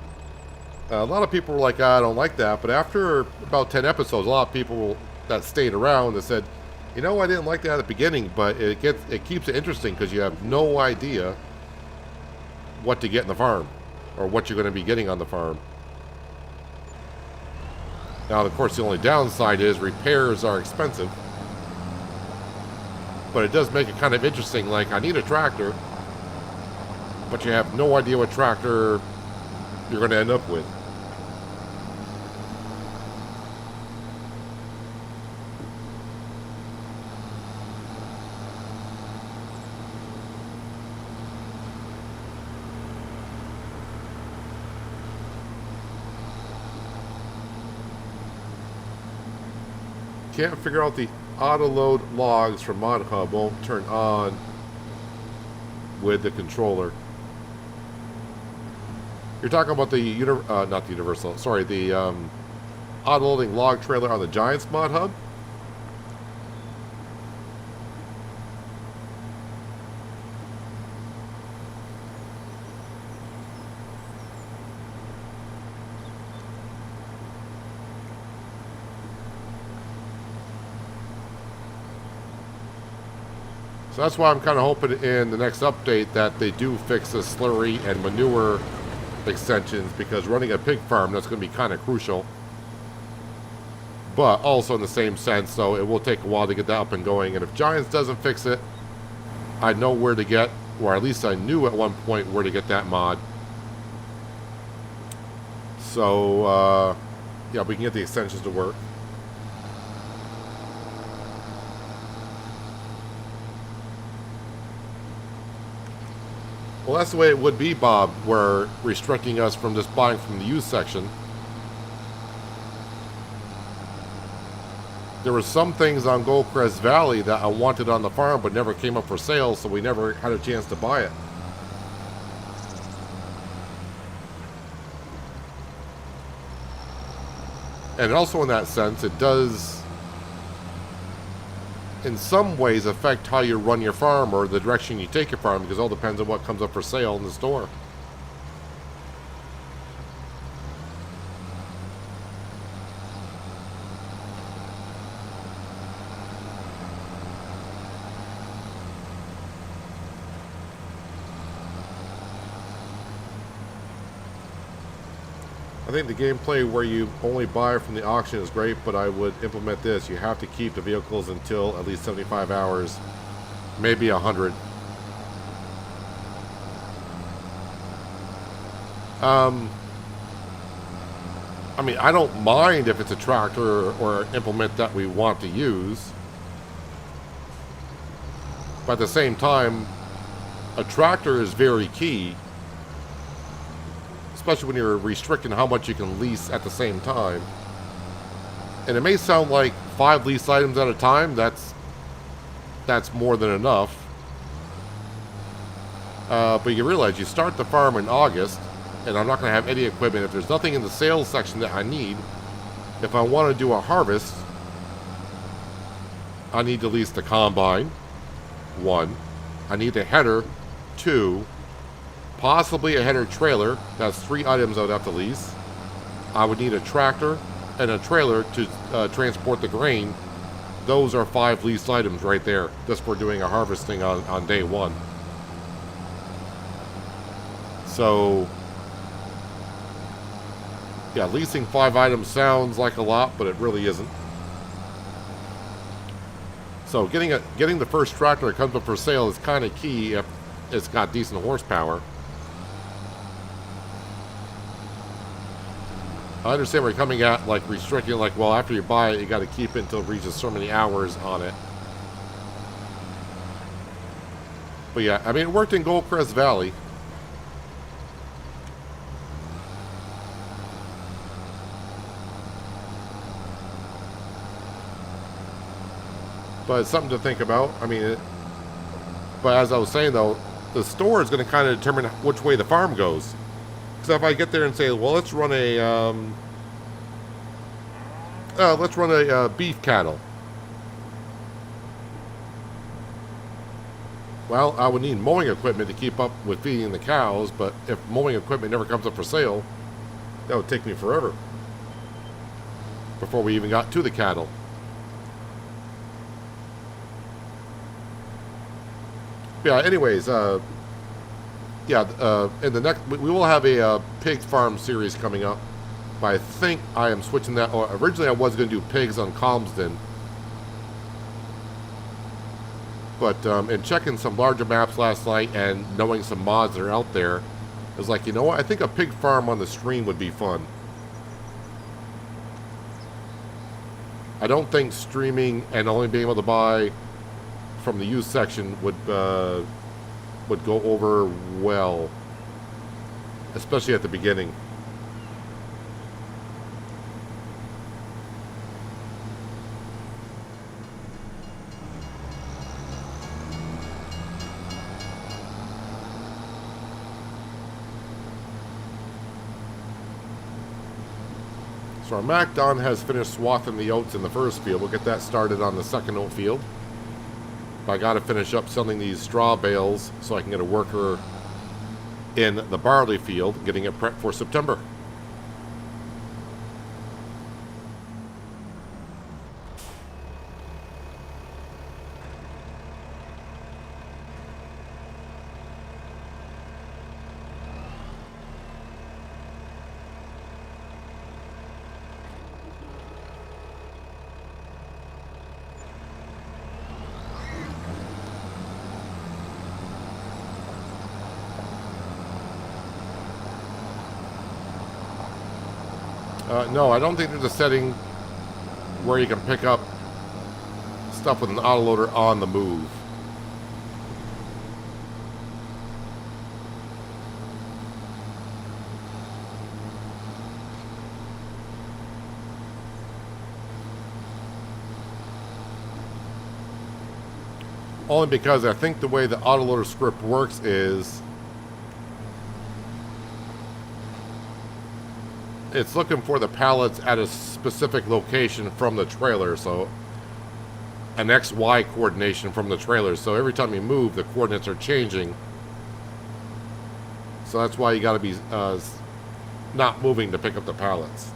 a lot of people were like, I don't like that. But after about 10 episodes, a lot of people that stayed around that said, you know, I didn't like that at the beginning, but it keeps it interesting because you have no idea what to get in the farm or what you're going to be getting on the farm. Now, of course, the only downside is repairs are expensive. But it does make it kind of interesting. Like, I need a tractor, but you have no idea what tractor you're going to end up with. Can't figure out the auto load logs from Mod Hub won't turn on with the controller. You're talking about the not the universal, sorry, the auto loading log trailer on the Giants Mod Hub. So that's why I'm kind of hoping in the next update that they do fix the slurry and manure extensions, because running a pig farm, that's going to be kind of crucial. But also in the same sense, so it will take a while to get that up and going. And if Giants doesn't fix it, I know where to get, or at least I knew at one point where to get that mod. So, yeah, we can get the extensions to work. Well, that's the way it would be, Bob, where restricting us from just buying from the used section. There were some things on Goldcrest Valley that I wanted on the farm but never came up for sale, so we never had a chance to buy it. And also in that sense, it does in some ways affect how you run your farm or the direction you take your farm, because it all depends on what comes up for sale in the store. I think the gameplay where you only buy from the auction is great, but I would implement this. You have to keep the vehicles until at least 75 hours, maybe 100. I mean, I don't mind if it's a tractor or implement that we want to use. But at the same time, a tractor is very key, especially when you're restricting how much you can lease at the same time. And it may sound like 5 lease items at a time. That's more than enough. But you realize you start the farm in August, and I'm not going to have any equipment. If there's nothing in the sales section that I need, if I want to do a harvest, I need to lease the combine, 1. I need a header, 2. Possibly a header trailer. That's 3 items I would have to lease. I would need a tractor and a trailer to transport the grain. Those are 5 leased items right there, just for doing a harvesting on day 1. So, yeah, leasing 5 items sounds like a lot, but it really isn't. So getting the first tractor that comes up for sale is kind of key if it's got decent horsepower. I understand we're coming at, like, restricting, like, well, after you buy it, you got to keep it until it reaches so many hours on it. But yeah, I mean, it worked in Goldcrest Valley. But it's something to think about. I mean, but as I was saying, though, the store is going to kind of determine which way the farm goes. So if I get there and say, well, let's run a beef cattle. Well, I would need mowing equipment to keep up with feeding the cows, but if mowing equipment never comes up for sale, that would take me forever before we even got to the cattle. Yeah, anyways, in the next, we will have a pig farm series coming up. But I think I am switching that. Or originally, I was going to do pigs on Calmsden. But in checking some larger maps last night and knowing some mods that are out there, I was like, you know what? I think a pig farm on the stream would be fun. I don't think streaming and only being able to buy from the used section would go over well, especially at the beginning. So our Mac Don has finished swathing the oats in the first field. We'll get that started on the second oat field. But I got to finish up selling these straw bales so I can get a worker in the barley field, getting it prepped for September. No, I don't think there's a setting where you can pick up stuff with an autoloader on the move. Only because I think the way the autoloader script works is it's looking for the pallets at a specific location from the trailer, so an XY coordination from the trailer. So every time you move, the coordinates are changing. So that's why you got to be not moving to pick up the pallets.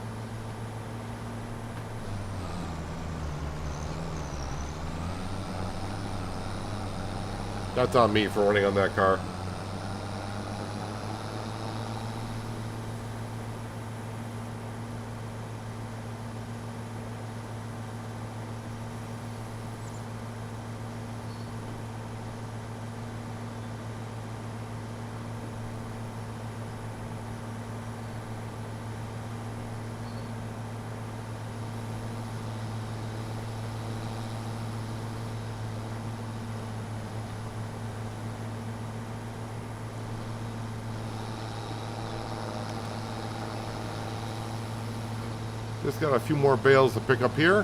That's on me for running on that car. Just got a few more bales to pick up here.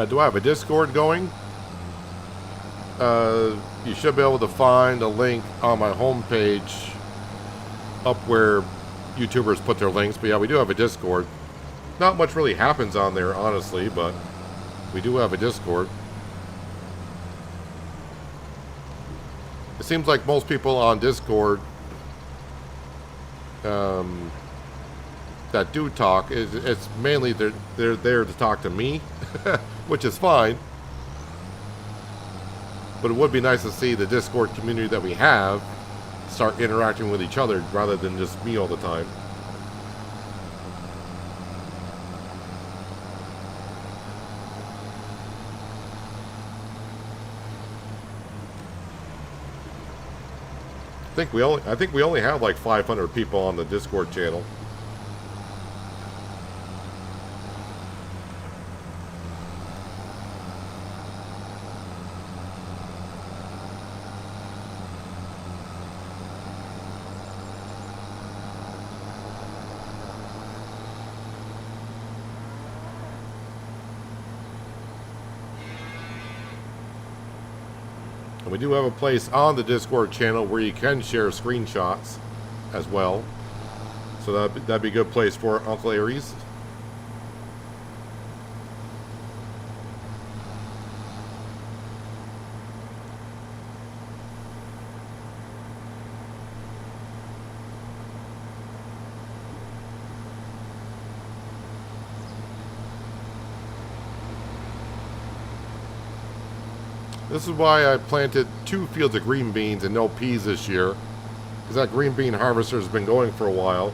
Do I have a Discord going? You should be able to find a link on my homepage up where YouTubers put their links. But yeah, we do have a Discord. Not much really happens on there, honestly, but we do have a Discord. It seems like most people on Discord that do talk, it's mainly they're there to talk to me, which is fine. But it would be nice to see the Discord community that we have start interacting with each other rather than just me all the time. I think we only have like 500 people on the Discord channel. And we do have a place on the Discord channel where you can share screenshots as well. So that'd be a good place for Uncle Aries. This is why I planted 2 fields of green beans and no peas this year. Because that green bean harvester has been going for a while.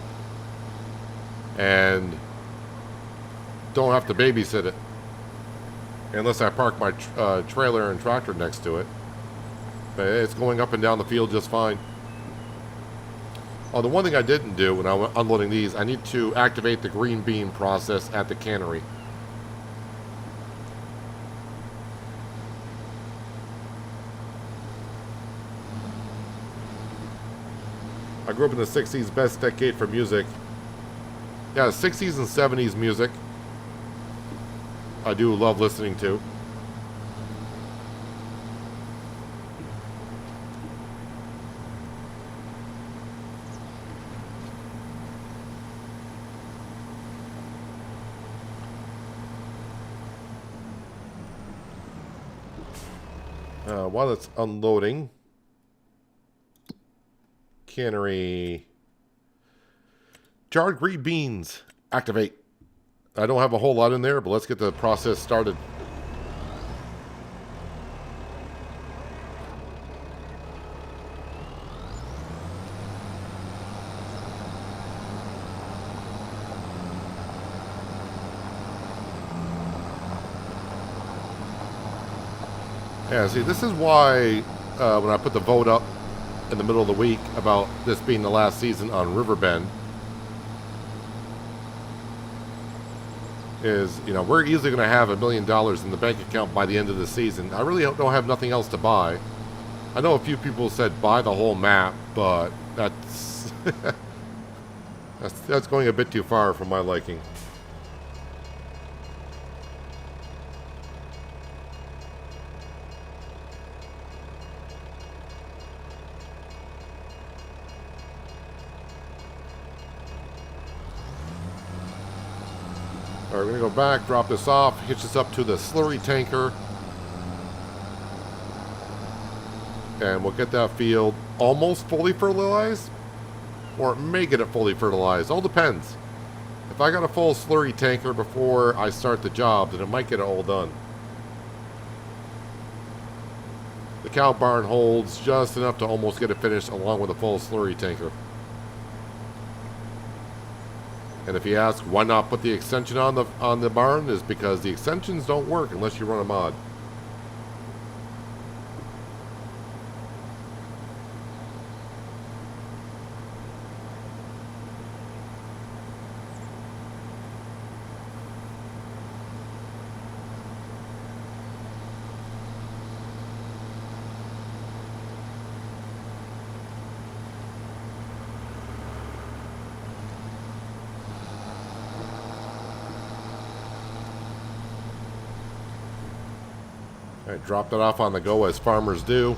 And don't have to babysit it. Unless I park my trailer and tractor next to it. But it's going up and down the field just fine. Oh, the one thing I didn't do when I was unloading these, I need to activate the green bean process at the cannery. I grew up in the 60s, best decade for music. Yeah, 60s and 70s music. I do love listening to. While it's unloading, cannery, jarred green beans, activate. I don't have a whole lot in there, but let's get the process started. Yeah, see, this is why when I put the vote up in the middle of the week about this being the last season on Riverbend, is, you know, we're easily going to have $1 million in the bank account by the end of the season. I really don't have nothing else to buy. I know a few people said buy the whole map, but that's that's going a bit too far for my liking. All right, we're going to go back, drop this off, hitch this up to the slurry tanker. And we'll get that field almost fully fertilized. Or it may get it fully fertilized. All depends. If I got a full slurry tanker before I start the job, then it might get it all done. The cow barn holds just enough to almost get it finished along with a full slurry tanker. And if you ask why not put the extension on the barn, is because the extensions don't work unless you run a mod. All right, drop that off on the go as farmers do.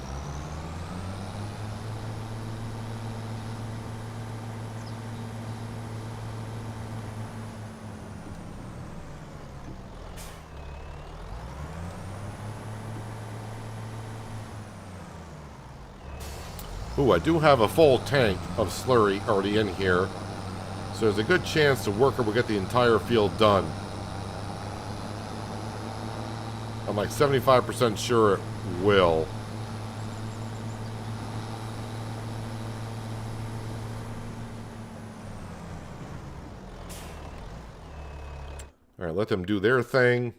Ooh, I do have a full tank of slurry already in here, so there's a good chance the worker will get the entire field done. I'm like 75% sure it will. All right, let them do their thing.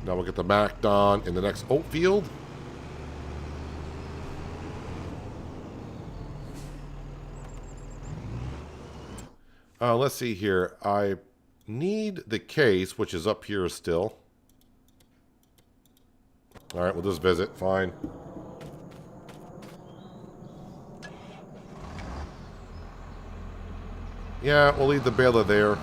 Now we'll get the Mac done in the next oat field. Let's see here. I need the case, which is up here still. All right, we'll just visit. Fine. Yeah, we'll leave the baler there.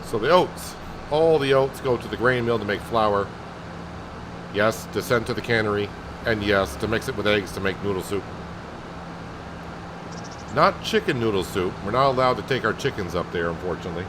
So the oats, all the oats go to the grain mill to make flour. Yes, to send to the cannery. And yes, to mix it with eggs to make noodle soup. Not chicken noodle soup. We're not allowed to take our chickens up there, unfortunately.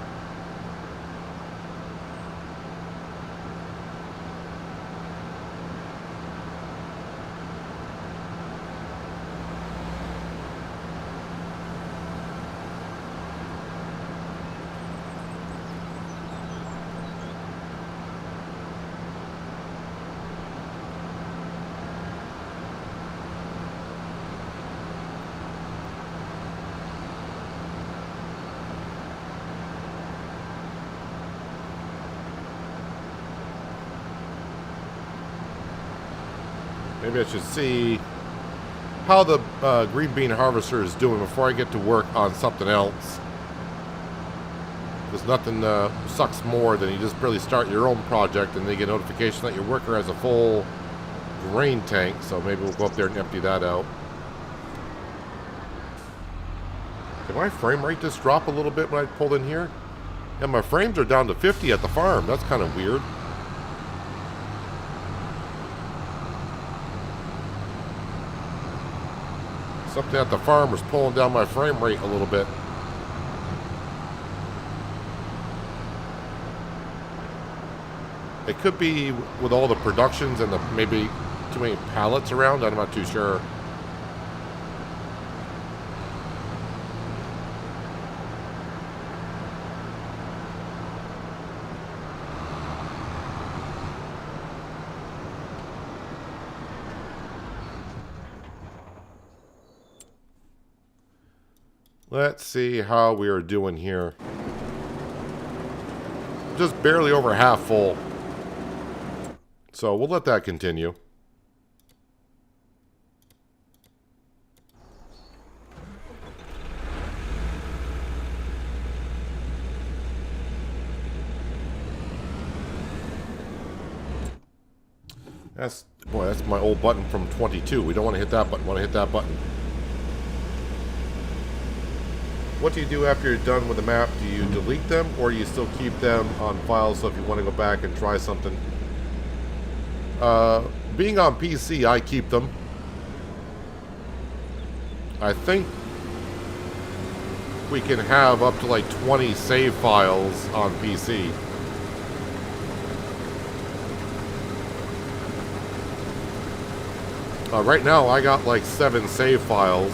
Maybe I should see how the green bean harvester is doing before I get to work on something else. Because nothing sucks more than you just barely start your own project and then you get a notification that your worker has a full grain tank. So maybe we'll go up there and empty that out. Did my frame rate just drop a little bit when I pulled in here? Yeah, my frames are down to 50 at the farm. That's kind of weird. Something at the farm was pulling down my frame rate a little bit. It could be with all the productions and the maybe too many pallets around. I'm not too sure. Let's see how we are doing here. Just barely over half full. So we'll let that continue. That's my old button from 22. We don't want to hit that button. We want to hit that button. What do you do after you're done with the map? Do you delete them or do you still keep them on files so if you want to go back and try something? Being on PC, I keep them. I think we can have up to like 20 save files on PC. Right now, I got like 7 save files.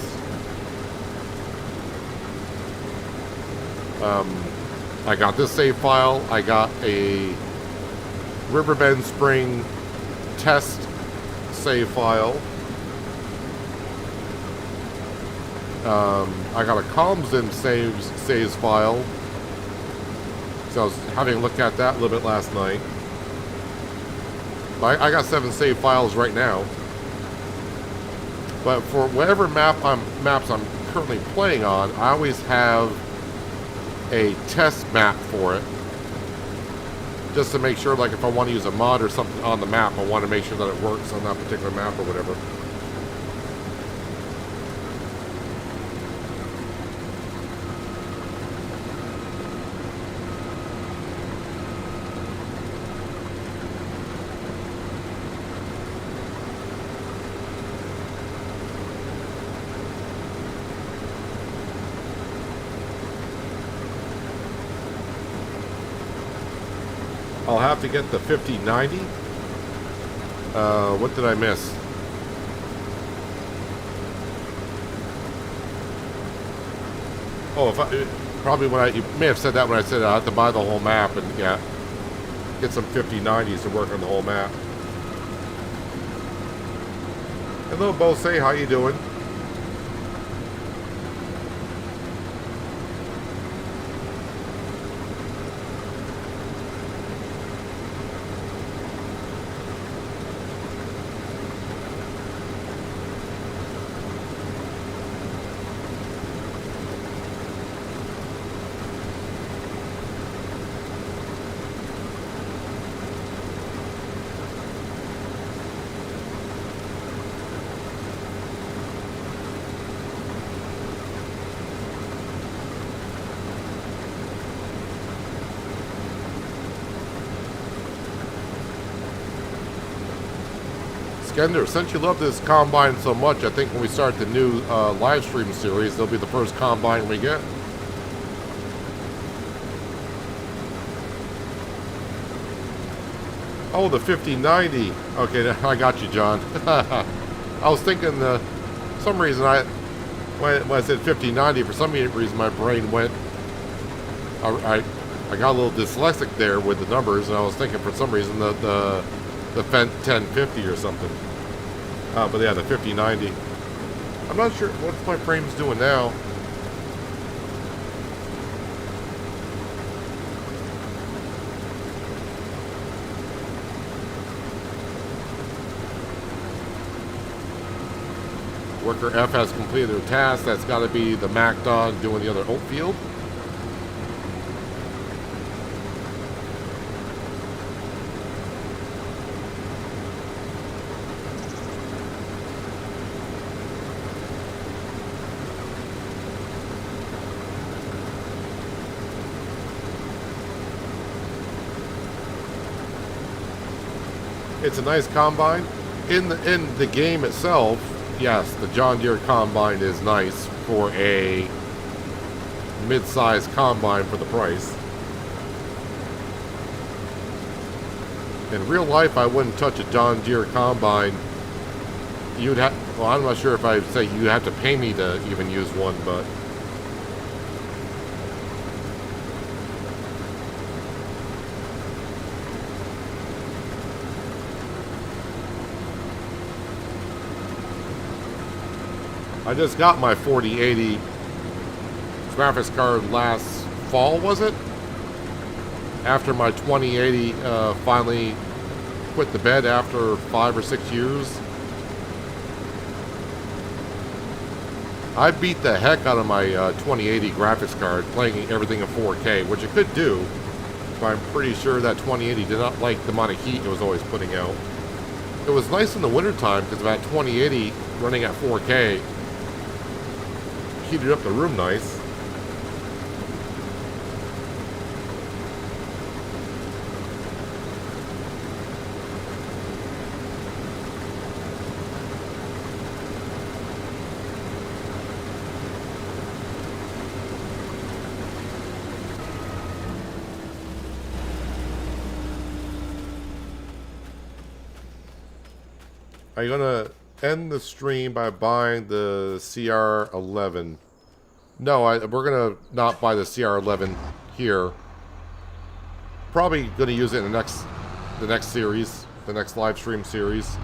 I got this save file. I got a Riverbend Spring test save file. I got a Calmsden saves file. So I was having a look at that a little bit last night. I got 7 save files right now. But for whatever maps I'm currently playing on, I always have a test map for it. Just to make sure, like if I want to use a mod or something on the map, I want to make sure that it works on that particular map or whatever. I'll have to get the 5090. What did I miss? Oh, probably when you may have said that when I said I have to buy the whole map and yeah, get some 5090s to work on the whole map. Hello, Bose. How you doing? Ender, since you love this combine so much, I think when we start the new live stream series, it'll be the first combine we get. Oh, the 5090. Okay, I got you, John. I was thinking, for some reason, when I said 5090, for some reason my brain went, I got a little dyslexic there with the numbers, and I was thinking for some reason the 1050 or something. But yeah, the 5090. I'm not sure what my frame's doing now. Worker F has completed their task. That's got to be the Mac dog doing the other oat field. It's a nice combine. In the game itself, yes, the John Deere combine is nice for a mid-sized combine for the price. In real life, I wouldn't touch a John Deere combine. You'd have, well, I'm not sure if I'd say you have to pay me to even use one, but I just got my 4080 graphics card last fall, was it? After my 2080 finally quit the bed after 5 or 6 years. I beat the heck out of my 2080 graphics card playing everything in 4K, which it could do, but I'm pretty sure that 2080 did not like the amount of heat it was always putting out. It was nice in the wintertime because that 2080 running at 4K heated up the room nice. Are you gonna end the stream by buying the CR11? No, we're gonna not buy the CR11 here. Probably gonna use it in the next series, the next live stream series.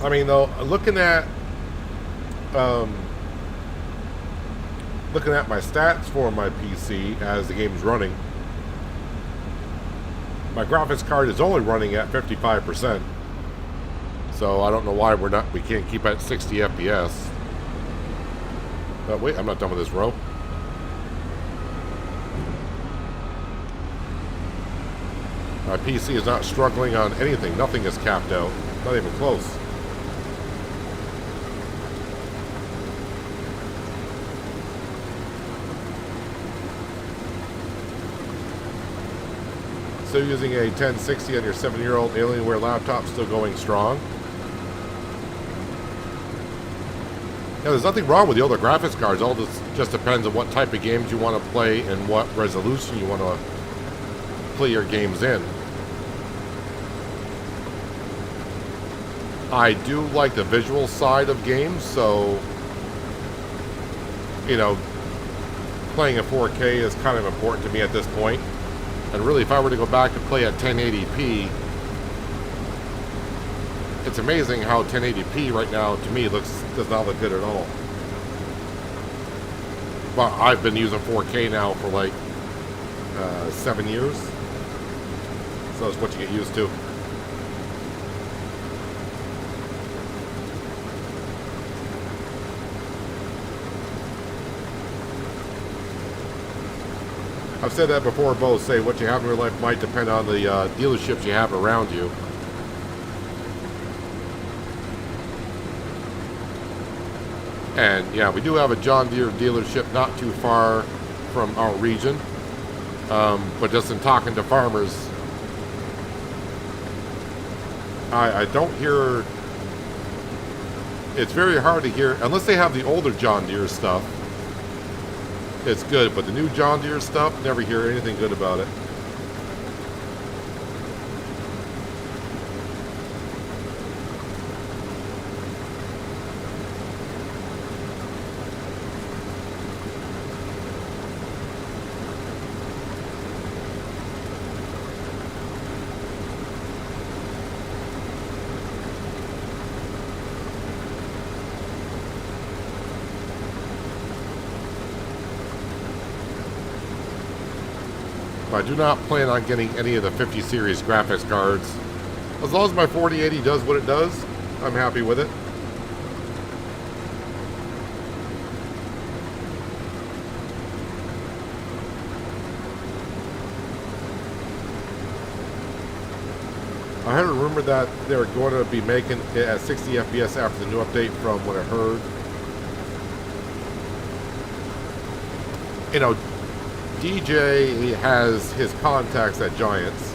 I mean, though, looking at my stats for my PC as the game's running, my graphics card is only running at 55%. So I don't know why we can't keep at 60 FPS. But wait, I'm not done with this row. My PC is not struggling on anything. Nothing is capped out. Not even close. Still using a 1060 on your 7-year-old Alienware laptop, still going strong. Now, there's nothing wrong with the older graphics cards. All this just depends on what type of games you want to play and what resolution you want to play your games in. I do like the visual side of games, so, you know, playing in 4K is kind of important to me at this point. And really, if I were to go back and play at 1080p, it's amazing how 1080p right now, to me, does not look good at all. But I've been using 4K now for like 7 years. So it's what you get used to. I've said that before, both say what you have in your life might depend on the dealerships you have around you. And yeah, we do have a John Deere dealership not too far from our region. But just in talking to farmers, I don't hear, it's very hard to hear, unless they have the older John Deere stuff, it's good, but the new John Deere stuff, never hear anything good about it. I do not plan on getting any of the 50 series graphics cards. As long as my 4080 does what it does, I'm happy with it. I heard a rumor that they were going to be making it at 60 FPS after the new update from what I heard. You know, DJ has his contacts at Giants.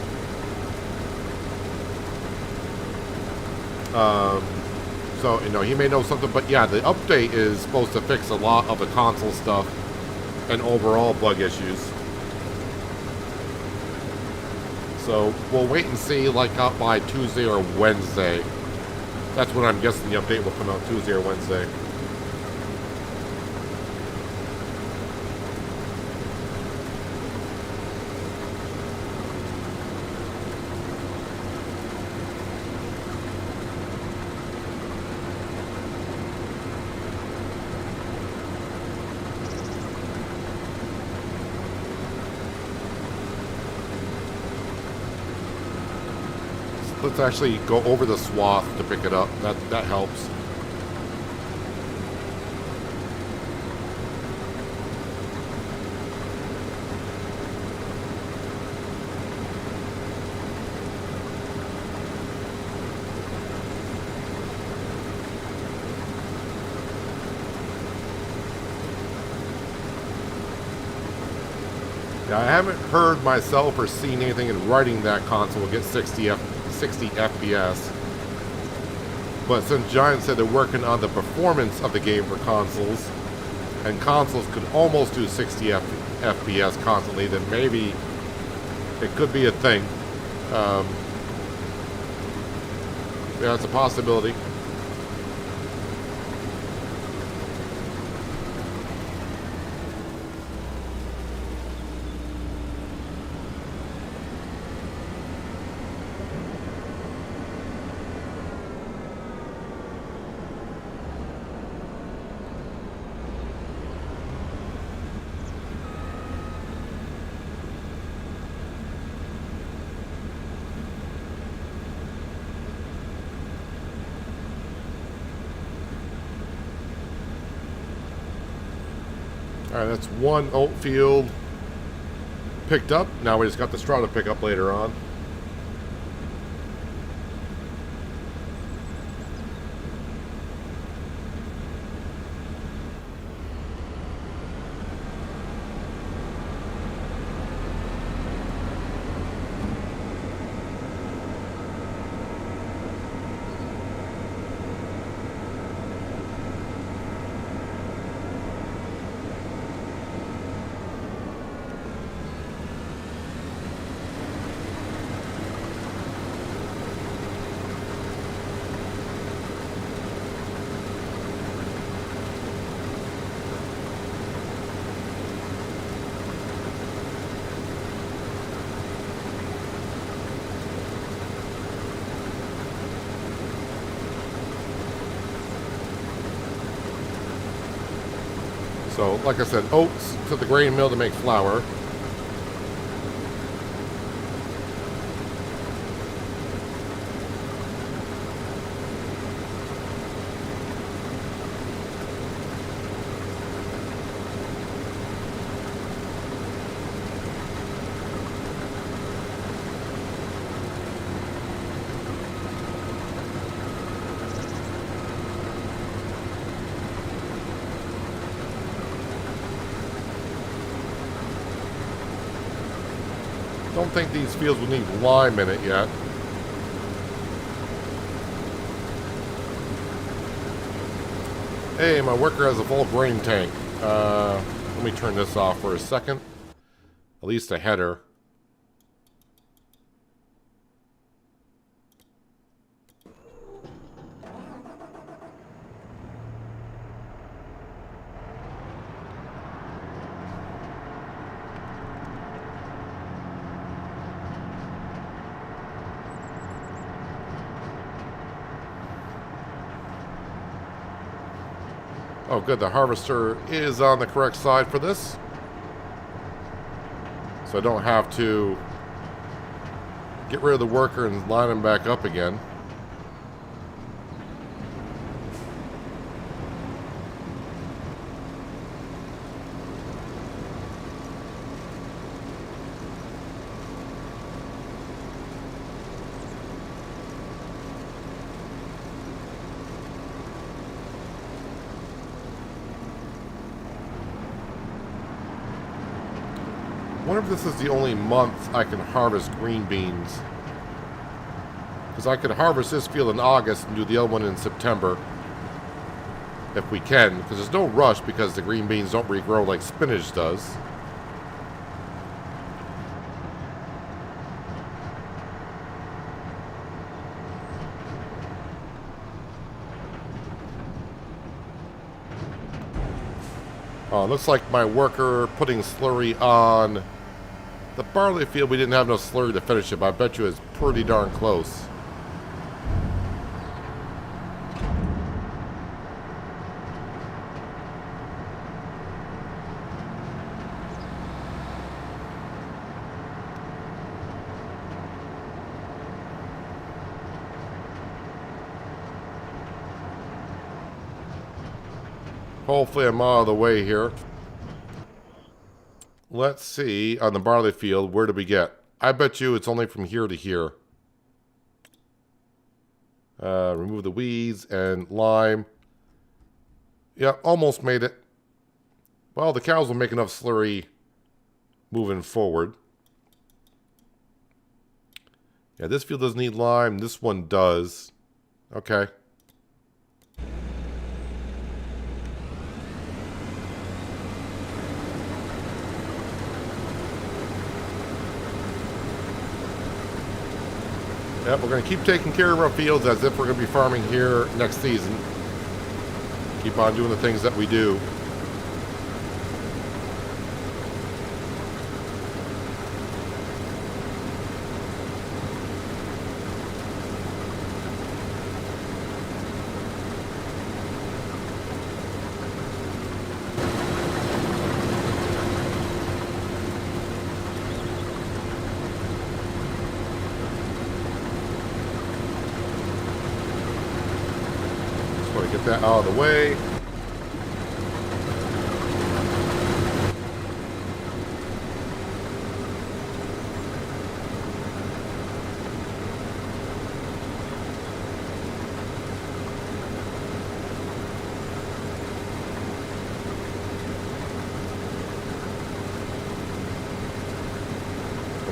So, you know, he may know something, but yeah, the update is supposed to fix a lot of the console stuff and overall bug issues. So, we'll wait and see, like, up by Tuesday or Wednesday. That's when I'm guessing the update will come out, Tuesday or Wednesday. Let's actually go over the swath to pick it up. That helps. Yeah, I haven't heard myself or seen anything in writing that console will get 60 FPS. But since Giant said they're working on the performance of the game for consoles, and consoles can almost do 60 FPS constantly, then maybe it could be a thing. Yeah, it's a possibility. Alright, that's one oat field picked up. Now we just got the straw to pick up later on. So, like I said, oats to the grain mill to make flour. Don't think these fields will need lime in it yet. Hey, my worker has a full grain tank. Let me turn this off for a second. At least a header. Oh, good. The harvester is on the correct side for this. So I don't have to get rid of the worker and line him back up again. I wonder if this is the only month I can harvest green beans. Because I could harvest this field in August and do the other one in September. If we can. Because there's no rush because the green beans don't regrow like spinach does. Oh, it looks like my worker putting slurry on the barley field. We didn't have no slurry to finish it, but I bet you it's pretty darn close. Hopefully I'm out of the way here. Let's see, on the barley field, where do we get? I bet you it's only from here to here. Remove the weeds and lime. Yeah, almost made it. Well, the cows will make enough slurry moving forward. Yeah, this field doesn't need lime. This one does. Okay. Yep, we're going to keep taking care of our fields as if we're going to be farming here next season. Keep on doing the things that we do. Get that out of the way. And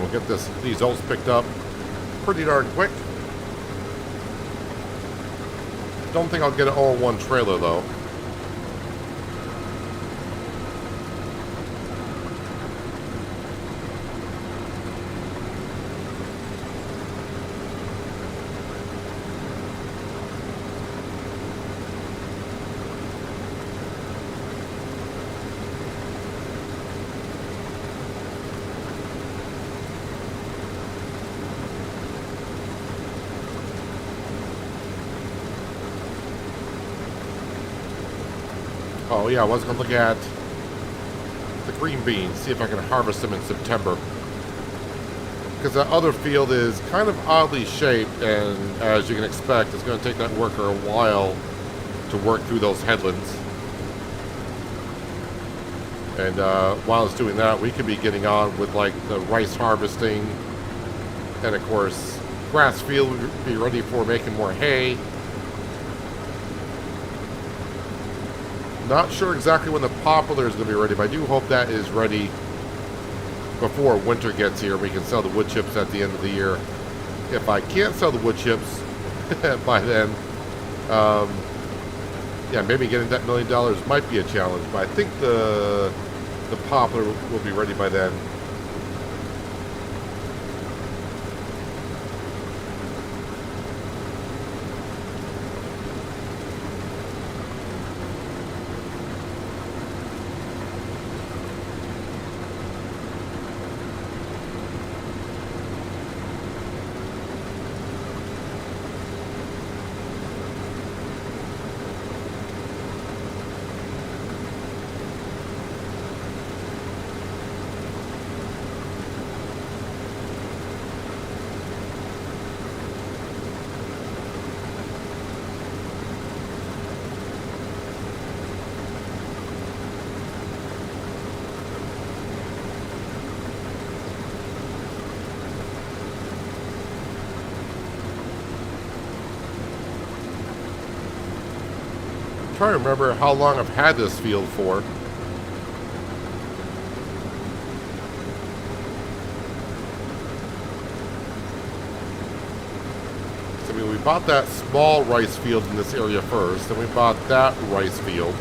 we'll get these oats picked up pretty darn quick. Don't think I'll get an all-in-one trailer, though. Oh yeah, I was going to look at the green beans, see if I can harvest them in September. Because that other field is kind of oddly shaped, and as you can expect, it's going to take that worker a while to work through those headlands. And while it's doing that, we could be getting on with like the rice harvesting, and of course, grass field would be ready for making more hay. Not sure exactly when the poplar is going to be ready, but I do hope that is ready before winter gets here. We can sell the wood chips at the end of the year. If I can't sell the wood chips by then, yeah, maybe getting that $1 million might be a challenge. But I think the poplar will be ready by then. Trying to remember how long I've had this field for. So, I mean, we bought that small rice field in this area first, then we bought that rice field.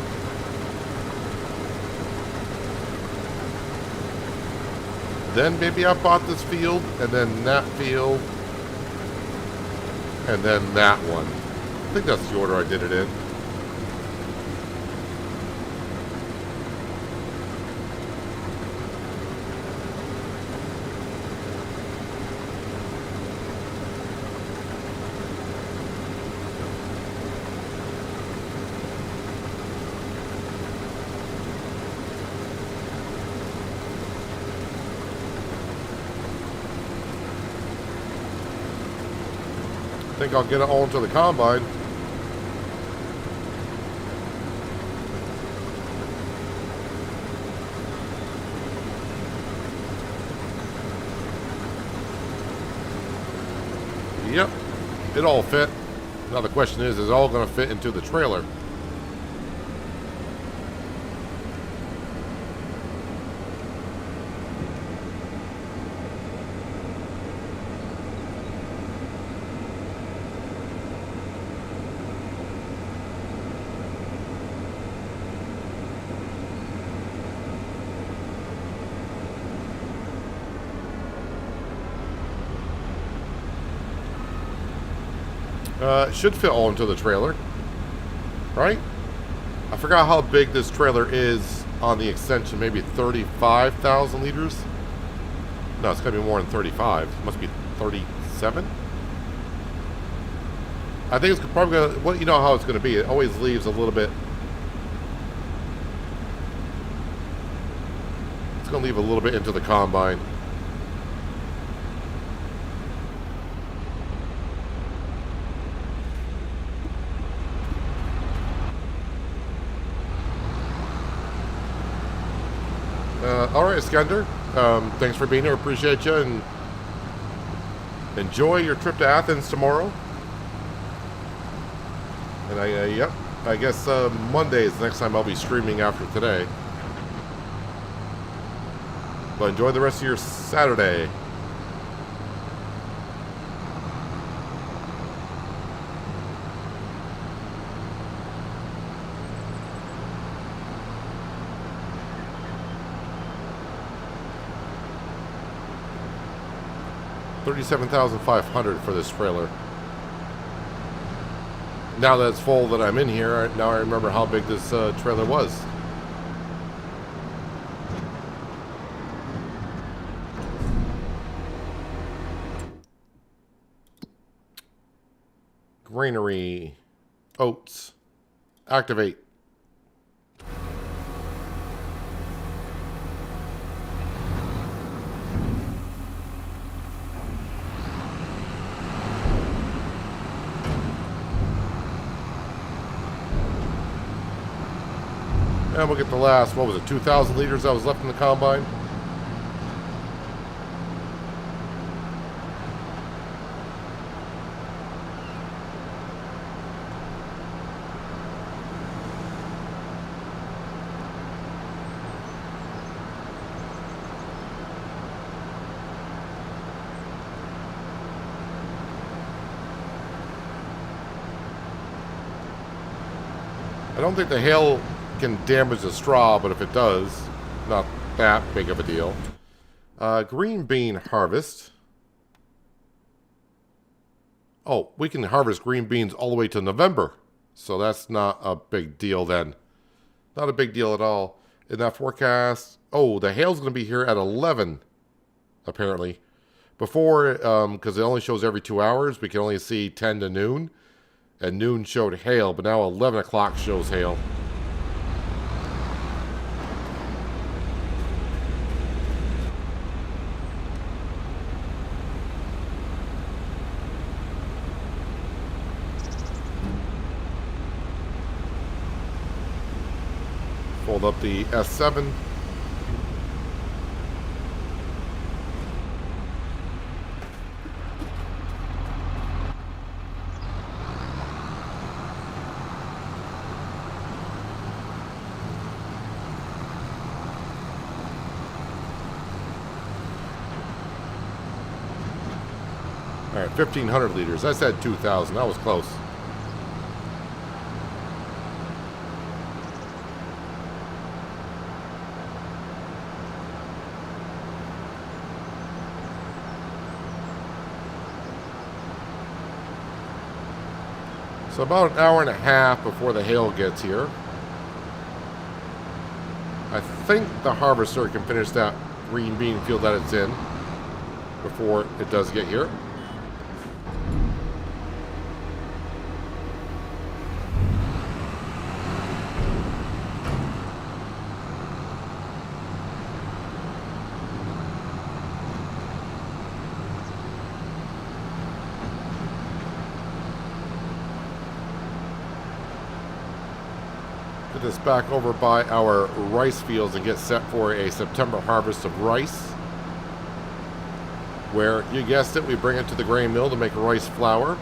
Then maybe I bought this field, and then that field, and then that one. I think that's the order I did it in. I think I'll get it all into the combine. Yep, it all fit. Now the question is it all going to fit into the trailer? It should fit all into the trailer, right? I forgot how big this trailer is on the extension. Maybe 35,000 liters? No, it's going to be more than 35. It must be 37? I think it's probably going to... Well, you know how it's going to be. It always leaves a little bit... It's going to leave a little bit into the combine. All right, Skender. Thanks for being here. Appreciate you, and enjoy your trip to Athens tomorrow. And yep, I guess Monday is the next time I'll be streaming after today. But enjoy the rest of your Saturday. $37,500 for this trailer. Now that it's full that I'm in here, now I remember how big this trailer was. Granary. Oats. Activate. And we'll get the last, what was it, 2,000 liters that was left in the combine. I don't think the hail can damage the straw, but if it does, not that big of a deal. Green bean harvest. Oh, we can harvest green beans all the way to November. So that's not a big deal then. Not a big deal at all. In that forecast, oh, the hail's going to be here at 11, apparently. Before, because it only shows every 2 hours, we can only see 10 to noon. And noon showed hail, but now 11 o'clock shows hail. Fold up the S7. All right, 1,500 liters. I said 2,000. That was close. So about an hour and a half before the hail gets here. I think the harvester can finish that green bean field that it's in before it does get here. Put this back over by our rice fields and get set for a September harvest of rice, where, you guessed it, we bring it to the grain mill to make rice flour.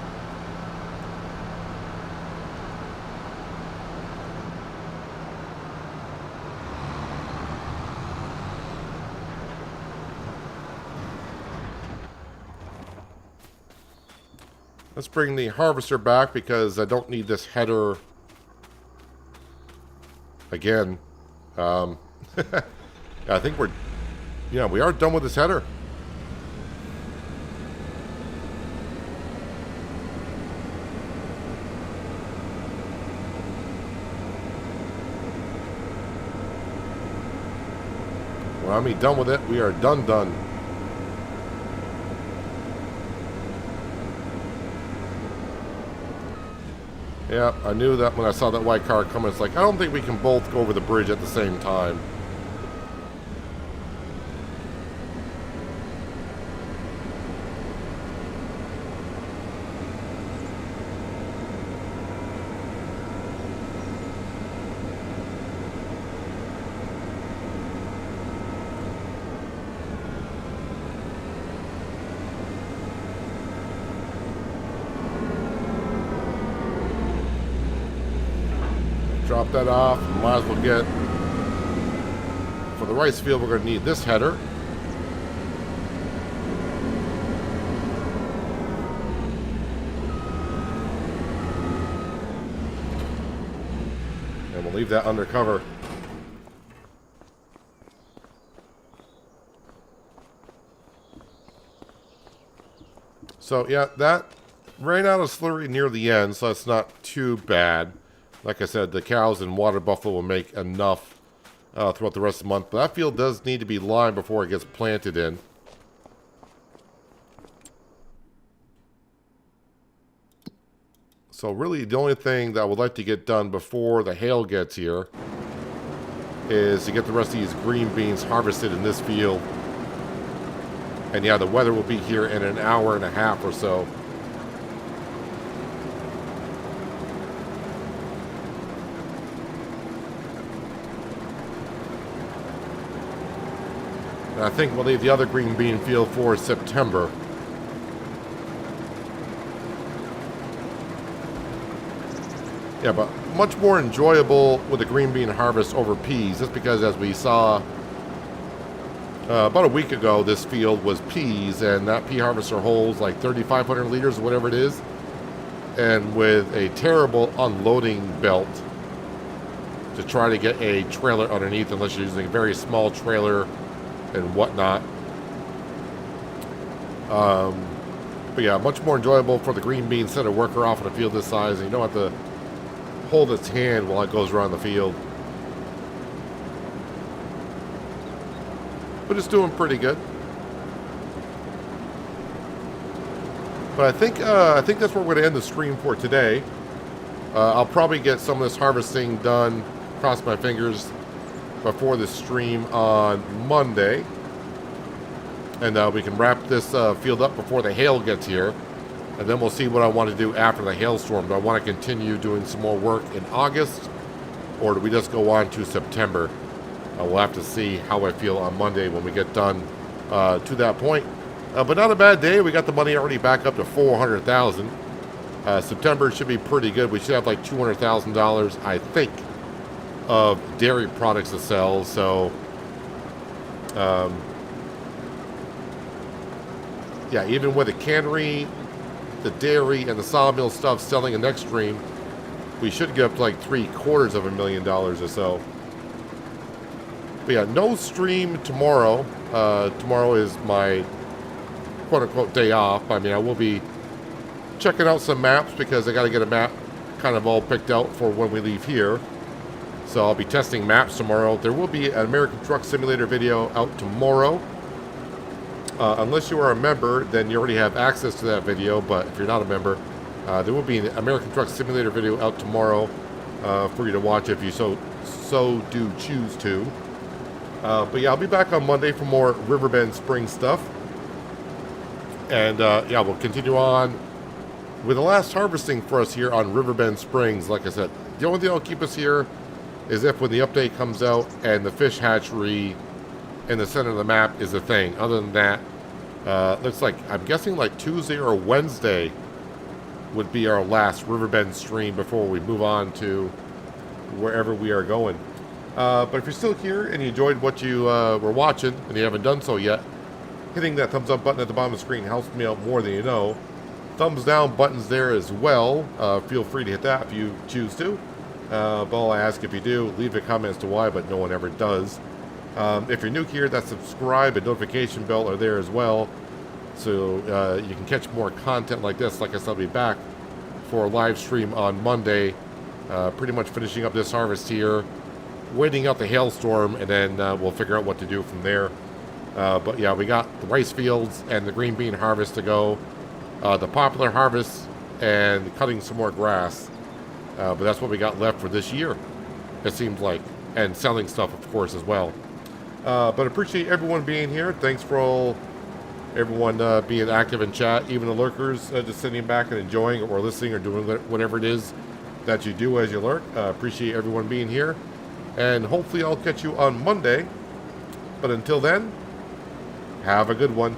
Let's bring the harvester back because I don't need this header again. I think we are done with this header. When I mean done with it, we are done. Yeah, I knew that when I saw that white car coming. It's like, I don't think we can both go over the bridge at the same time. Drop that off. Might as well get, for the rice field, we're going to need this header. And we'll leave that undercover. So yeah, that ran out of slurry near the end, so that's not too bad. Like I said, the cows and water buffalo will make enough throughout the rest of the month. But that field does need to be lined before it gets planted in. So really, the only thing that I would like to get done before the hail gets here is to get the rest of these green beans harvested in this field. And yeah, the weather will be here in an hour and a half or so. And I think we'll leave the other green bean field for September. Yeah, but much more enjoyable with the green bean harvest over peas. Just because, as we saw about a week ago, this field was peas, and that pea harvester holds like 3,500 liters or whatever it is. And with a terrible unloading belt, to try to get a trailer underneath, unless you're using a very small trailer and whatnot. But yeah, much more enjoyable for the green bean center worker off in a field this size, and you don't have to hold its hand while it goes around the field. But it's doing pretty good. But I think that's where we're going to end the stream for today. I'll probably get some of this harvesting done, cross my fingers, before the stream on Monday. And we can wrap this field up before the hail gets here. And then we'll see what I want to do after the hailstorm. Do I want to continue doing some more work in August? Or do we just go on to September? We'll have to see how I feel on Monday when we get done to that point. But not a bad day. We got the money already back up to $400,000. September should be pretty good. We should have like $200,000, I think, of dairy products to sell. So, yeah, even with the cannery, the dairy, and the sawmill stuff selling in next stream, we should get up to like $750,000 or so. But yeah, no stream tomorrow. Tomorrow is my quote-unquote day off. I mean, I will be checking out some maps because I got to get a map kind of all picked out for when we leave here. So I'll be testing maps tomorrow. There will be an American Truck Simulator video out tomorrow. Unless you are a member, then you already have access to that video. But if you're not a member, there will be an American Truck Simulator video out tomorrow for you to watch if you so do choose to. But yeah, I'll be back on Monday for more Riverbend Spring stuff. And yeah, we'll continue on with the last harvesting for us here on Riverbend Springs. Like I said, the only thing that'll keep us here is if when the update comes out and the fish hatchery in the center of the map is a thing. Other than that, looks like, I'm guessing like Tuesday or Wednesday would be our last Riverbend stream before we move on to wherever we are going. But if you're still here and you enjoyed what you were watching and you haven't done so yet, hitting that thumbs up button at the bottom of the screen helps me out more than you know. Thumbs down buttons there as well. Feel free to hit that if you choose to. But all I ask if you do, leave a comment as to why, but no one ever does. If you're new here, that subscribe and notification bell are there as well. So you can catch more content like this. Like I said, I'll be back for a live stream on Monday. Pretty much finishing up this harvest here, waiting out the hailstorm, and then we'll figure out what to do from there. But yeah, we got the rice fields and the green bean harvest to go. The popular harvest and cutting some more grass. But that's what we got left for this year, it seems like. And selling stuff, of course, as well. But appreciate everyone being here. Thanks for everyone being active in chat. Even the lurkers just sitting back and enjoying or listening or doing whatever it is that you do as you lurk. Appreciate everyone being here. And hopefully I'll catch you on Monday. But until then, have a good one.